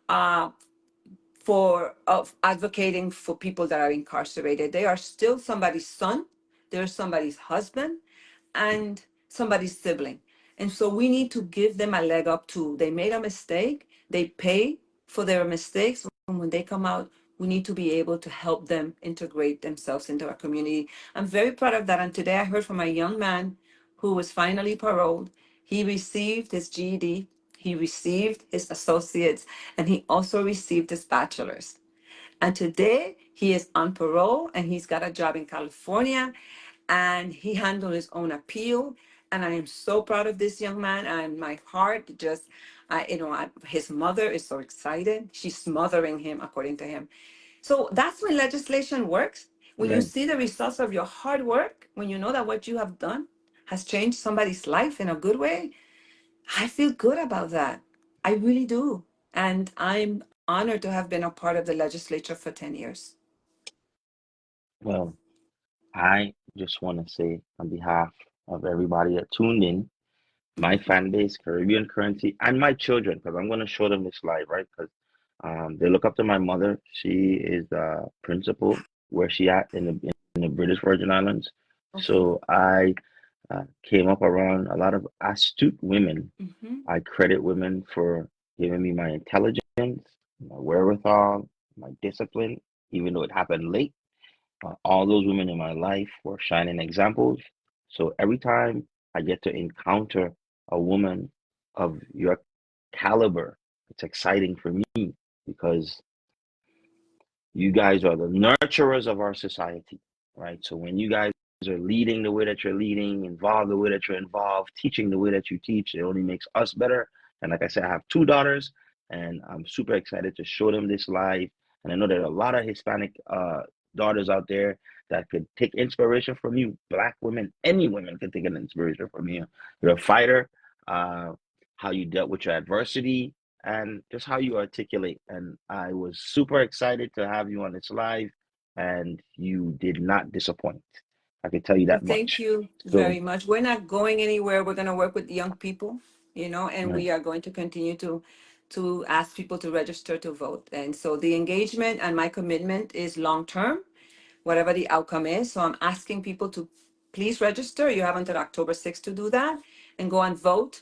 uh, of advocating for people that are incarcerated. They are still somebody's son, they're somebody's husband, and somebody's sibling. And so we need to give them a leg up too. They made a mistake, they pay for their mistakes. And when they come out, we need to be able to help them integrate themselves into our community. I'm very proud of that. And today I heard from a young man who was finally paroled. He received his GED, he received his associates, and he also received his bachelor's. And today he is on parole and he's got a job in California and he handled his own appeal. And I am so proud of this young man. And my heart just, his mother is so excited. She's smothering him, according to him. So that's when legislation works. When you Right. see the results of your hard work, when you know that what you have done has changed somebody's life in a good way, I feel good about that. I really do. And I'm honored to have been a part of the legislature for 10 years. Well, I just want to say on behalf of everybody that tuned in, my fan base, Caribbean Currency, and my children, because I'm going to show them this live, right? Because they look up to my mother. She is the principal where she at in the British Virgin Islands. Okay. So I came up around a lot of astute women. Hmm. I credit women for giving me my intelligence, my wherewithal, my discipline, even though it happened late. All those women in my life were shining examples. So every time I get to encounter a woman of your caliber, it's exciting for me because you guys are the nurturers of our society, right? So when you guys are leading the way that you're leading, involved the way that you're involved, teaching the way that you teach, it only makes us better. And like I said, I have two daughters, and I'm super excited to show them this live. And I know there are a lot of Hispanic daughters out there that could take inspiration from you. Black women, any women can take an inspiration from you. You're a fighter. Uh, how you dealt with your adversity, and just how you articulate. And I was super excited to have you on this live, and you did not disappoint. I can tell you Well, that thank much. you So, very much. We're not going anywhere. We're going to work with young people, and right. we are going to continue to ask people to register to vote. And so the engagement and my commitment is long term, whatever the outcome is. So I'm asking people to please register. You have until October 6th to do that and go and vote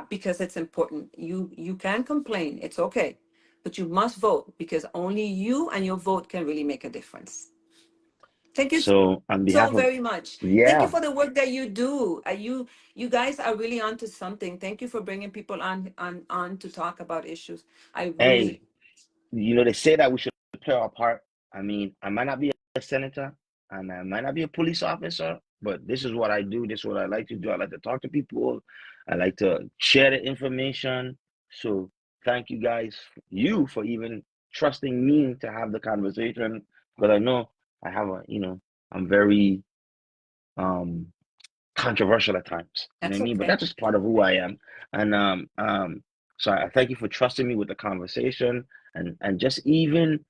because it's important. You can complain. It's okay. But you must vote because only you and your vote can really make a difference. Thank you So on so behalf of, very much. Thank you yeah, for the work that you do. You guys are really onto something. Thank you for bringing people on to talk about issues. I hey, really they say that we should play our part. I mean, I might not be a senator and I might not be a police officer, but this is what I do. This is what I like to do. I like to talk to people. I like to share the information. So thank you guys, you for even trusting me to have the conversation, because I know I have I'm very um controversial at times. You know That's what I mean? But okay. that's just part of who I am. And so I thank you for trusting me with the conversation, and just even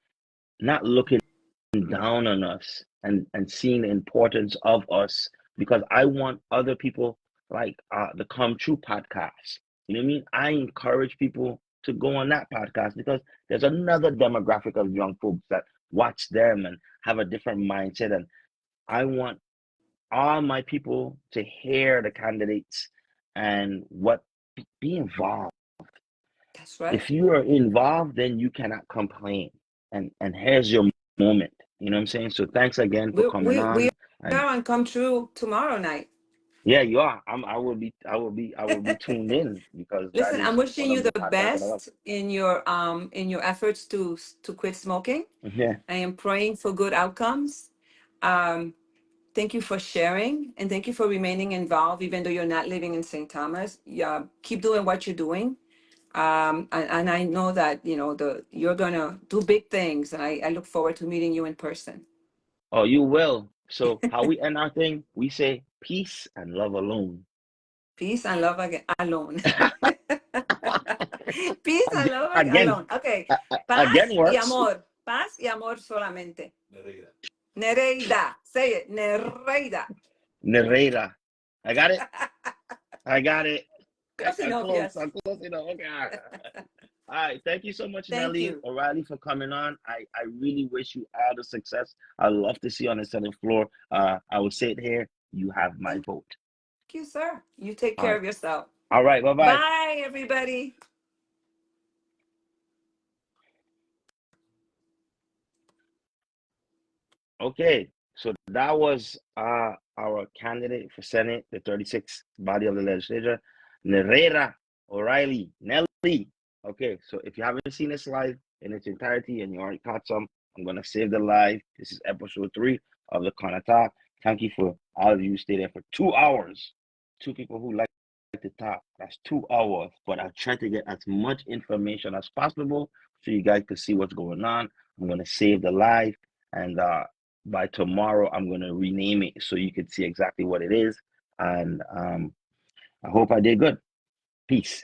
not looking down on us, and seeing the importance of us, because I want other people like the Come True podcast. You know what I mean? I encourage people to go on that podcast, because there's another demographic of young folks that watch them and have a different mindset. And I want all my people to hear the candidates and be involved. That's right. If you are involved, then you cannot complain. And here's your moment. You know what I'm saying? So thanks again for coming We on. And are on Come True tomorrow night. yeah, you are. I will be tuned in, because that Listen, I'm is wishing one you of the the podcasts that I love. best in your efforts to quit smoking. Yeah. I am praying for good outcomes. Um, Thank you for sharing, and thank you for remaining involved, even though you're not living in St. Thomas. Yeah, keep doing what you're doing. And I know that you're gonna do big things, and I look forward to meeting you in person. Oh, you will. So how we end our thing? We say peace and love alone. Peace and love alone. Peace and love Again, alone. Okay. again Paz y works. amor. Paz y amor solamente. Nereida. Say it. Nereida. Nereida. I got it. I got it. Close I'm enough, close. yes. I'm close enough. Okay. All right. Thank you so much, Thank Nellie you. O'Reilly, for coming on. I really wish you all the success. I love to see you on the Senate floor. I will say it here. You have my Thank vote. you, sir. You take All care right. of yourself. All right. Bye bye. Bye, everybody. Okay. So that was our candidate for Senate, the 36th body of the legislature, Nerera O'Reilly. Nellie. Okay. So if you haven't seen this live in its entirety and you already caught some, I'm gonna save the live. This is episode 3 of the Corner Talk. Thank you for all of you who stayed there for 2 hours. Two people who like to talk. That's 2 hours. But I try to get as much information as possible so you guys can see what's going on. I'm gonna save the live, and by tomorrow I'm gonna rename it so you can see exactly what it is. And I hope I did good. Peace.